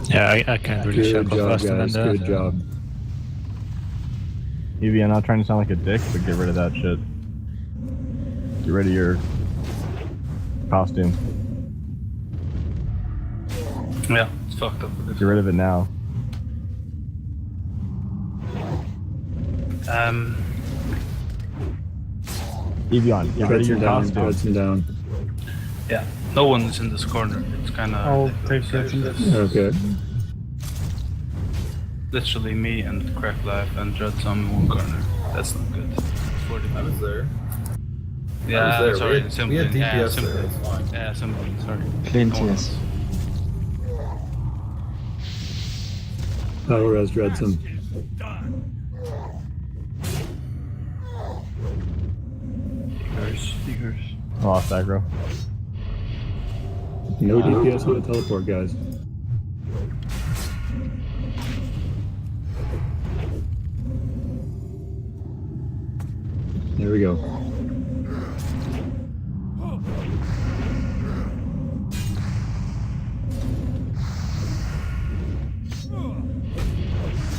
Yeah, I can't really Good circle job, faster than guys. that. Good job. Evie, I'm not trying to sound like a dick, but get rid of that shit. Get rid of your costume. Yeah, it's fucked up. Get rid of it now. Evian, get rid of your costume. Judson down. Yeah, no one is in this corner. It's kind of. I'll take that. Okay. Literally me and Crack Life and Dreadsome in one corner. That's not good. 40 I was there. Yeah, I was there. sorry. We Simply. had Yeah, DPS simply. there. It's fine. Yeah, simply. Sorry. Clint, No one yes. else. Power res Dreadsome. Diggers. Lost aggro. No DPS on the teleport, guys. There we go.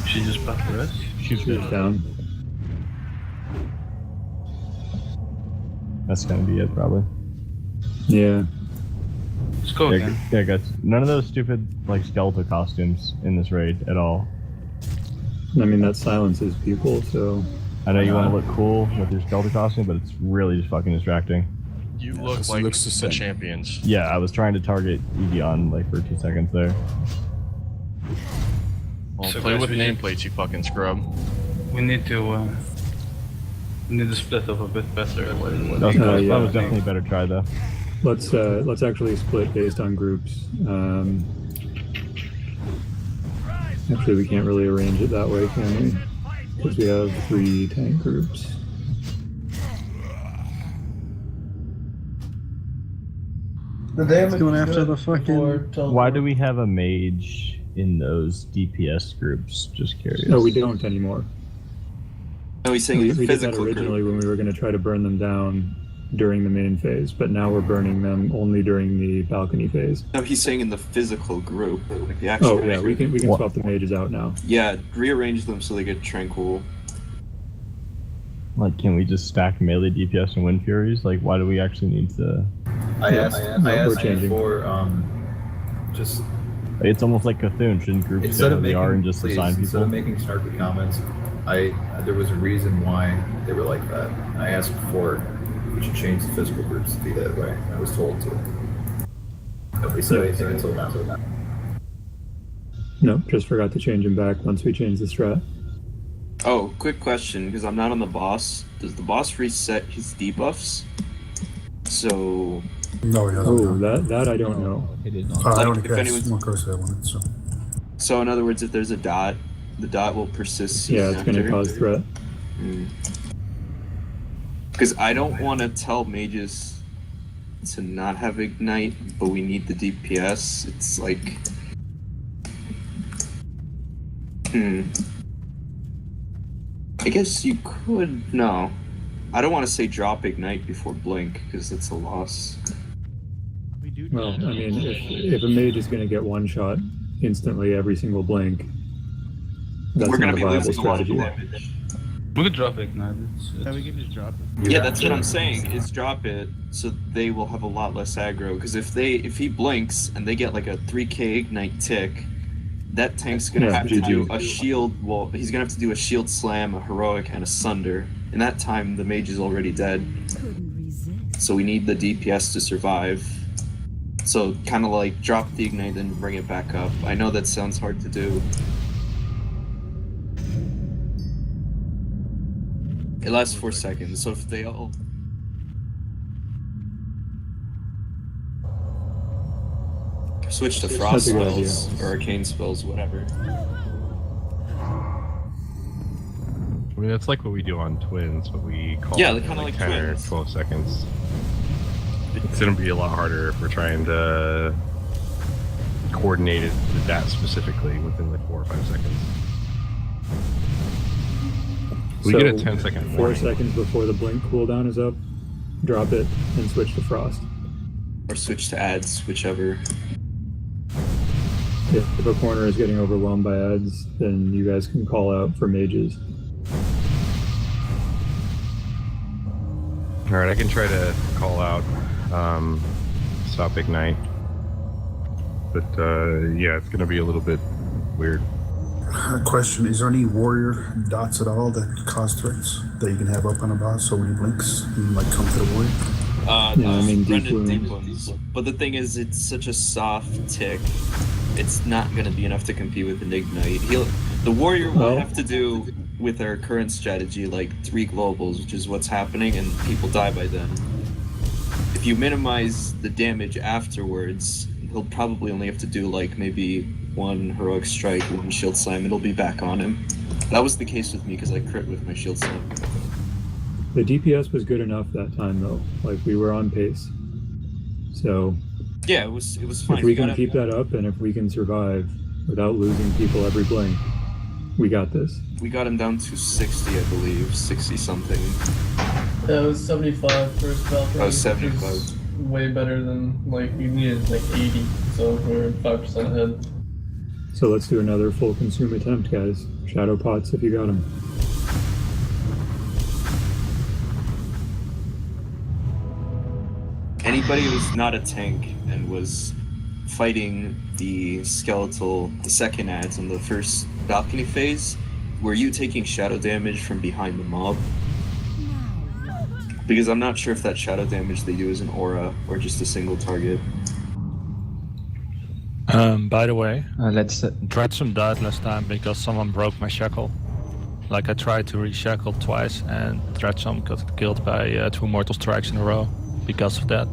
She just backed the rest. She's down. That's gonna be it, probably. Yeah. Let's go Yeah, again. yeah, guys. None of those stupid like skeletal costumes in this raid at all. I mean, that silences people, so. I know you want to look cool with your skeletal costume, but it's really just fucking distracting. You look like looks the same. champions. Yeah, I was trying to target Evian like for 2 seconds there. Well, So play guys, with we should- nameplates, you fucking scrub. We need to split up a bit better. That was, yeah. that was definitely a better try though. Let's actually split based on groups. Actually, we can't really arrange it that way, can we? Because we have 3 tank groups. The damage going is after good the fucking- before Why do we have a mage in those DPS groups? Just curious. No, we don't anymore. No, he's saying we the did that physical originally group. when we were going to try to burn them down during the main phase, but now we're burning them only during the balcony phase. No, he's saying in the physical group, like the actual. Oh yeah, we can swap the mages out now. Yeah, rearrange them so they get tranquil. Like, can we just stack melee DPS and Wind Furies? Like, why do we actually need to? I asked you changing. for just It's almost like Cthulhu. Shouldn't groups instead go of to the R and making just please, assign instead of people? making snarky comments, there was a reason why they were like that. I asked for we should change the physical groups to be that way. I was told to. Nobody said anything until now. No, just forgot to change them back once we changed the strat. Oh, quick question, because I'm not on the boss. Does the boss reset his debuffs? So. No, he doesn't. Oh, that I don't know. He did not. I Like, only if cast anyone's- one curse that one, so. So in other words, if there's a dot, the dot will persist. Yeah, it's after. going to cause threat. Because I don't want to tell mages to not have ignite, but we need the DPS. It's like, I guess you could. No, I don't want to say drop ignite before blink because that's a loss. Well, I mean, if a mage is going to get one shot instantly every single blink, that's We're not gonna a be viable losing a lot of strategy. damage. We could drop Ignite. Yeah, we can just drop it. Yeah, that's what I'm saying. Is drop it so they will have a lot less aggro. Because if he blinks and they get like a 3k ignite tick, that tank's gonna have to do a shield. Well, he's gonna have to do a shield slam, a heroic, and a sunder. In that time, the mage is already dead. So we need the DPS to survive. So kind of like drop the ignite then bring it back up. I know that sounds hard to do. It lasts 4 seconds, so if they all... Switch to frost That's a good spells, idea. or arcane spells, whatever. I mean, that's like what we do on Twins, but we call Yeah, it kinda like 10 Twins. or 12 seconds. It's going to be a lot harder if we're trying to coordinate it with that specifically within like 4 or 5 seconds. We So, get a 10-second 4 warning. seconds before the blink cooldown is up, drop it and switch to frost. Or switch to ads, whichever. If a corner is getting overwhelmed by ads, then you guys can call out for mages. Alright, I can try to call out Stop Ignite. But yeah, it's going to be a little bit weird. Question, is there any warrior dots at all that cause threats that you can have up on a boss so when he blinks, you can like come to the warrior? Yeah, I mean, deep rendered deep wounds. wounds. But the thing is, it's such a soft tick. It's not going to be enough to compete with an ignite. The warrior will Well- have to do with our current strategy like 3 globals, which is what's happening, and people die by then. If you minimize the damage afterwards, he'll probably only have to do like maybe 1 heroic strike, 1 shield slam, and it'll be back on him. That was the case with me because I crit with my shield slam. The DPS was good enough that time though. Like we were on pace. So Yeah, it was fine. if we You can gotta- keep that up and if we can survive without losing people every blink, we got this. We got him down to 60, I believe, 60 something. Yeah, it was 75 first balcony. Oh, 75. Which is way better than, like, you needed like 80, so we're 5% ahead. So let's do another full consume attempt, guys. Shadow pots if you got them. Anybody who's not a tank and was fighting the second ads in the first balcony phase, were you taking shadow damage from behind the mob? Because I'm not sure if that shadow damage they do is an aura or just a single target. By the way, let's Dreadsom died last time because someone broke my shackle. Like I tried to reshackle twice and Dreadsom got killed by 2 mortal strikes in a row because of that.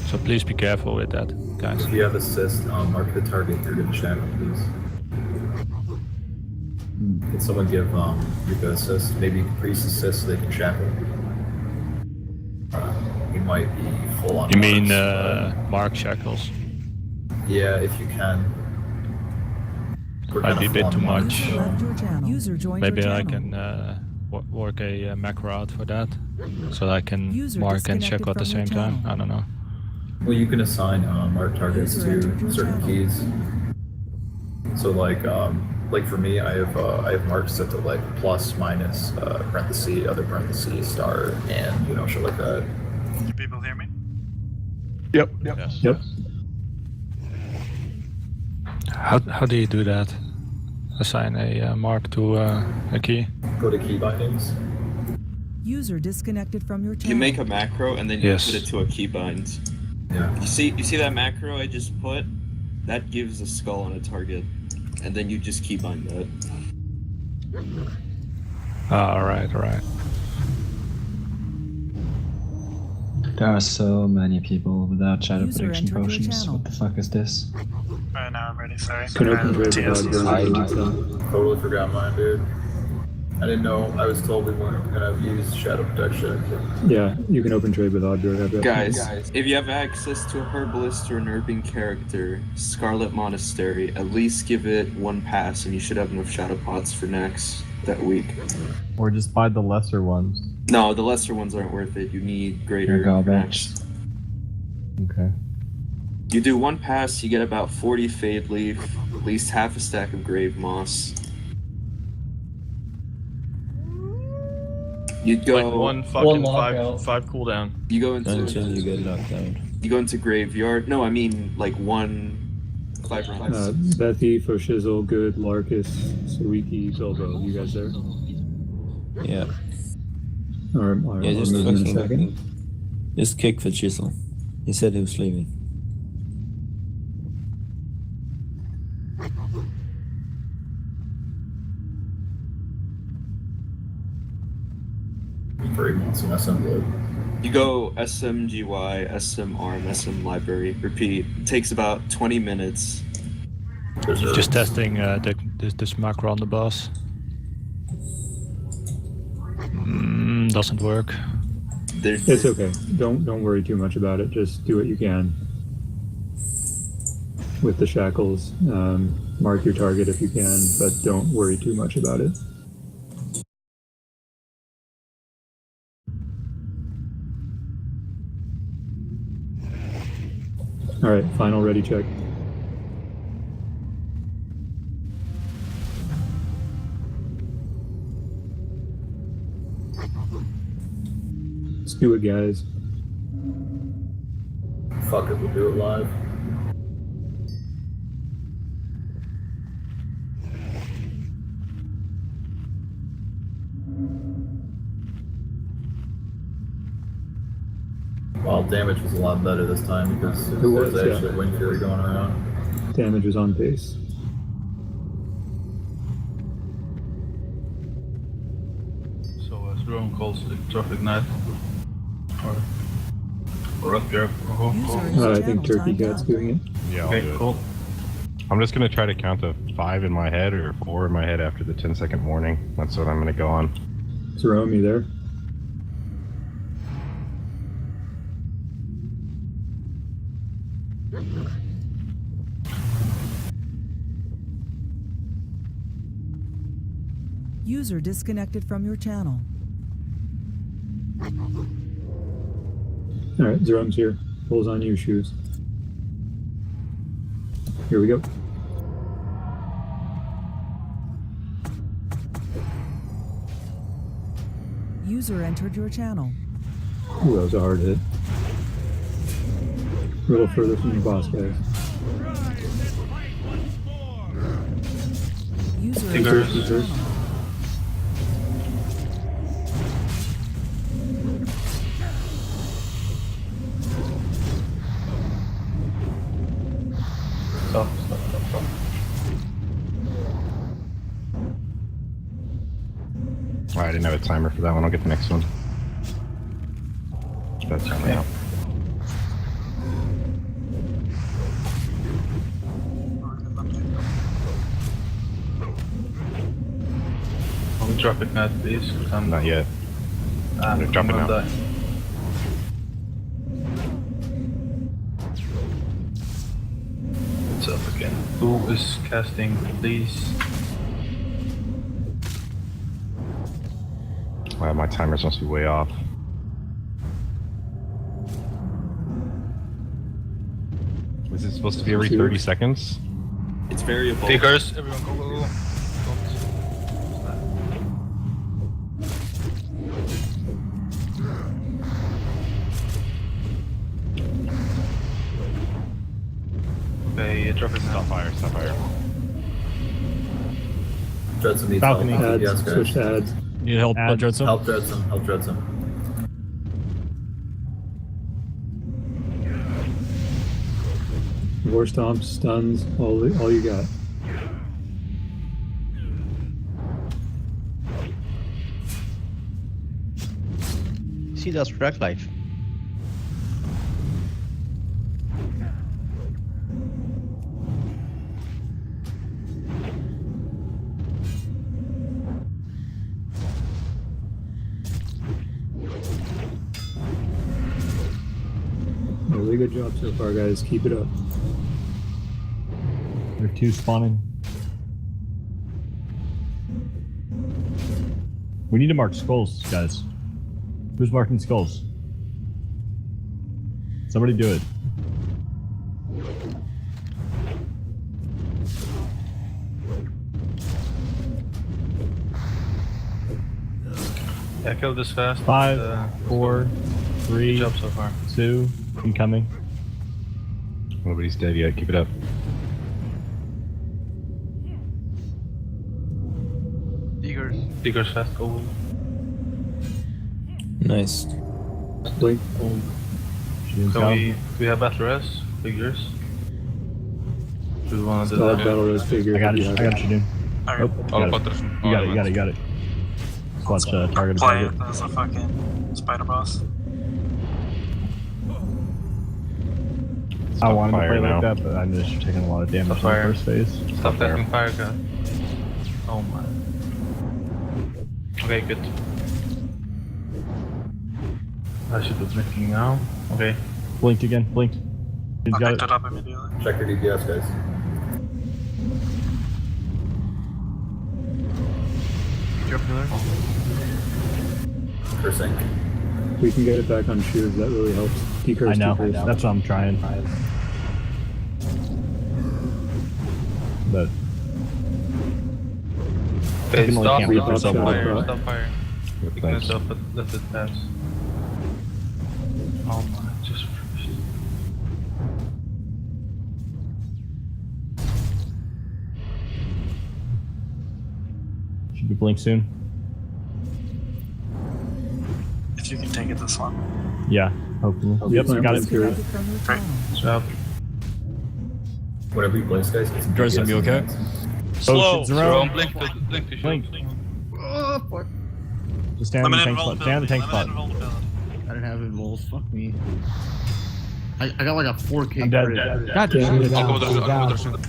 So please be careful with that, guys. If you have assist, mark the target you're going to shackle, please. Can someone give Yuka assist? Maybe priest assist so they can shackle. He might be full on. You mean marks, Mark shackles? Yeah, if you can. Might be a bit too much. User joined Maybe your I channel. can work a macro out for that, so I can User mark and disconnected shackle at the from your same time. channel. I don't know. Well, you can assign mark targets User to entered your certain channel. keys. So like for me, I have marks set to like plus, minus, parenthesis, other parentheses, star, and shit like that. Do people hear me? Yep. Yep. How do you do that? Assign a mark to a key? Go to key bindings. User disconnected from your channel. You make a macro and then you Yes. put it to a keybind. Yeah. You see that macro I just put? That gives a skull on a target, and then you just keybind that. Alright. There are so many people without shadow User protection entered your potions. channel. What the fuck is this? Right now I'm ready, sorry. Can open trade TS. without Totally forgot mine, dude. I didn't know. I was told we weren't gonna use shadow protection. Yeah, you can open trade with Object. Guys, if you have access to a herbalist or an urban character, Scarlet Monastery, at least give it 1 pass and you should have enough shadow pots for Naxx that week. Or just buy the lesser ones. No, the lesser ones aren't worth it. You need greater They're garbage. Naxx. Okay. You do 1 pass, you get about 40 Fade Leaf, at least half a stack of Grave Moss. You'd go like one fucking lockout. five cooldown. You go into Until you get locked out. You go into Graveyard. No, I mean like 1 5 rounds. Bethy, Foshizzle, Good, Larkus, Suiki, Bilbo. You guys there? Yeah. Or Yeah, just move in a fucking- second. Just kick the chisel. He said he was leaving. For 8 months in assembly. You go SMGY, SM Arm, SM Library. Repeat. It takes about 20 minutes. Just testing this macro on the boss. Doesn't work. It's okay. Don't worry too much about it. Just do what you can with the shackles. Mark your target if you can, but don't worry too much about it. All right, final ready check. Let's do it, guys. Fuck it, we'll do it live. Well, damage was a lot better this time because It was, there's actually yeah. a wind fury going around. Damage was on pace. So as Rome calls it, traffic night. Or up here. I think Turkey Cat's doing it. Yeah, I'll Okay, do it. cool. I'm just gonna try to count to 5 in my head or 4 in my head after the 10-second warning. That's what I'm gonna go on. Jerome, you there? User disconnected from your channel. All right, Jerome's here. Pulls on you, shoes. Here we go. User entered your channel. Ooh, that was a hard hit. A little further from the boss, guys. User Take entered first, your you first. channel. Stop. Oh, I didn't have a timer for that one. I'll get the next one. That's timing out. I'll drop it now, please. Not yet. I'm gonna drop it now. Die. It's up again. Who is casting, please? Wow, my timers must be way off. Is it supposed to be every 30 seconds? It's variable. Takers, everyone go, go, go. Okay, drop it now. Stop fire, stop fire. Dreadsom needs Balcony. help. Ads, Yes, guys. switch ads. Need help, Dreadsom? Help Dreadsom. Help Dreadsom. War stomps, stuns, all you got. See, that's track life. Really good job so far, guys. Keep it up. There are 2 spawning. We need to mark skulls, guys. Who's marking skulls? Somebody do it. Yeah, kill this fast. 5, 4, 3, Good job so far. 2, incoming. Nobody's dead yet. Keep it up. Diggers fast, go. Nice. Blink. Do we have battle res? Figures? Do we want to do Start that? battle res figure. I got it, dude. Oh, You got it. Just watch target. Play it as a fucking spider boss. I wanted to fire play now. like that, but I'm just taking a lot of damage in the Fire. first phase. Stop taking fire gun. Oh my. Okay, good. I should be blinking now. Okay. Blinked again, blinked. He's I got picked it. it up immediately. Check your DPS, guys. Drop healer. Cursing. We can get it back on shoes. That really helps. Decurse, I know. decurse. That's what I'm trying. But Okay, can only stop, camp stop, for stop so long. fire, stop fire. You can Thanks. stop it, let it pass. Oh my, just finished. should be blink soon. If you can take it this one. Yeah, hopefully. Yep, got it. Disconnected from your channel. Stop. Whatever you place, guys, get some Dreadsom, DPS you in your okay? hands. Slow. Jerome, blink to Blink. Oh, fuck. Just stand in the tank spot. Stand in the tank spot. I didn't have invulns. Fuck me. I got like a 4K I'm dead. crit. God damn it. I'll go with Dreadsom.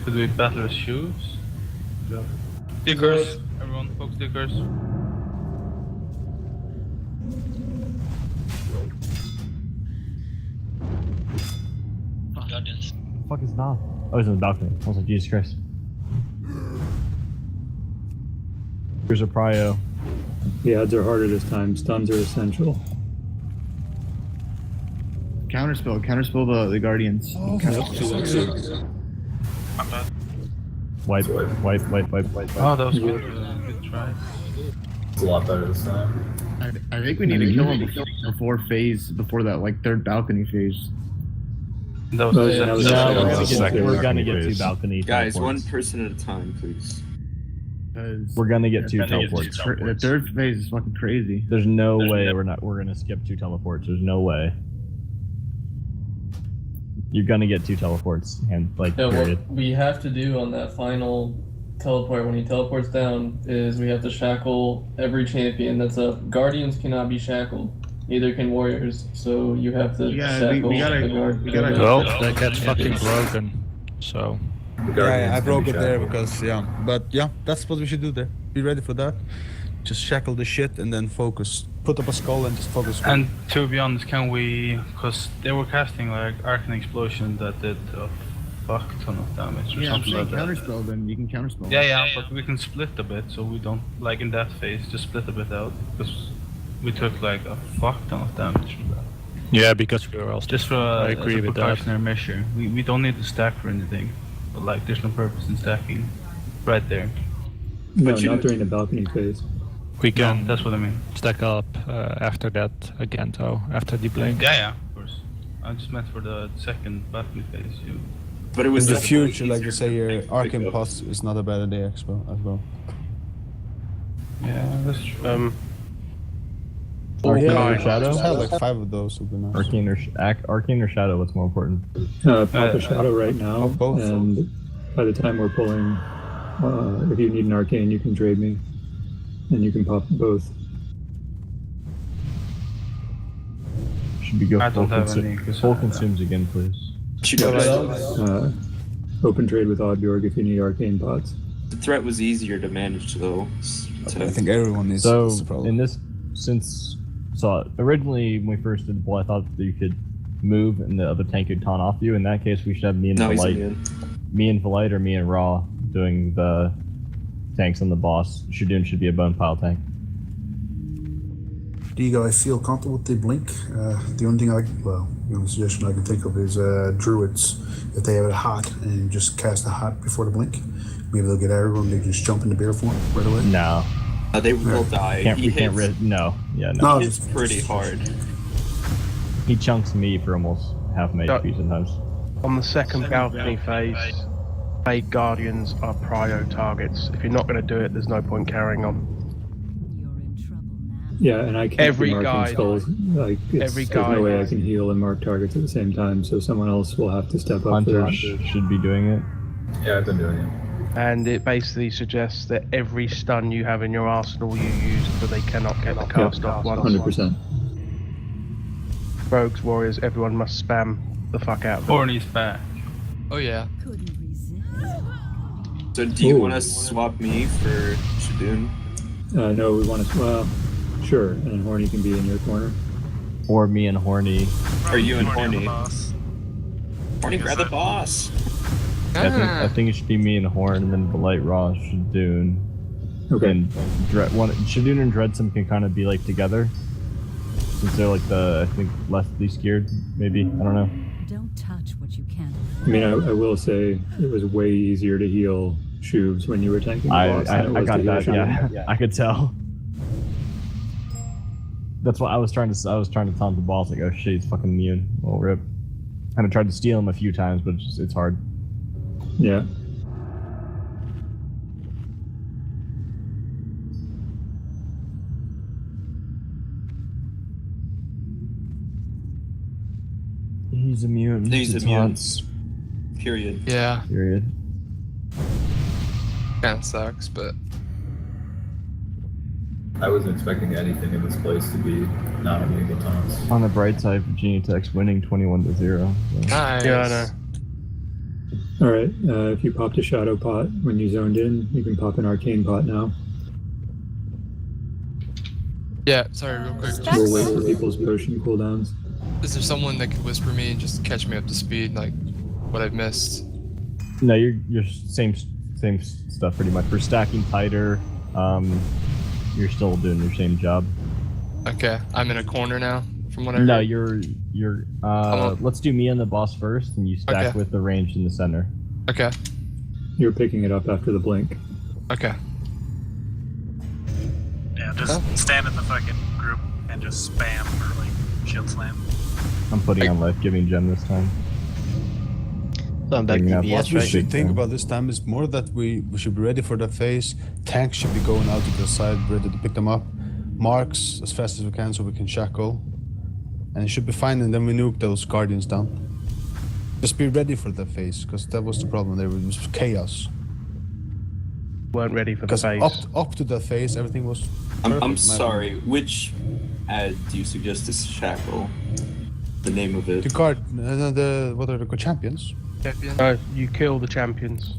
Could we battle with shoes? Diggers, everyone, focus diggers. Fuck is not? Oh, he's on the balcony. I was like, Jesus Christ. Here's a prio. The ads are harder this time. Stuns are essential. Counterspell the guardians. I'm dead. Wipe. Oh, that was good. Good try. It's a lot better this time. I think we need to kill him before that like third balcony phase. That was Oh, the yeah, that was second. the No, second. we're gonna balcony get phase. 2 balcony Guys, teleports. one person at a time, please. We're gonna get 2 teleports. The third phase is fucking crazy. There's no way we're gonna skip 2 teleports. There's no way. You're gonna get 2 teleports, and like Yeah, period. what we have to do on that final teleport when he teleports down is we have to shackle every champion that's up. Guardians cannot be shackled. Neither can warriors. So you have to shackle the guard. Well, that gets fucking broken. So. Yeah, I broke it there because but yeah, that's what we should do there. Be ready for that. Just shackle the shit and then focus. Put up a skull and just focus. And to be honest, can we? Because they were casting like Arcane Explosion that did a fuck ton of damage or Yeah, I'm something saying like that. counterspell. Then you can counterspell. Yeah, but we can split a bit, so we don't like in that phase. Just split a bit out because we took like a fuck ton of damage from that. Yeah, because we were all. Just for I agree as a with that. precautionary measure. We don't need to stack for anything, but like there's no purpose in stacking right there. No, not during the balcony phase. We can. No, that's what I mean. Stack up after that again, though. After the blink. Yeah, of course. I just meant for the second balcony phase. But it was in the future, like you say here, Arcane Post is not a bad idea as well. Yeah, that's true. Arcane or Shadow? Just have like 5 of those would be nice. Arcane or Shadow, what's more important? Pop a Shadow right now, both. and by the time we're pulling, if you need an Arcane, you can trade me, and you can pop both. Should we go I don't have any, full consumes again, please? Open trade with Oddbjorg if you need Arcane pots. The threat was easier to manage though. I think everyone is. So the problem. in this, originally when we first did the pull, I thought that you could move and the other tank could taunt off you. In that case, we should have me and Valite or me and Raw doing the tanks on the boss. Shadoon should be a bone pile tank. Diego, I feel comfortable with the blink. The only thing the only suggestion I can think of is druids. If they have it hot and just cast a hot before the blink, maybe they'll get aggro and they just jump into bear form right away. No. They will die. No. He hits pretty hard. He chunks me for almost half my HP sometimes. On the second balcony phase, Fade Guardians are prio targets. If you're not going to do it, there's no point carrying on. Yeah, and I can't Every be marking guy, skulls. Like, there's no way I can heal and mark targets at the same time, so someone else will have to step up. Hunter should be doing it. Yeah, I've been doing it. And it basically suggests that every stun you have in your arsenal you use, but they cannot get the cast off once. 100%. Rogues, warriors, everyone must spam the fuck out of them. Horny's back. Oh yeah. So do you want to swap me for Shadoon? No, we want to. Well, sure, and Horny can be in your corner. Or me and Horny. Or you and Horny. Horny, grab the boss. I think it should be me and Horn, and then Valite, Raw, Shadoon. Okay. And Shadoon and Dreadsome can kind of be like together, since they're like I think least geared. Maybe, I don't know. Don't touch what you can't. I mean, I will say it was way easier to heal Shubes when you were tanking the boss. I got that. Yeah, I could tell. That's what I was trying to taunt the boss. Like, oh shit, he's fucking immune. Well, rip. Kind of tried to steal him a few times, but it's hard. Yeah. He's immune. He's to immune. taunts. Period. Yeah. Period. Kinda sucks, but I wasn't expecting anything in this place to be not immune to taunts. On the bright side, Virginia Tech's winning 21-0. So. nice. Yeah, I know. Alright, if you popped a Shadow pot when you zoned in, you can pop an Arcane pot now. Yeah, sorry, real quick. We'll wait for people's potion cooldowns. Is there someone that could whisper me and just catch me up to speed, like what I've missed? No, you're same stuff pretty much. We're stacking tighter. You're still doing your same job. Okay, I'm in a corner now. From what I No, heard. you're. Let's do me and the boss first, and you stack with the range in the center. Okay. You're picking it up after the blink. Okay. Yeah, just stand in the fucking group and just spam or like shield slam. I'm putting on life-giving gem this time. So I'm back to What we should think about this time is more that we should be ready for the phase. Tanks should be going out to the side, ready to pick them up. Marks as fast as we can so we can shackle. And it should be fine, and then we nuke those guardians down. Just be ready for the phase, because that was the problem. There was chaos. Weren't ready for the Because phase. up to that phase, everything was. I'm perfect, sorry. Which ad do you suggest to shackle? The name of it. The card, what are the champions? You kill the champions.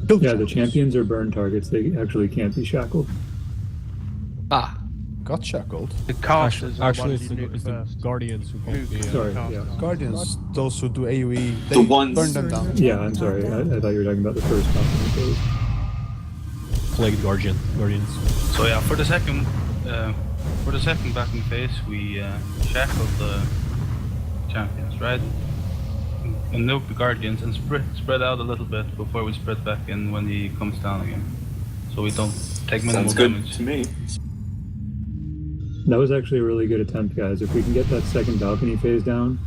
Yeah, the champions are burn targets. They actually can't be shackled. Got shackled. The casters Actually, it's the guardians who can't be. Sorry, yeah. Guardians, those who do AoE, they The ones- burn them down. Yeah, I'm sorry. I thought you were talking about the first company phase. Plague guardians. So yeah, for the second backing phase, we shackled the champions, right? And nuke the guardians and spread out a little bit before we spread back in when he comes down again, so we don't take minimal Sounds good damage. to me. That was actually a really good attempt, guys. If we can get that second balcony phase down,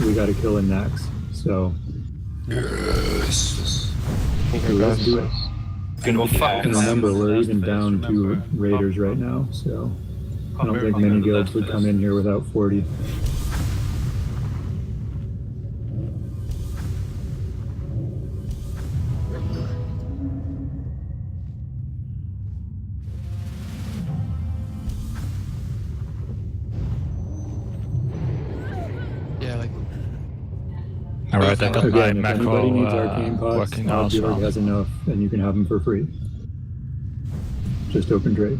we got to kill a Naxx. So Yes. let's do it. Can go fuck. And remember, we're even down 2 raiders right now, so I don't think many guilds would come in here without 40. Yeah, like Alright, I got my Again, if macro anybody needs arcane pots, working now as Bjorg well. has enough, and you can have them for free. Just open trade.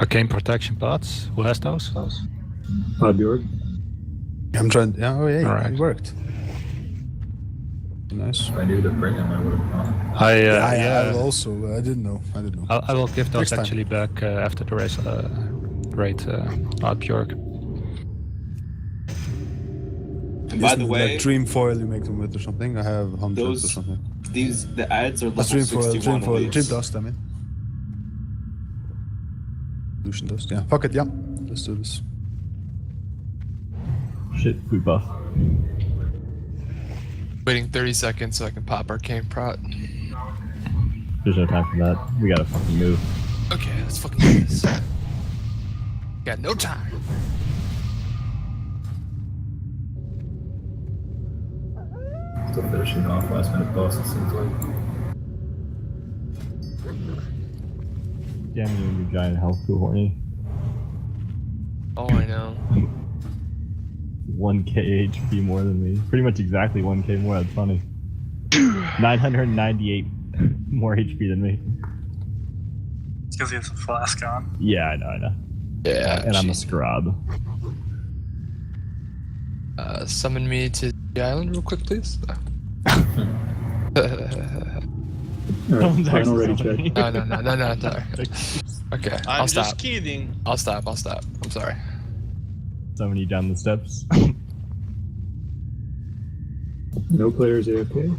Arcane protection pots. Who has those? Bjorg. I'm trying. Oh yeah, Alright. it worked. Nice. If I knew to bring them, I would have gone. I also. I didn't know. I will give those Next time. actually back after the race. Raid Bjorg. And by the way, like dream foil you make them with or something. I have hundreds or those something. the ads are level That's dream foil. 61 Dream foil. on Dream these. dust. I mean. Illusion dust. Yeah. Fuck it. Yeah. Let's do this. Shit, food buff. waiting 30 seconds so I can pop arcane prot. There's no time for that. We gotta fucking move. Okay, let's fucking do this. Got no time. Still finishing off last minute boss, it seems like. Damn you and your giant health pool, horny. Oh, I know. 1k HP more than me. Pretty much exactly 1k more, that's funny. 998 more HP than me. It's because he has a flask on. Yeah, I know. Yeah. And I'm a scrub. Summon me to the island real quick, please. Alright, final ready check. No. Okay, I'll I'm stop. just kidding. I'll stop. I'm sorry. Summon you down the steps. No players AFK.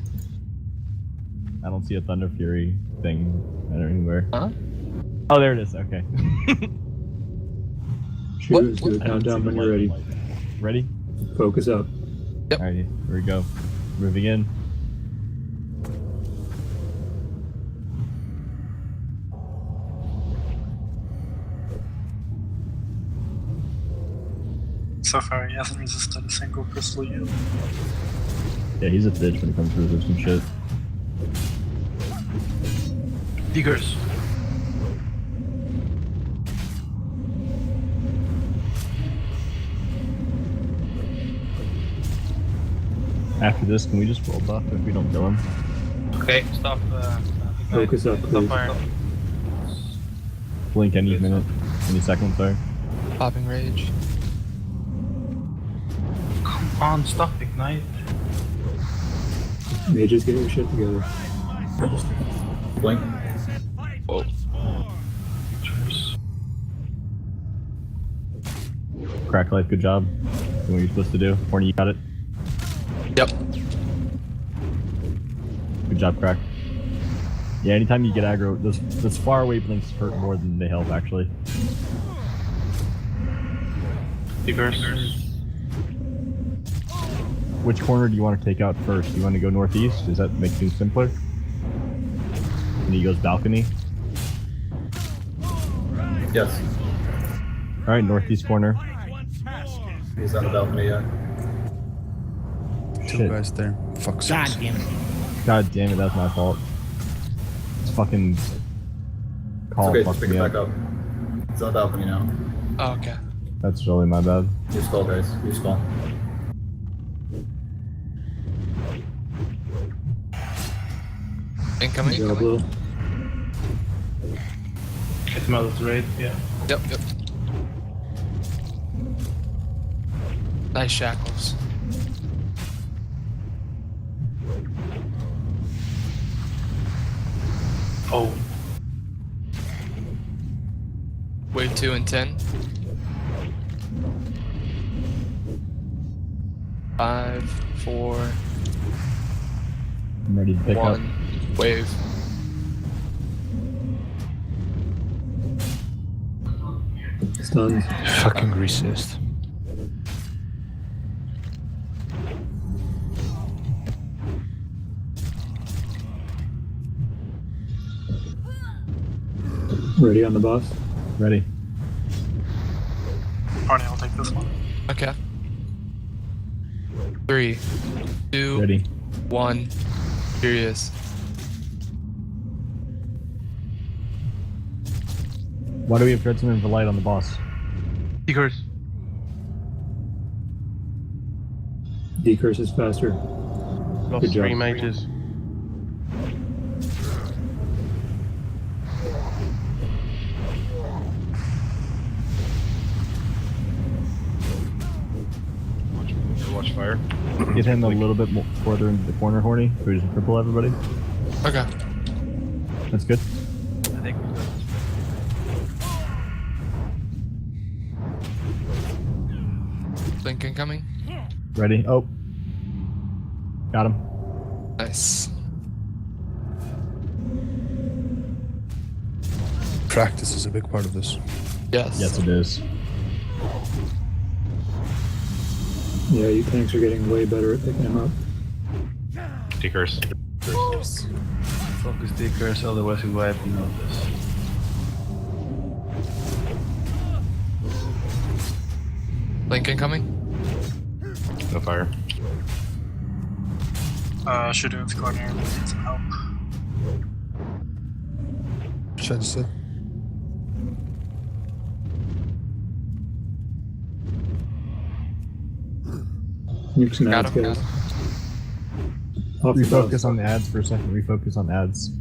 I don't see a Thunder Fury thing anywhere. Huh? Oh, there it is. Okay. Choose, do a countdown when you're ready. Ready? Focus up. Yep. Alrighty, here we go. Moving in. So far, he hasn't resisted a single crystal yet. Yeah, he's a bitch when it comes to resisting shit. Diggers. After this, can we just roll buff if we don't kill him? Okay, stop. Focus up, Stop please. firing. Blink any minute, any second, sorry. Popping rage. Come on, stop ignite. Mages, get your shit together. Blink. Whoa. Crack life, good job. Doing what you're supposed to do. Horny, you got it. Yep. Good job, Crack. Yeah, anytime you get aggro, those far away blinks hurt more than they help, actually. Diggers. Which corner do you want to take out first? Do you want to go northeast? Does that make things simpler? And he goes balcony. Yes. Alright, northeast corner. He's on the balcony yet. Two Shit. guys there. Fuck. God damn it. God damn it, that's my fault. It's fucking call It's okay, just fucked pick me it up. back up. It's on the balcony now. Oh, okay. That's really my bad. Use call, guys. Use call. Incoming. Yellow blue. Get him out of the raid, yeah. Yep. Nice shackles. Oh. Wave 2 and 10. 5, 4, I'm ready to pick 1. up. Wave. Stuns. Fucking resist. Ready on the boss. Ready. Barney, I'll take this one. Okay. 3, 2, Ready. 1. Furious. Why do we have Dreadsman and Light on the boss? Decurse. Decurse is faster. Lost Good job. 3 mages. Watch fire. Get him a little bit more further into the corner, Horny, so we just cripple everybody. Okay. That's good. I think we got this. Blink incoming. Ready? Oh. Got him. Nice. Practice is a big part of this. Yes. Yes, it is. Yeah, you tanks are getting way better at picking him up. Decurse. Focus Decurse, otherwise we wipe and know this. Blink incoming. No fire. Shadoon's corner needs some help. Chance it. Nuke some Got ads, him. guys. Off the Refocus boss. on the ads for a second. Refocus on ads.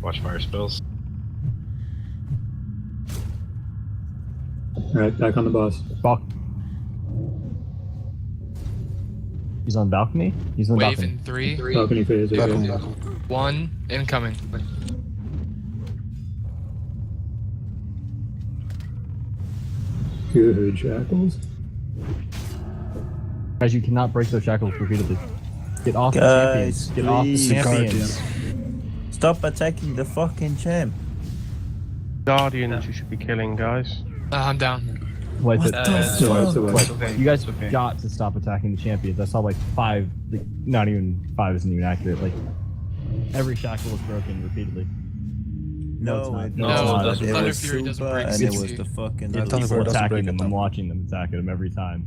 Watch fire spells. Alright, back on the boss. Fuck. He's on balcony? He's on Wave balcony. in 3, Balcony phase. Okay. 1. Incoming. Good shackles. Guys, you cannot break those shackles repeatedly. Get off the Guys, champions. Get off the please. champions. Stop attacking the fucking champ. Guardians you should be killing, guys. I'm down. Wait, What but- the fuck? wait, okay. you guys It's okay. got to stop attacking the champions. I saw like 5, like, not even 5 isn't even accurate. Like every shackle was broken repeatedly. No, it's not. it No, doesn't. it doesn't. It Thunder was Fury doesn't super break and it 60. was the fucking... It's Thunder people Fury doesn't break attacking it them. down. I'm watching them attacking them every time.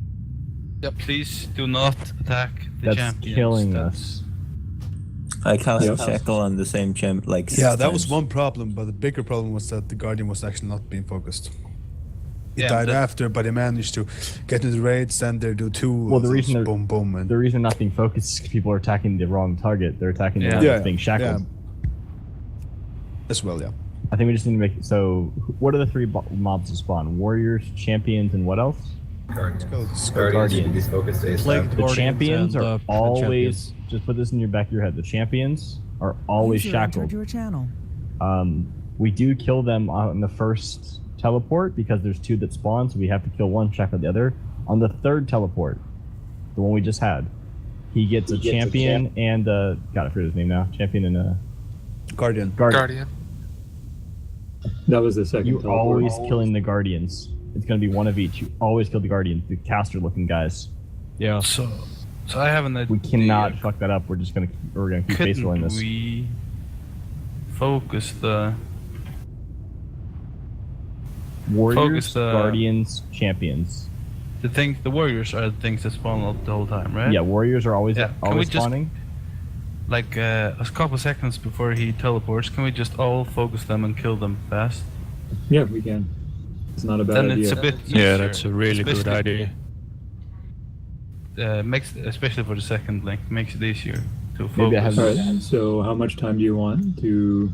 Please do not attack the That's champions. killing That's- us. I cast Yeah. Shackle on the same champ like 6 Yeah, that was times. one problem, but the bigger problem was that the Guardian was actually not being focused. He Yeah, died that- after, but he managed to get into the raid, stand there, do 2. Well, the of reason those they're- boom, boom, and The reason not being focused is 'cause people are attacking the wrong target. They're attacking the Yeah. one Yeah, that's being shackled. yeah. As well, yeah. I think we just need to make it so. What are the 3 mobs to spawn? Warriors, champions, and what else? Guardians. Guardians. Guardians should be focused Plague ASAP. The Guardians champions and, are the always. Just put this in your back of your head. The champions are always User entered shackled. your channel. We do kill them on the first teleport because there's 2 that spawn, so we have to kill one, shackle the other. On the 3rd teleport, the one we just had, he gets a champion and God, I forget his name now. Champion and a Guardian. Guardian. That was the second You're teleport. always killing the guardians. It's gonna be one of each. You always kill the guardians, the caster-looking guys. Yeah. So I have an idea. We cannot fuck that up. We're gonna keep base rolling this. We focus the Warriors, Guardians, Champions. The warriors are the things that spawn out the whole time, right? Yeah, warriors are always always spawning. Like a couple seconds before he teleports, can we just all focus them and kill them fast? Yeah, we can. It's not a bad then idea. It's a bit easier. Yeah, that's a really good idea. Makes, especially for the second link, makes it easier to focus. Maybe I have. Alright, so how much time do you want to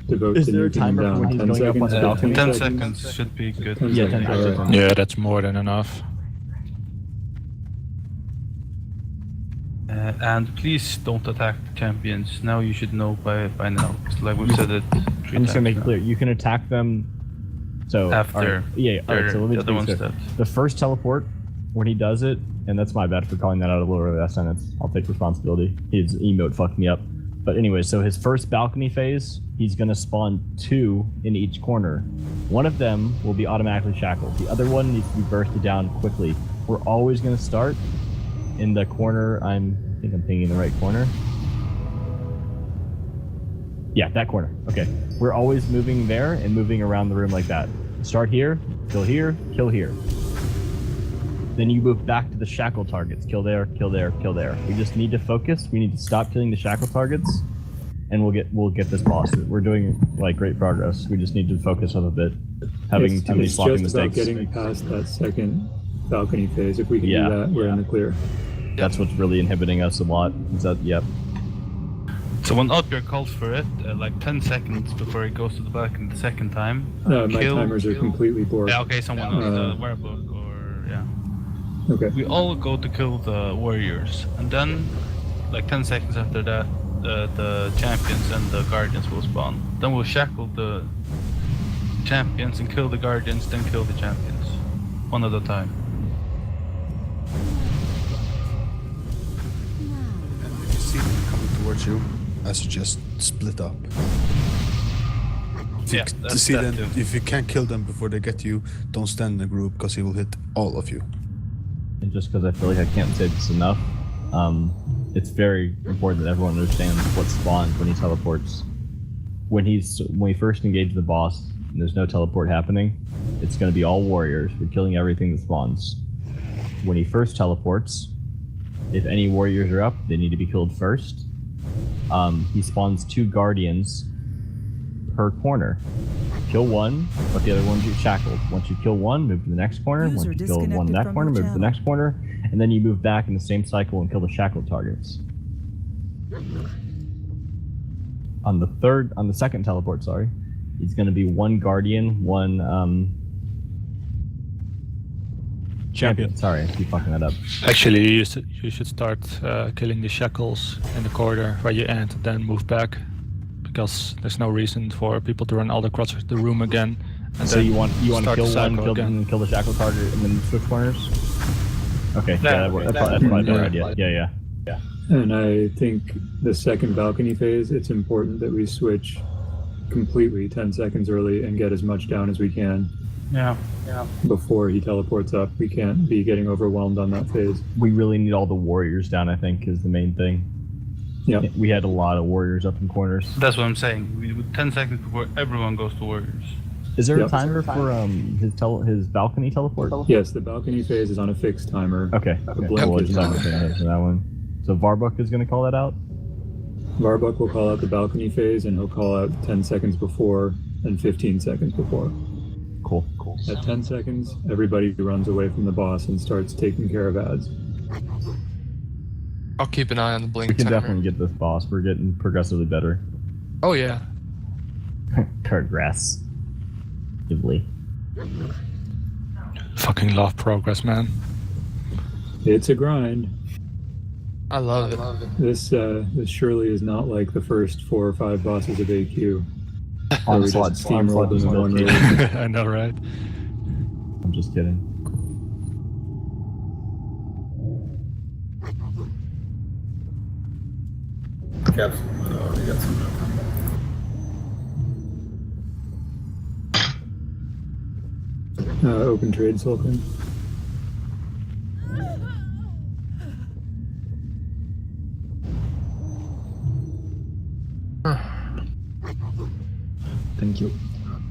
devote to nuking them down? 10 seconds? 10 seconds should be good. 10 Yeah, seconds. 10 seconds. Alright. Yeah, that's more than enough. And please don't attack the champions. Now you should know by now. It's like we've said it 3 times. I'm just gonna make it now. clear. You can attack them. So After alright, yeah. All right. So let me the other one's just dead. the first teleport when he does it, and that's my bad for calling that out a little early that sentence. I'll take responsibility. His emote fucked me up. But anyway, so his first balcony phase, he's gonna spawn 2 in each corner. One of them will be automatically shackled. The other one needs to be bursted down quickly. We're always gonna start in the corner. I think I'm thinking the right corner. Yeah, that corner. Okay. We're always moving there and moving around the room like that. Start here, kill here, kill here. Then you move back to the shackle targets. Kill there, kill there, kill there. We just need to focus. We need to stop killing the shackle targets, and we'll get this boss. We're doing like great progress. We just need to focus up a bit. Having too many sloppy just about mistakes. getting past that second balcony phase. If we can do that, we're in the clear. That's what's really inhibiting us a lot. Is that So when Outbjörn calls for it, like 10 seconds before he goes to the balcony the second time, My timers are completely bored. Yeah, okay, someone else, Werebook or yeah. Okay. We all go to kill the warriors, and then, like 10 seconds after that, the champions and the guardians will spawn. Then we'll shackle the champions and kill the guardians, then kill the champions, one at a time. If you see them coming towards you, I suggest split up. Yeah, To see them, if you can't kill them before they get to you, don't stand in a group because he will hit all of you. And just because I feel like I can't say this enough, it's very important that everyone understands what spawns when he teleports. When we first engage the boss and there's no teleport happening, it's going to be all warriors. We're killing everything that spawns. When he first teleports, if any warriors are up, they need to be killed first. He spawns 2 guardians per corner. Kill one, let the other one get shackled. Once you kill one, move to the next corner. Once you kill one in that corner, move to the next corner, and then you move back in the same cycle and kill the shackled targets. On the second teleport, he's going to be 1 guardian, 1 champion. Sorry, I keep fucking that up. Actually, you should start killing the shackles in the corridor where you end, then move back, because there's no reason for people to run all across the room again. And So then you want to start kill the one, cycle again. kill the shackle target, and then switch corners? Okay, that's probably a better idea. Yeah. And I think the second balcony phase, it's important that we switch completely 10 seconds early and get as much down as we can. Yeah. Before he teleports up. We can't be getting overwhelmed on that phase. We really need all the warriors down, I think, is the main thing. Yeah. We had a lot of warriors up in corners. That's what I'm saying. We 10 seconds before everyone goes to warriors. Is there a timer for his balcony teleport? Yes, the balcony phase is on a fixed timer. Okay. The Cool. blink We'll is just not. have that one. So Varbuk is going to call that out? Varbuk will call out the balcony phase, and he'll call out 10 seconds before and 15 seconds before. Cool. At 10 seconds, everybody runs away from the boss and starts taking care of ads. I'll keep an eye on the blink We can timer. definitely get this boss. We're getting progressively better. Oh yeah. Progress. Ghibli. Fucking love progress, man. It's a grind. I love it. This surely is not like the first 4 or 5 bosses of AQ. Where we Onslaught, just steamrolled them in one Onslaught. raid. I know, right? I'm just kidding. Caps. You got some. Open trade, Sulkin. Thank you.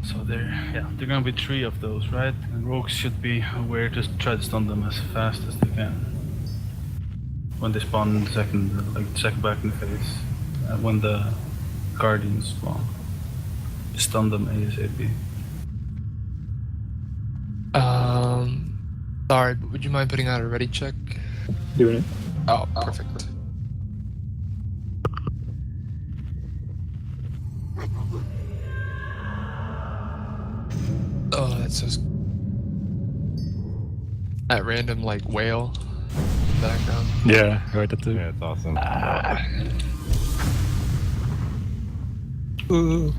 So they're gonna be 3 of those, right? And rogues should be aware to try to stun them as fast as they can. When they spawn second back in the face. When the guardians spawn. Stun them ASAP. Sorry, but would you mind putting out a ready check? Doing it. Oh, perfect. Oh, that's so. That random like whale background. Yeah, I heard that too. Yeah, it's awesome. Ooh.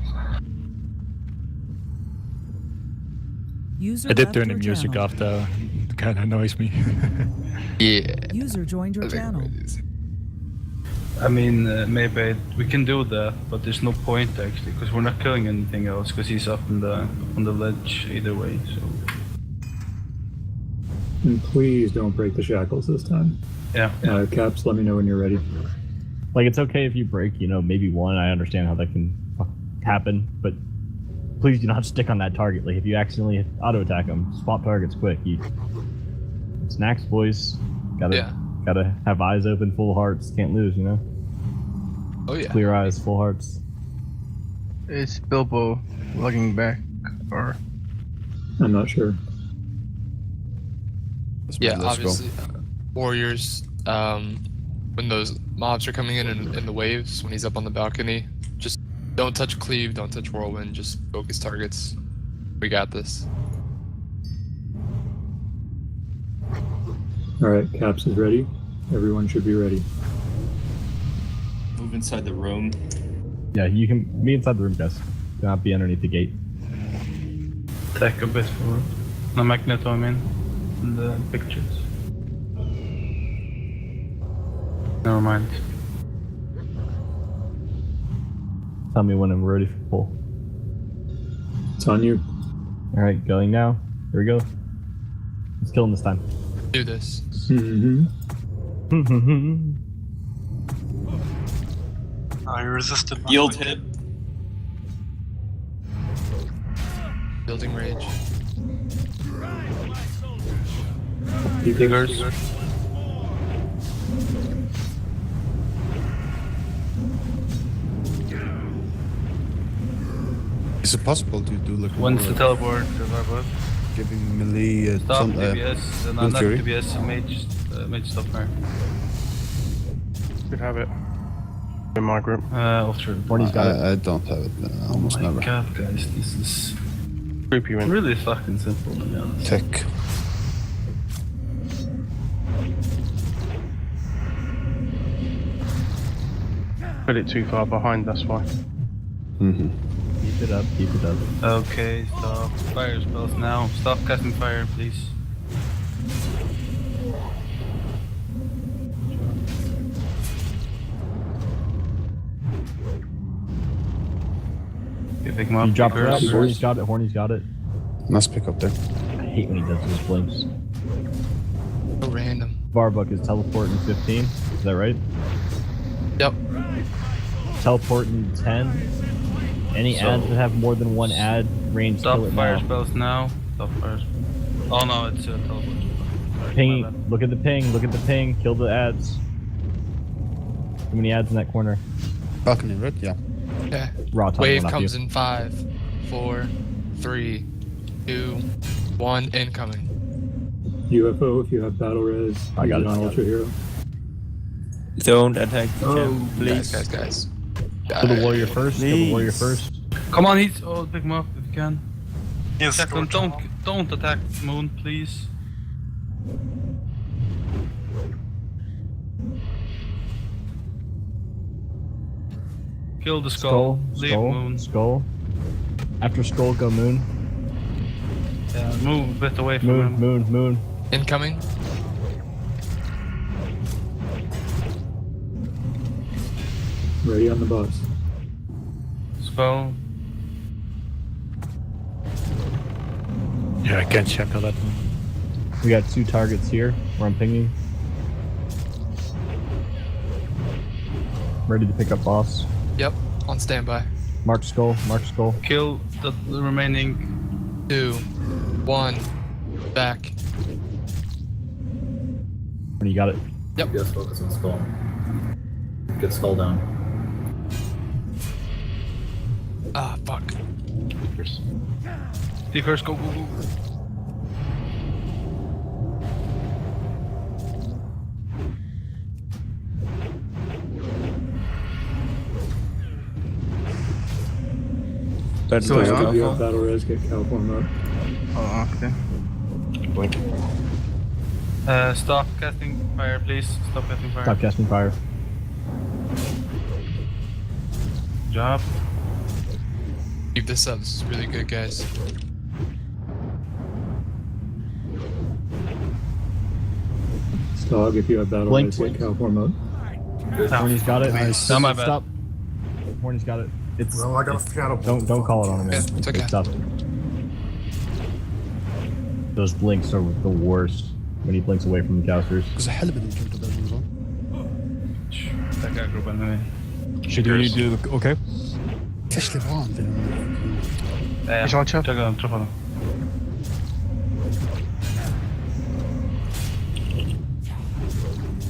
User I did left turn the your music channel. off though. It kind of annoys me. Yeah. User joined your channel. I mean, maybe we can do that, but there's no point actually, because we're not killing anything else, because he's up on the ledge either way. So. And please don't break the shackles this time. Yeah. Caps, let me know when you're ready. Like, it's okay if you break, maybe one. I understand how that can happen, but please do not stick on that target. Like, if you accidentally auto attack them, swap targets quick. It's Naxx, boys. Gotta have eyes open, full hearts. Can't lose, Oh yeah. Clear eyes, full hearts. Is Bilbo logging back, or? I'm not sure. Yeah, obviously, warriors. When those mobs are coming in the waves, when he's up on the balcony, just don't touch cleave, don't touch whirlwind, just focus targets. We got this. Alright, Caps is ready. Everyone should be ready. Move inside the room. Yeah, you can be inside the room, guys. Do not be underneath the gate. Attack a bit for the Magneto, I mean, in the pictures. Never mind. Tell me when I'm ready for pull. It's on you. Alright, going now. Here we go. Let's kill him this time. Do this. Oh, you resisted my Yield point. hit. Building rage. Diggers. Is it possible to do like When's the teleport? Revive. giving melee Stop DBS, not fury? DBS, mage stop fire. Could have it. In my group. Ultra. Horny's got it. I don't have it. Almost never. God, guys, this is Group you in. really fucking simple to be honest. Tech. Put it too far behind, that's why. Mm-hmm. Keep it up, keep it up. Okay, stop. Fire spells now. Stop casting fire, please. Okay, pick him up. You dropped it up. Diggers. Horny's got it, Horny's got it. Nice pick up there. I hate when he does those blinks. So random. Varbuck is teleporting 15. Is that right? Yep. Teleporting 10. Any ads that have more than one ad range, Stop kill it fire now. spells now. Stop fire spells. Oh no, it's teleport. Sorry, my Ping, bad. look at the ping, look at the ping, kill the ads. Too many ads in that corner. Balcony, right? Yeah. Okay. Raw time Wave went off comes you. in 5, 4, 3, 2, 1, incoming. UFO if you have battle res. I got use it. on Ultra Hero. Don't attack the Oh, champ, please. Guys. Kill the warrior first, kill the warrior first. Come on, he's. Oh, pick him up if you can. Yes, Jacqueline, don't attack Moon, please. Kill the skull. Leave Moon. Skull. After skull, go moon. Yeah, move a bit away from Moon, him. moon, moon. Incoming. Ready on the boss. Spell. Yeah, I can't shackle that one. We got 2 targets here where I'm pinging. Ready to pick up boss. Yep. On standby. Mark skull. Mark skull. Kill the remaining. 2, 1, back. When you got it. Yep. Yes, focus on skull. Get skull down. Ah, fuck. Seekers, go, go, go. So if you have battle res, get California mode. Oh, okay. Blink. Stop casting fire, please. Stop casting fire. Stop casting fire. Good job. Keep this up. This is really good, guys. Stog, if you have battle Blink. res, get California mode. Horny's got it. Nice. No, my bad. Stop. Horny's got it. It's. Well, I got a shadow. Don't call it on him, man. Yeah, it's okay. tough. Those blinks are the worst when he blinks away from the casters. Because helvete kul att det så. Tackar gruppen med mig. Should we do okay? Kanske det var han till Ja, jag träffar honom.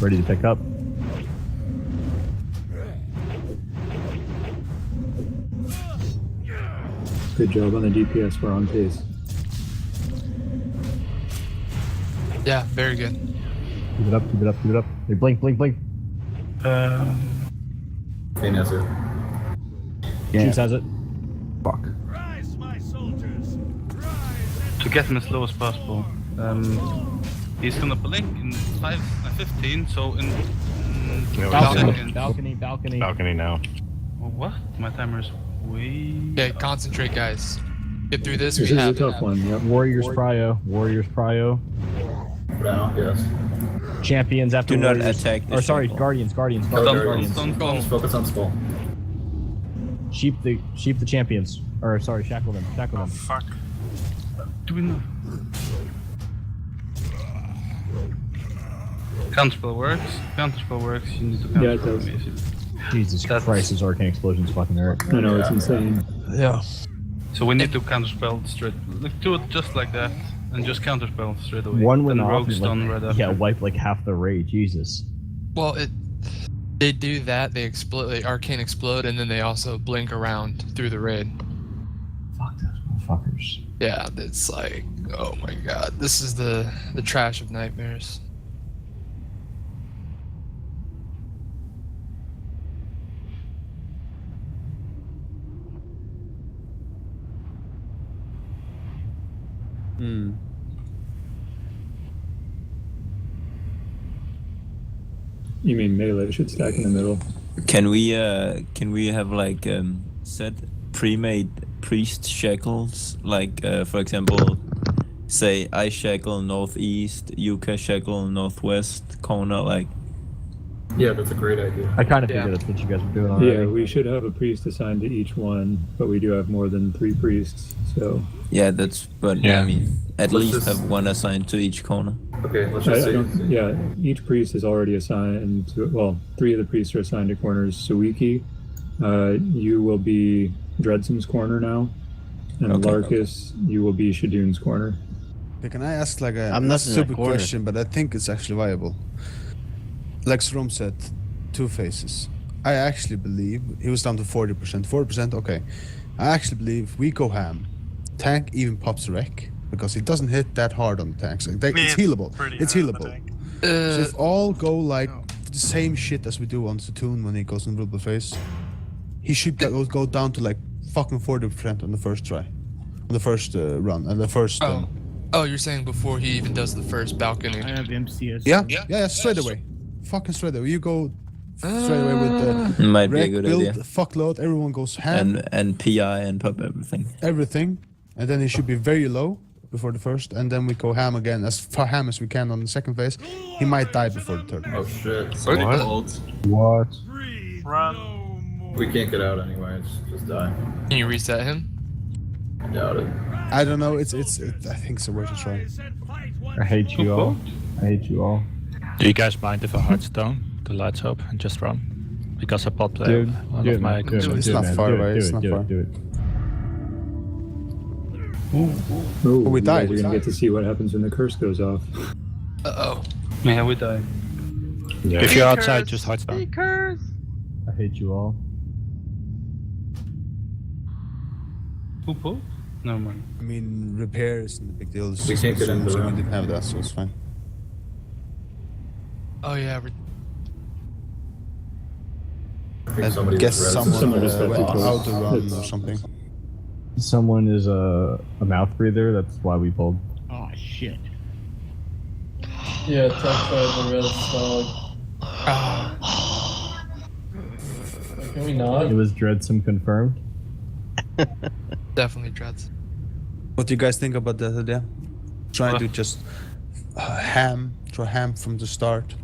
Ready to pick up. Good job on the DPS. We're on pace. Yeah, very good. Keep it up, keep it up, keep it up. Hey, blink, blink, blink. Kane has it. Juice has it. Fuck. To get him as low as possible. He's gonna blink in 15, so in Balcony. Balcony now. Oh, what? My timer's way. Okay, concentrate, guys. Get through this. This We is a have tough one. Yep. Warriors prio. Now, yes. Champions after Do not Warriors. attack the Or sorry, shackle. Guardians. Guardians. Focus on skull. Sheep the champions. Or sorry, shackle them. Fuck. Do we know? Counterspell works. You need to Yeah, it counterspell does. me. Jesus Christ, this arcane explosions fucking hurt. I know, it's insane. Yeah. So we need to counterspell straight. Like, do it just like that, and just counterspell straight away. One went then off. rogue's and, done right like, after. yeah, wipe like half the raid. Jesus. Well, they do that. They explode. They arcane explode, and then they also blink around through the raid. Fuck those motherfuckers. Yeah, it's like, oh my god, this is the trash of nightmares. Mm. You mean melee should stack in the middle? Can we have like set pre-made priest shackles? Like for example, say I shackle northeast, Yuka shackle northwest corner. Like. Yeah, that's a great idea. I kind of figured that's what you guys were doing already. Yeah, we should have a priest assigned to each one, but we do have more than 3 priests, so. Yeah, that's. But Yeah. I mean, at Let's least just- have one assigned to each corner. Okay, let's just say. Yeah, each priest is already assigned to. Well, 3 of the priests are assigned to corners. Suiki, you will be Dreadson's corner now, and Okay. Larkus, you will be Shadun's corner. Okay, can I ask like a I'm not in a stupid corner. question, but I think it's actually viable. Like Strom said, 2 phases. I actually believe he was down to 40%. 40%, okay. I actually believe we go ham. Tank even pops wreck because he doesn't hit that hard on the tanks. Like, it's healable. It's healable. So if all go like the same shit as we do on Satoon when he goes in Rubble phase, he should go down to like fucking 40% on the first try, on the first run, and the first. Oh, you're saying before he even does the first balcony? I have MCS. Yeah, straight away. Fucking straight away. You go straight away with the Might be a wreck, good build, idea. fuckload, everyone goes ham. And PI and pop everything. Everything. And then he should be very low before the first, and then we go ham again, as far ham as we can on the second phase. He might die before the third. Oh shit. What? Run. We can't get out anyways. Just die. Can you reset him? I doubt it. I don't know. It's I think it's a worth a try. I hate you all. I hate you all. Do you guys mind if I heartstone the lights up and just run? because I popped Dude, one do of it, my. man. Do it, It's do it, not man. far Do it, away, do it's it, not do far. it, do it. Oh, we you died. guys are gonna get to see what happens when the curse goes off. Uh-oh. Yeah, we die. Yeah. If you're outside, just hide down. I hate you all. Poop? No mind. I mean, repair isn't a big deal. It's We just can't get consumed, into so the we room. didn't have that, so it's fine. Oh yeah, I think I somebody guess just read- someone Someone just went got to out to close. run It's- or something. Someone is a mouth breather. That's why we pulled. Oh shit. Yeah, tech tried the red dog. Can we not? It was Dreadsome confirmed. definitely dreads. What do you guys think about that idea? Trying to just try ham from the start,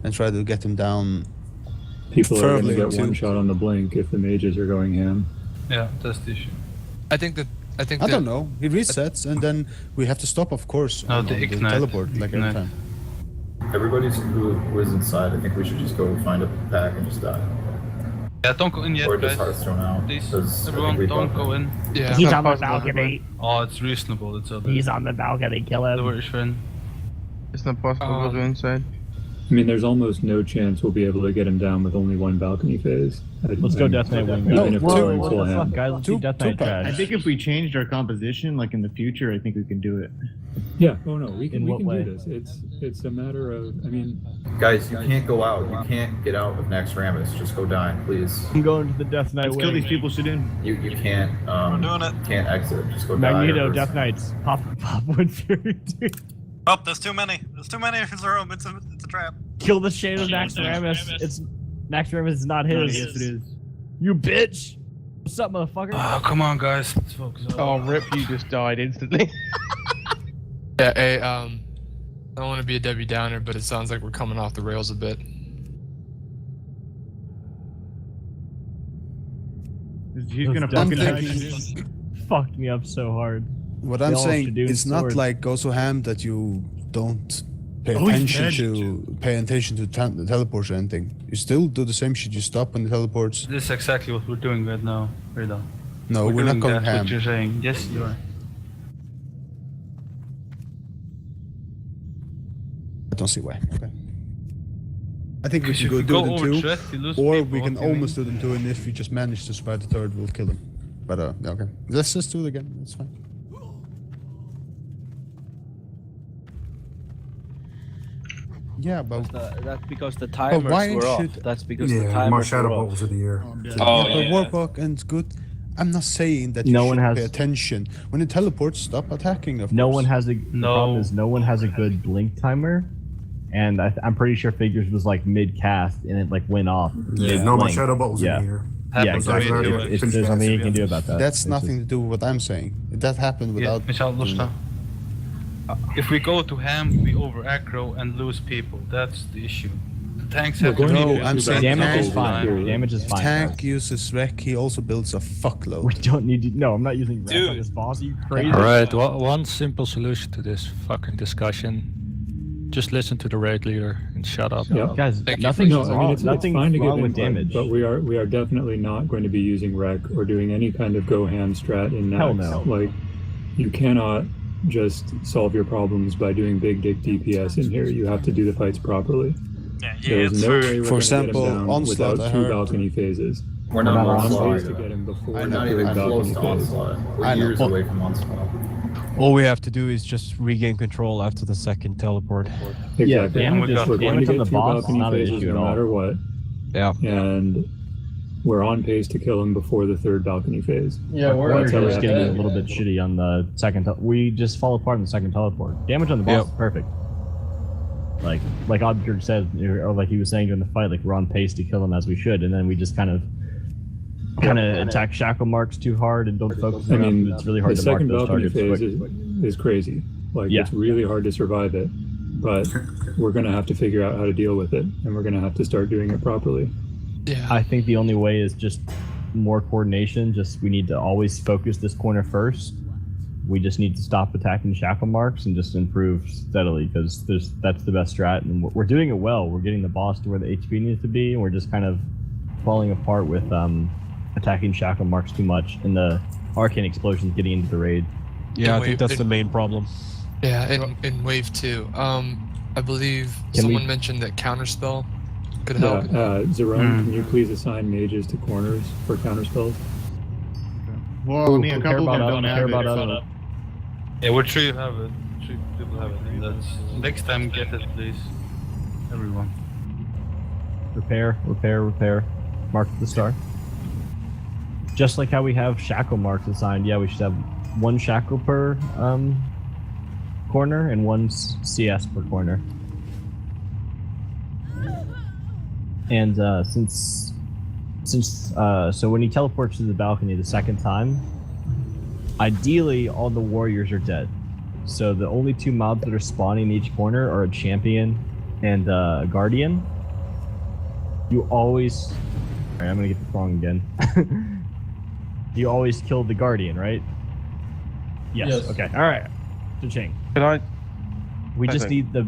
and try to get him down. People are going to Preferably get two. one shot on the blink if the mages are going ham. Yeah, that's the issue. I think that I don't know. He resets, and then we have to stop, of course, No, on the the ignite. teleport, like every Ignite. time. Everybody's who is inside. I think we should just go find a pack and just die. Yeah, don't go in yet, Or guys. just Hearthstone out. Please, 'cause I think everyone, we don't both- go in. Yeah. He's on the balcony. Oh, it's reasonable. It's other. He's on the balcony. Kill The him. British friend. It's not possible to go inside. I mean, there's almost no chance we'll be able to get him down with only one balcony phase. Let's go Death Knight wing. Even if we're going What full the ham. fuck, guys? Let's do Death Knight trash. I think if we changed our composition, like in the future, I think we can do it. Yeah. Oh no, we In can what way? do this. It's a matter of. I mean, Guys, you can't go out. You can't get out of Naxx Ramus. Just go die, please. I'm going to the Death Knight Let's wing. kill these people, Shadun. You can't. I'm doing it. Can't exit. Just go die. Magneto, or- Death Knights. Pop Wind Fury, dude. Oh, there's too many. There's too many in the room. It's a trap. Kill the shade of Naxx Ramus. It's Naxx Ramus is not his. Yes, it is. You bitch. What's up, motherfucker? Oh, come on, guys. Let's focus. Oh, Rip, you just died instantly. Yeah, hey, I don't want to be a Debbie Downer, but it sounds like we're coming off the rails a bit. He's gonna Those fucking Death die. Knights fucked me up so hard. What They I'm all saying, should do it's not sword. like go so ham that you don't pay Oh, he's attention to the teleports or anything. You still do the same shit. You stop when the teleports. This is exactly what we're doing right now, Rida. No, we're not doing going that, ham. What you're saying? Yes, you are. I don't see why. Okay. I think we Because should if go you do go them over two, threat, you lose or people, we can what do you almost do them two, and if we just manage to survive the third, we'll kill them. But yeah, okay, let's just do it again. It's fine. Yeah, but That's because the but timers why were off. should That's because the Yeah, more timers shadow were off. balls of the year. Oh, yeah, but Warbuck and it's good. I'm not saying that you No should one has- pay attention when it teleports. Stop attacking. Of No course. one has a. The No. problem is no one has a good blink timer, and I'm pretty sure Figures was like mid cast and it like went off. Yeah, mid no more blink. shadow balls Yeah. in the year. Yeah, Happens exactly. already, It's If finished there's nothing you fast. can do about that. That's It's nothing to do with what I'm saying. That happened Yeah, without. Michal Lusta. If we go to ham, we over aggro and lose people. That's the issue. The tanks have We're to going be to No, I'm saying Damage tank- is fine. Period. Damage is fine. Tank guys. uses wreck. He also builds a fuckload. We don't need to. No, I'm not using wreck on Dude. this boss. Are you crazy? All right, one simple solution to this fucking discussion: just listen to the raid leader and shut up. Yeah. Guys, Thank you. nothing's no, I wrong. mean it's Nothing's fine to give wrong with input, damage. but we are definitely not going to be using rec or doing any kind of go ham strat in Naxx. Hell no. Like, you cannot just solve your problems by doing big dick DPS in here. You have to do the fights properly. Yeah, There's no way we're For going example, to get him down Onslaught, without I two heard- balcony phases. We're not We're not on on onslaught. pace to get him before We're the not even third close balcony to phase. onslaught. We're I know. years away from onslaught. All we have to do is just regain control after the second teleport. Exactly. Yeah, damage We're is- going to damage on get the two boss is balcony not an phases issue at no all. matter what, Yeah. and we're on pace to kill him before the third balcony phase. Yeah, we're We're That's how we just have to getting a do it. little bit shitty on the second. We just fall apart on the second teleport. Damage on the boss Yep. is perfect. Like Oddbjörg said, or like he was saying during the fight, like we're on pace to kill him as we should, and then we just kind of attack shackle marks too hard and don't focus I enough. mean, It's really hard the to mark second those balcony targets phase quick. is crazy. Like, Yeah. it's really hard to survive it, but we're going to have to figure out how to deal with it, and we're going to have to start doing it properly. Yeah. I think the only way is just more coordination. Just we need to always focus this corner first. We just need to stop attacking shackle marks and just improve steadily because that's the best strat. And we're doing it well. We're getting the boss to where the HP needs to be, and we're just kind of falling apart with attacking shackle marks too much, and the arcane explosions getting into the raid. Yeah, I think that's the main problem. Yeah, in wave 2. I believe someone mentioned that counterspell could help. Zerone, can you please assign mages to corners for counterspells? Well, I mean, a couple of them don't have it. Yeah, we're three have it. 3 people have it. And that's next time. Get it, please, everyone. Repair. Mark the star. Just like how we have shackle marks assigned, yeah, we should have 1 shackle per corner and 1 CS per corner. And so when he teleports to the balcony the second time, ideally all the warriors are dead. So the only 2 mobs that are spawning in each corner are a champion and a guardian. You always... Alright, I'm gonna get this wrong again. You always kill the guardian, right? Yes. Okay. Alright. Cha-ching. Can I... We just need the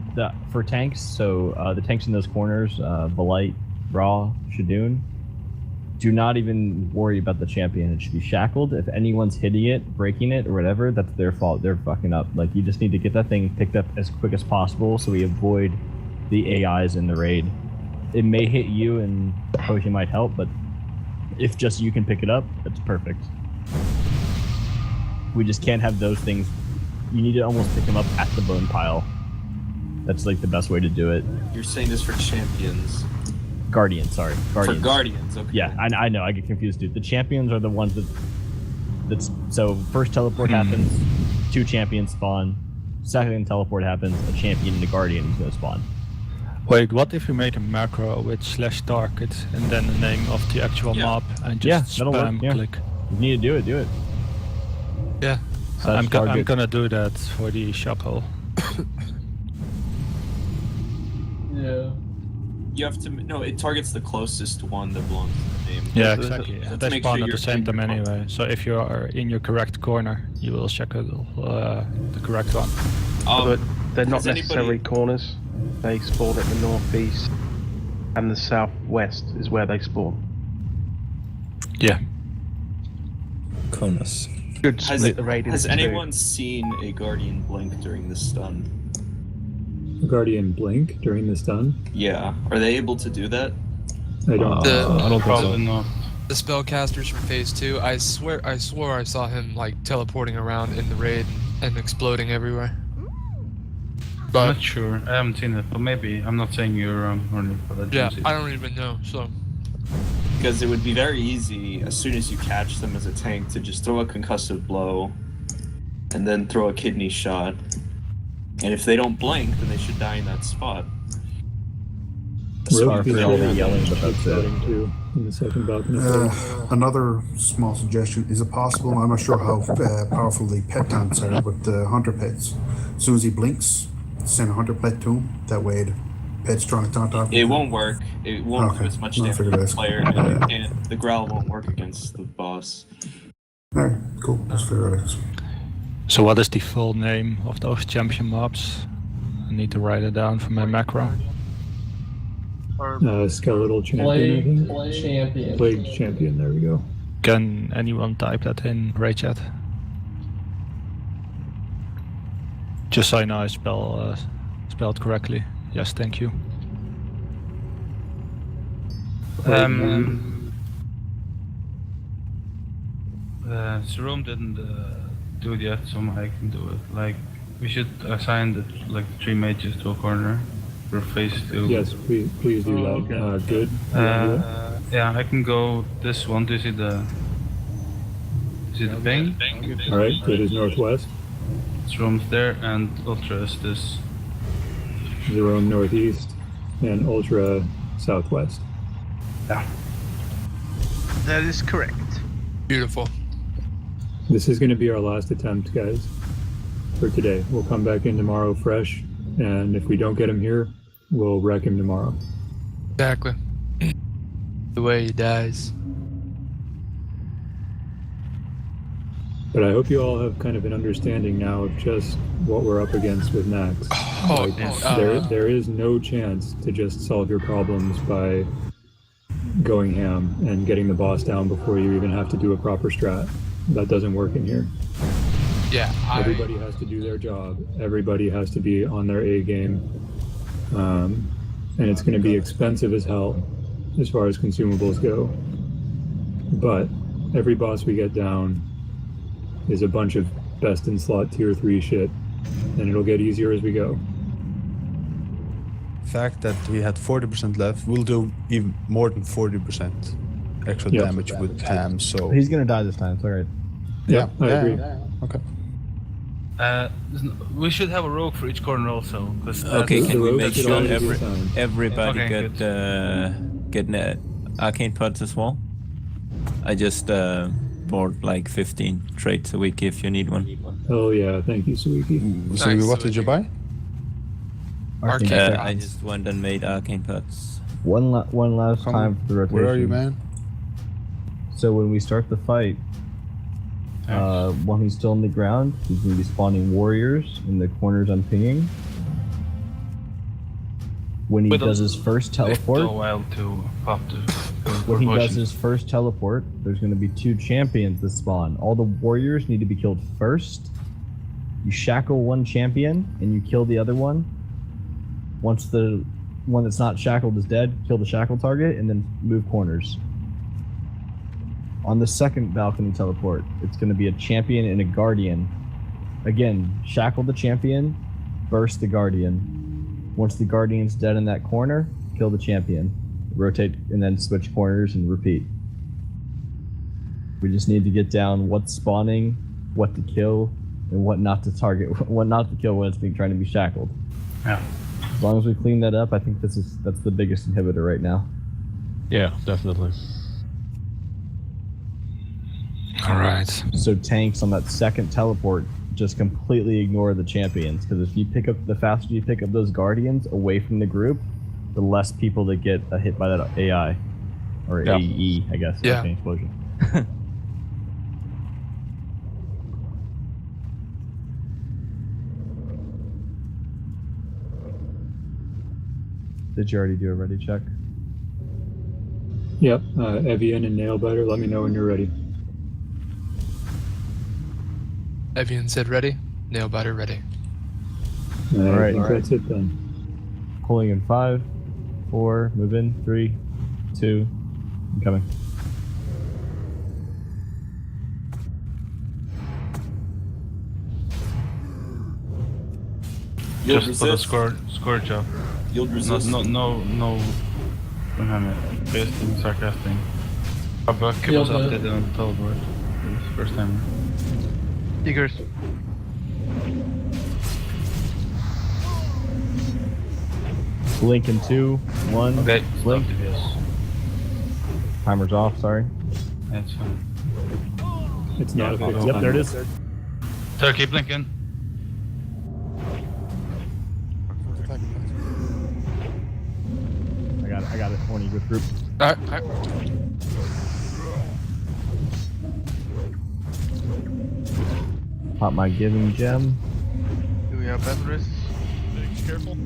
for tanks, so the tanks in those corners, Belite, Raw, Shadoon, do not even worry about the champion. It should be shackled. If anyone's hitting it, breaking it, or whatever, that's their fault. They're fucking up. Like, you just need to get that thing picked up as quick as possible so we avoid the AIs in the raid. It may hit you and potion might help, but if just you can pick it up, that's perfect. We just can't have those things. You need to almost pick them up at the bone pile. That's like the best way to do it. You're saying this for champions. Guardians, sorry. Guardians. For guardians, okay. Yeah, I know, I get confused, dude. The champions are the ones that's so first teleport happens, 2 champions spawn, second teleport happens, a champion and a guardian is gonna spawn. Wait, what if you made a macro with /target and then the name of the actual mob and just spam click? You need to do it. Yeah. I'm gonna do that for the shackle. Yeah. You have to no. It targets the closest one that belongs to the name. Yeah, exactly. They spawn at the same time anyway. So if you are in your correct corner, you will shackle the correct one. But they're not necessarily corners. They spawn at the northeast and the southwest is where they spawn. Yeah. Conus. Good split the raid into Has 2. anyone seen a guardian blink during the stun? A guardian blink during the stun? Yeah. Are they able to do that? I don't think so. Not. The spellcasters from phase 2, I swore I saw him like teleporting around in the raid and exploding everywhere. But I'm not sure. I haven't seen it, but maybe. I'm not saying you're wrong, but I didn't see it. I don't even know. So Because it would be very easy as soon as you catch them as a tank to just throw a concussive blow and then throw a kidney shot. And if they don't blink, then they should die in that spot. Yelling, but that's too in the second balcony. Another small suggestion: is it possible? I'm not sure how powerful the pet tanks are, but the hunter pets. As soon as he blinks, send a hunter pet to him. That way, the pet's trying to taunt off. It won't work. It won't do as much damage to the player, and the growl won't work against the boss. Alright, cool. That's fair. So what is the full name of those champion mobs? I need to write it down for my macro. Skeletal champion. Plague champion. Plague champion. There we go. Can anyone type that in raid chat? Just so I know I spelled correctly. Yes, thank you. Jerome didn't do it yet, so I can do it. Like, we should assign the 3 mages to a corner for phase 2. Yes, please do that. Okay. Good. Yeah, I can go this one. Do you see the ping? All right, good is northwest. Jerome's there, and Ultra is this. Jerome northeast, and Ultra southwest. Yeah. That is correct. Beautiful. This is going to be our last attempt, guys, for today. We'll come back in tomorrow fresh, and if we don't get him here, we'll wreck him tomorrow. Exactly. The way he dies. But I hope you all have kind of an understanding now of just what we're up against with Naxx. There is no chance to just solve your problems by going ham and getting the boss down before you even have to do a proper strat. That doesn't work in here. Yeah, everybody has to do their job. Everybody has to be on their A game, and it's going to be expensive as hell as far as consumables go. But every boss we get down is a bunch of best in slot tier 3 shit, and it'll get easier as we go. Fact that we had 40% left, we'll do even more than 40% extra damage with ham. So he's gonna die this time. It's all right. Yeah, I agree. Okay. We should have a rogue for each corner also. Okay, can we make sure everybody Okay, get arcane pods as well? I just bought like 15 traits a week if you need one. Oh yeah, thank you, Suiki. So what did you buy? Arcane I just went and made arcane pods. One last time for the rotation. Where are you, man? So when we start the fight, while he's still on the ground, he's going to be spawning warriors in the corners I'm pinging. When he does his first teleport, a while to pop the when he does his first teleport, there's going to be 2 champions that spawn. All the warriors need to be killed first. You shackle one champion and you kill the other one. Once the one that's not shackled is dead, kill the shackle target and then move corners. On the second balcony teleport, it's going to be a champion and a guardian. Again, shackle the champion, burst the guardian. Once the guardian's dead in that corner, kill the champion. Rotate and then switch corners and repeat. We just need to get down what's spawning, what to kill, and what not to target, what not to kill when it's trying to be shackled. Yeah. As long as we clean that up, I think that's the biggest inhibitor right now. Yeah, definitely. All right. So tanks on that second teleport just completely ignore the champions, because if you pick up, the faster you pick up those guardians away from the group, the less people that get hit by that AI or AE, I guess. Yeah. Explosion. Did you already do a ready check? Yep, Evian and Nailbiter, let me know when you're ready. Evian said ready. Nailbiter ready. All right, All right. that's it then. Pulling in 5, 4, move in, 3, 2, I'm coming. Just put a scourge up. Yield resist. No. Based in sarcastic. Our bucket was updated on the teleport. This first time. Diggers. Blink in 2, 1. Okay, blink. yes. Timer's off, sorry. That's fine. It's not a fixed Yep, time. there it is. So keep blinking. I got it. Horny good group. Alright. Pop my giving gem. Do we have Beverus? Careful.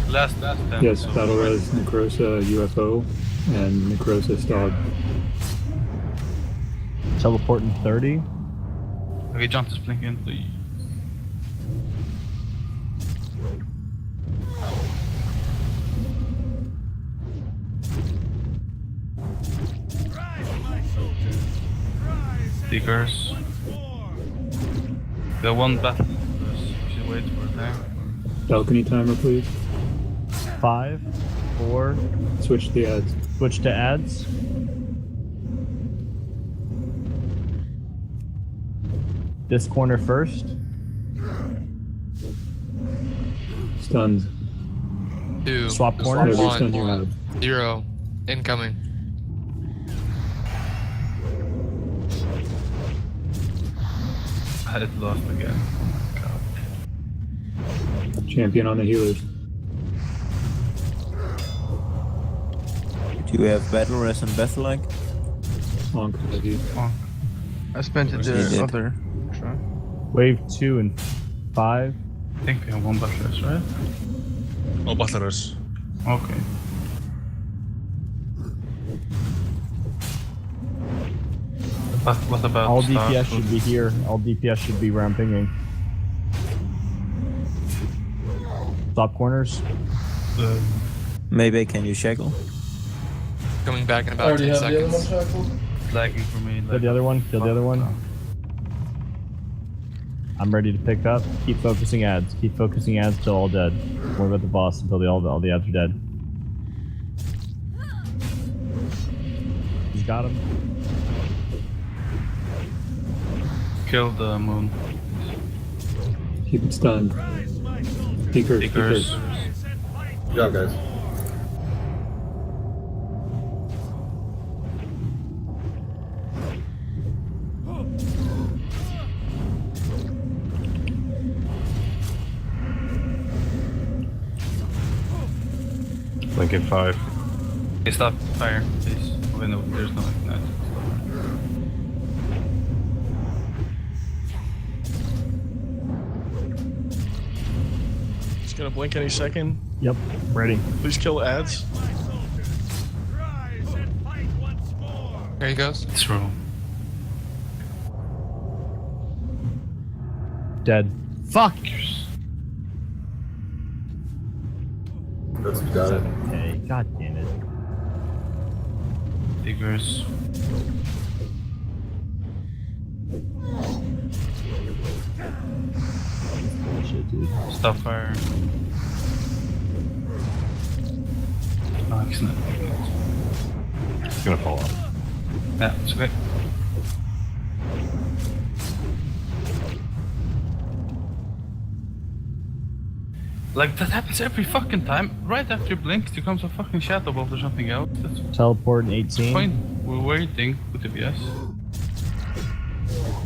Last 10. Yes, Battle Res, Necrosa, UFO, and Necrosa Stog. Teleporting 30. Okay, jump this blinking, please. Seekers. The one battle. Should wait for it there. Balcony timer, please. 5, 4. Switch the ads. Switch to ads. This corner first. Stuns. 2. Swap corners. Every stun you have. 0. Incoming. I had it lost again. Oh my god. Champion on the healers. Do you have battle res and battle like? Honk, Evi. I spent it the other. Try. Wave 2 and 5. I think we have one buttress, right? Oh, butlers. Okay. What about All Star DPS Food? should be here. All DPS should be around pinging. Top corners. Maybe can you shackle? Coming back in I about already 10 have the other one seconds. shackled. Lagging for me. Kill the other one. Kill the other one. I'm ready to pick up. Keep focusing ads. Keep focusing ads till all dead. Don't worry about the boss until all the ads are dead. He's got him. Kill the moon. Keep it stunned. Peekers. Seekers. Good job, guys. Lincoln 5. Okay, stop fire, please. Oh, no, there's no ignite. It's gonna blink any second. Yep, ready. Please kill ads. There he goes. Through. Dead. Fuck. That's got it. Okay, god damn it. Diggers. Bullshit, dude. Stop fire. Oh, it's not. It's gonna fall off. Yeah, it's okay. Like, that happens every fucking time. Right after you blink, there comes a fucking shadow bolt or something else. That's Teleport in 18. fine. We're waiting with the BS.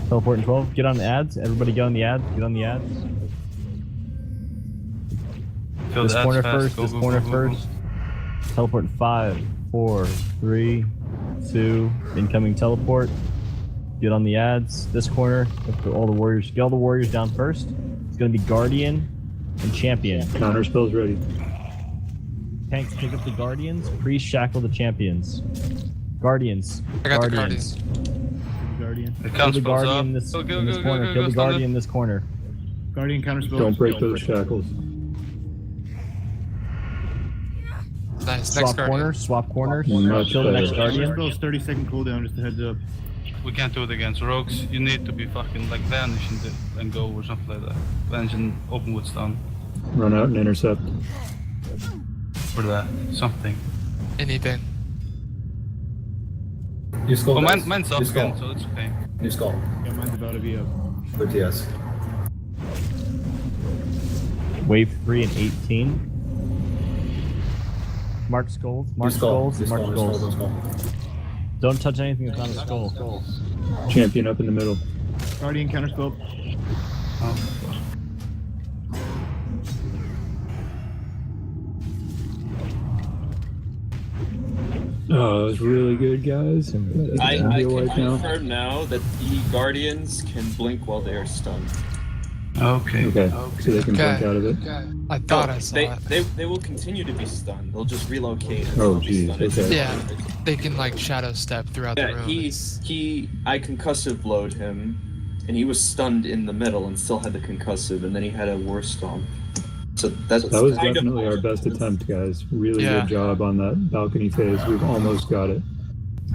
Teleport in 12. Get on the ads. Everybody get on the ads. Get on the ads. Fill This the ads corner fast. first. Go, This go, corner go, go, go. first. Teleport in 5, 4, 3, 2. Incoming teleport. Get on the ads. This corner. Get all the warriors. Get all the warriors down first. It's gonna be Guardian and Champion. Counter spells ready. Tanks, pick up the Guardians. Priest, shackle the Champions. Guardians. I got the Guardians. Guardian. It Kill comes the Guardian up. in this, Go, go, in this go, corner. go, Kill go, the stand Guardian up. in this corner. Guardian counter spell. Don't break those shackles. Nice. Swap Next guardian. corner. Swap corner. Much Kill the next better. Guardian. Spell's 30-second cooldown, just a heads up. We can't do it against rogues. You need to be fucking like vanish and go or something like that. Vanish and open with stun. Run out and intercept. For that. Something. Anything. New skull. Oh, guys. mine's New off skull. again, so it's okay. New skull. Yeah, mine's about to be up. 30s. Wave 3 and 18. Mark skulls. Mark New skull. skulls. New Mark skull. New skull. New skulls. skull. Don't touch anything that's not a skull. Champion up in the middle. Guardian counter spell. Oh, that was really good, guys. I Be can awake now. confirm now that the Guardians can blink while they are stunned. Okay. Okay, so they can blink Okay. out of it. I thought I saw They will continue to be stunned. They'll just relocate. And Oh, they'll be geez, stunned. okay. Yeah, they can like shadow step throughout the Yeah, room. I concussive blowed him, and he was stunned in the middle and still had the concussive, and then he had a war stomp. So that's That was kind of definitely our best attempt, guys. Really Yeah. good job on that balcony phase. We've almost got it.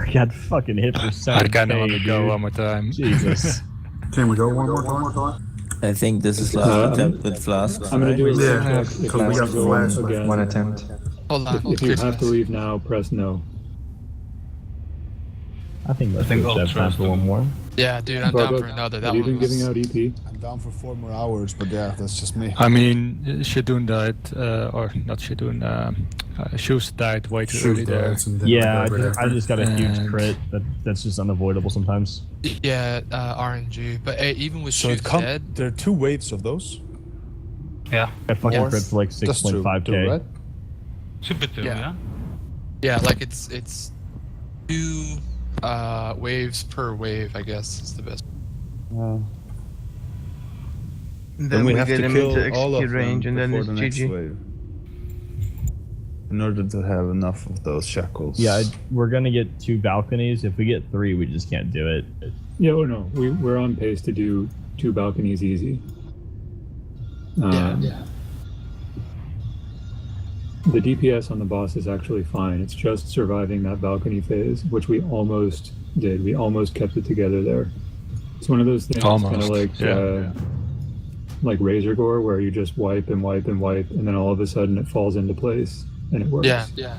I got fucking hit for 7K, I kind of want to go dude. one more time. Jesus. Can we go one more time? I think this is last attempt with flasks. I'm gonna do a Yeah, real check if because you we want got to go flash in left. again. One attempt. Hold on. If you have to leave now, press no. I think I think we I'll should have time trust for them. one more. Yeah, dude, I'm down for another. That Have you one been giving was... out EP? I'm down for 4 more hours, but yeah, that's just me. I mean, Shadoon died, or not Shadoon, Shoes died way too early there. Yeah, I just got a huge And- crit. That's just unavoidable sometimes. Yeah, RNG. But even with So Shoes dead, there are 2 waves of those. Yeah. I fucking More? crit for like That's true, 6.5k. right? Super two, yeah. yeah, like it's 2 waves per wave, I guess is the best. Then we have get to him kill into all of execute them range, and then before it's the next GG. wave. in order to have enough of those shackles. Yeah, we're gonna get 2 balconies. If we get 3, we just can't do it. Yeah, oh no, we're on pace to do 2 balconies easy. Yeah. The DPS on the boss is actually fine. It's just surviving that balcony phase, which we almost did. We almost kept it together there. It's one of those things, kind of like Razor Gore, where you just wipe and wipe and wipe, and then all of a sudden it falls into place and it works. Yeah.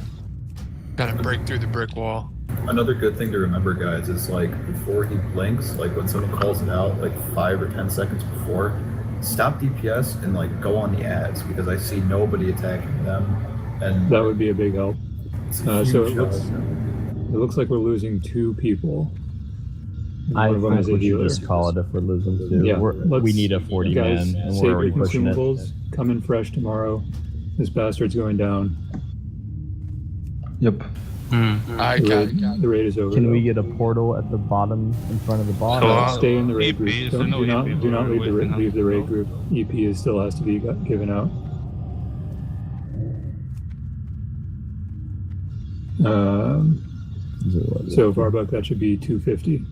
Gotta break through the brick wall. Another good thing to remember, guys, is like before he blinks, like when someone calls it out, like 5 or 10 seconds before, stop DPS and like go on the ads, because I see nobody attacking them, and that would be a big help. So it looks like we're losing 2 people. I think we should just call it if we're losing 2. Yeah, we need a 40 guys, man, and save we're already your pushing it. consumables, come in fresh tomorrow. This bastard's going down. Yep. The raid is over. Can though. we get a portal at the bottom in front of the boss? Stay in the raid group. Do not leave the raid group. EP still has to be given out. So Varbuck, that should be 250.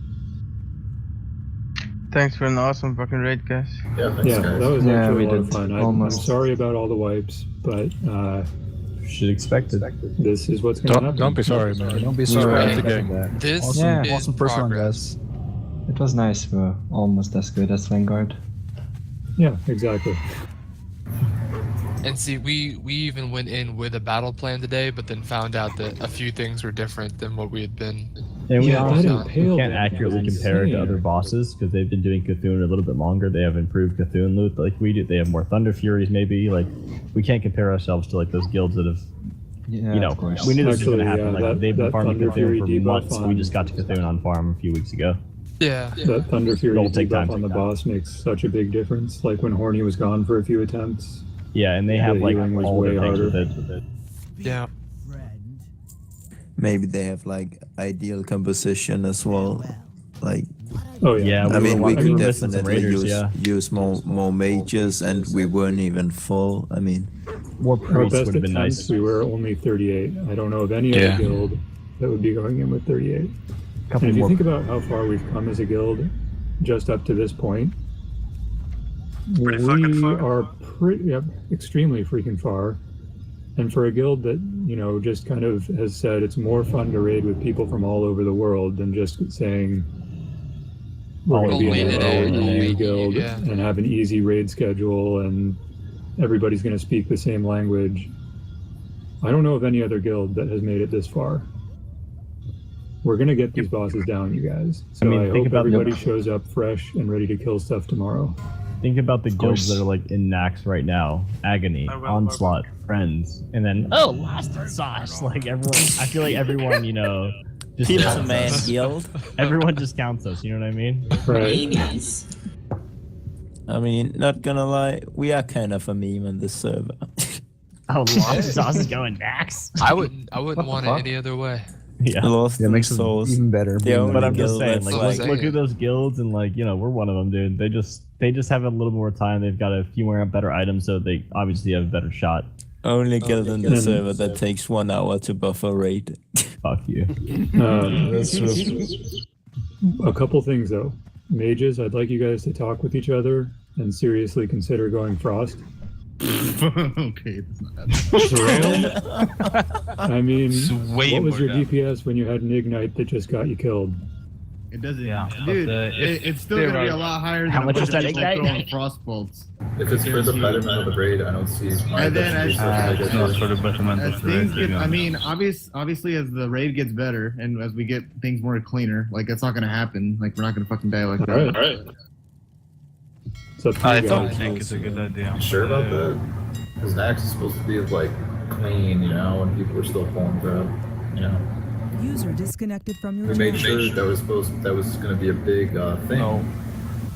Thanks for an awesome fucking raid, guys. Yeah, thanks, guys. That was actually a lot of fun. I'm sorry about all the wipes, but should expect it. This is what's going to happen. Don't be sorry, man. Don't be sorry. This awesome, is awesome first one, progress. guys. It was nice. We're almost as good as Vanguard. Yeah, exactly. And see, we even went in with a battle plan today, but then found out that a few things were different than what we had been. And we Yeah, also that impaled can't it. accurately That's compare it to insane. other bosses because they've been doing Cthulhu a little bit longer. They have improved Cthulhu loot like we do. They have more Thunder Furies, maybe. Like, we can't compare ourselves to like those guilds that have. Yeah, you know, of course. we knew this was going to Actually, happen. yeah, Like, they've been that farming Thunder Fury Cthulhu for debuff months. We on- just got to Cthulhu on farm a few weeks ago. Yeah. That Thunder Fury It'll take time debuff to on the take boss makes such a big difference. Like when Horny was gone for a few attempts. Yeah, and they have the like healing was all way the things harder. with it. Yeah. Maybe they have like ideal composition as well. Like, oh yeah. I mean, we could missing some definitely raiders, use more mages, and we weren't even full. I mean, more Our priests best would have been attempts, nice. we were only 38. I don't know of any other guild that would be going in with 38. Couple And if you more. think about how far we've come as a guild, just up to this point, we are extremely freaking far. And for a guild that, you know, just kind of has said it's more fun to raid with people from all over the world than just saying we're going to be Only in today, a only EU guild yeah. and have an easy raid schedule and everybody's going to speak the same language. I don't know of any other guild that has made it this far. We're going to get these bosses down, you guys. So I, think hope about everybody shows up fresh and ready to kill stuff tomorrow. Think about the guilds course. that are like in Naxx right now: Agony, Onslaught, Friends, and then Lost in Sauce. Like everyone, I feel like everyone, you know, just Pizza counts Man us. Guild. Everyone just counts us. You know what I mean? Right. I mean, not gonna lie, we are kind of a meme on this server. Oh, Lost in Sauce is going Naxx. I wouldn't want it any other way. Yeah. Lost It in makes it Souls. even better. The only But I'm just guild saying, that's like, look at those guilds, and like, you know, we're one of them, dude. They just have a little more time. They've got a few more better items, so they obviously have a better shot. only guild in the server that takes 1 hour to buffer raid. Fuck you. That's true. A couple things though. Mages, I'd like you guys to talk with each other and seriously consider going Frost. Okay, that's not that. I mean, way what was more your down. DPS when you had an Ignite that just got you killed? It doesn't, Yeah, dude. but, It's still gonna be a lot higher than How much a is bunch that of people Ignite? throwing frost bolts. If it's for the betterment of the raid, I don't see why And then that's It's not for the betterment As of the raid, things to be get, I honest. mean, obviously, as the raid gets better and as we get things more cleaner, like that's not gonna happen. Like we're not gonna fucking die like that. All right. So I don't think it's a good idea. You sure about that? Because Naxx is supposed to be like clean, you know, and people are still pulling crap, you know. User disconnected from your We made channel. sure that was going to be a big thing. No,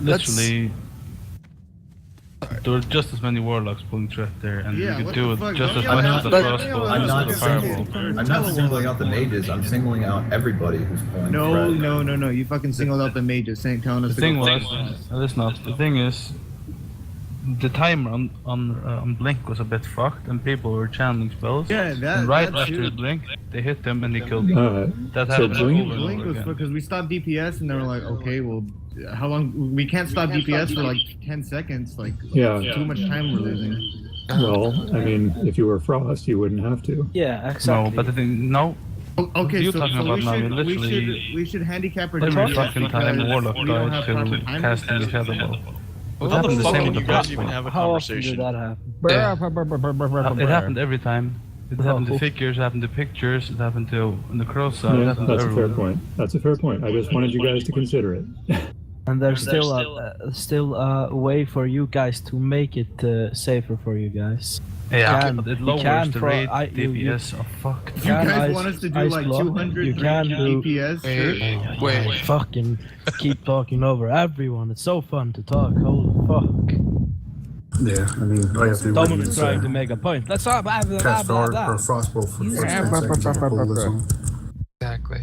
literally, there were just as many warlocks pulling threat there, and Yeah, you what could do the it fuck? just as Don't much yell with the at- crossbow don't as yell with the fireball. I'm not singling out the mages. I'm singling out everybody who's pulling threat. No. You fucking singled out the mages, saying telling us The to thing go was, fucking frost. listen up. The thing is, the timer on Blink was a bit fucked, and people were channeling spells. Yeah, that. And right that after too. Blink, they hit them and they killed them. That so happened Blink- over and Blink over was again. because we stopped DPS and they were like, okay, well, how long? We can't stop DPS for like 10 seconds. Like, Yeah. too much time we're losing. Well, I mean, if you were Frost, you wouldn't have to. Yeah, No, but the thing, no. Okay, You're so, talking so about we now, should, literally we should handicap our every DPS fucking time because Warlock we don't died have proper to timing. casting the Shadow Ball. Well, It how the happened the fuck same can with you the guys boss even one. have a How often conversation? did that happen? It happened every time. It happened to figures, it happened to pictures, it happened to the cross side, it Yeah, happened to that's a fair everyone. point. That's a fair point. I just wanted you guys to consider it. And there's still a way for you guys to make it safer for you guys. Yeah, You it you lowers the for- rate you- DPS of fuck. If you guys want us to do ice like block, 200 you can do DPS, sure. Wait. fucking keep talking over everyone. It's so fun to talk. Holy fuck. Yeah, I mean, I have to Dominus use trying to make a point. Let's blah blah blah cast blah or blah. frostbolt for the Yeah, first 10 seconds of the pull this one. Exactly.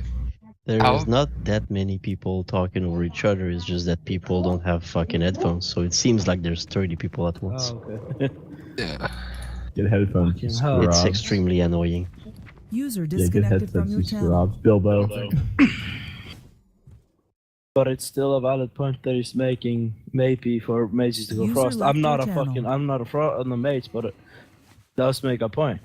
There How- is not that many people talking over each other. It's just that people don't have fucking headphones. So it seems like there's 30 people at once. Oh, okay. Yeah. Get headphones. Fucking to hell. screw It's off. extremely annoying. User Yeah, get disconnected from headsets your to screw channel. off. Bilbo. But it's still a valid point that he's making, maybe for mages to go User frost. left I'm not a your fucking, channel. I'm not a mage, but it does make a point.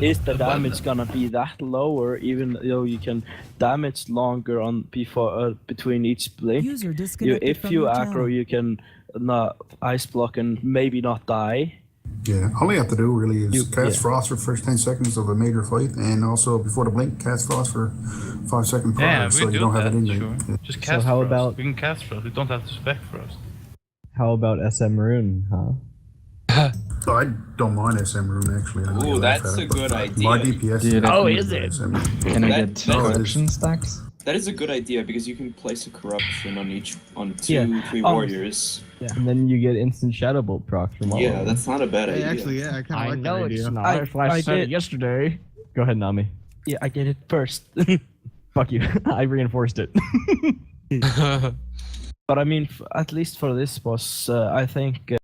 Is the damage gonna be that lower, even though you can damage longer on before between each blink? User You, disconnected if from you your aggro, channel. you can not ice block and maybe not die. Yeah, all you have to do really is cast yeah. frost for the first 10 seconds of a major fight, and also before the blink, cast frost for 5 seconds prior, Yeah, so we you do don't have that, it in sure. there. Just cast how frost. about- We can cast frost, we don't have to spec frost. How about SM Rune, huh? So I don't mind SM Rune actually. I don't Ooh, really laugh that's at a it, but good my idea. DPS Dude, Oh, definitely is it? SM Rune. Can I That- get that- corruption stacks? That is a good idea because you can place a corruption on two, Yeah. 3 warriors. And then you get instant Shadow Bolt procs from all of Yeah, them. that's not a bad Hey, idea. actually, yeah, I kind of I like know that it's idea. not. I I said it did- yesterday. Go ahead, Nami. Yeah, I did it first. Fuck you. I reinforced it. But I mean, at least for this boss, I think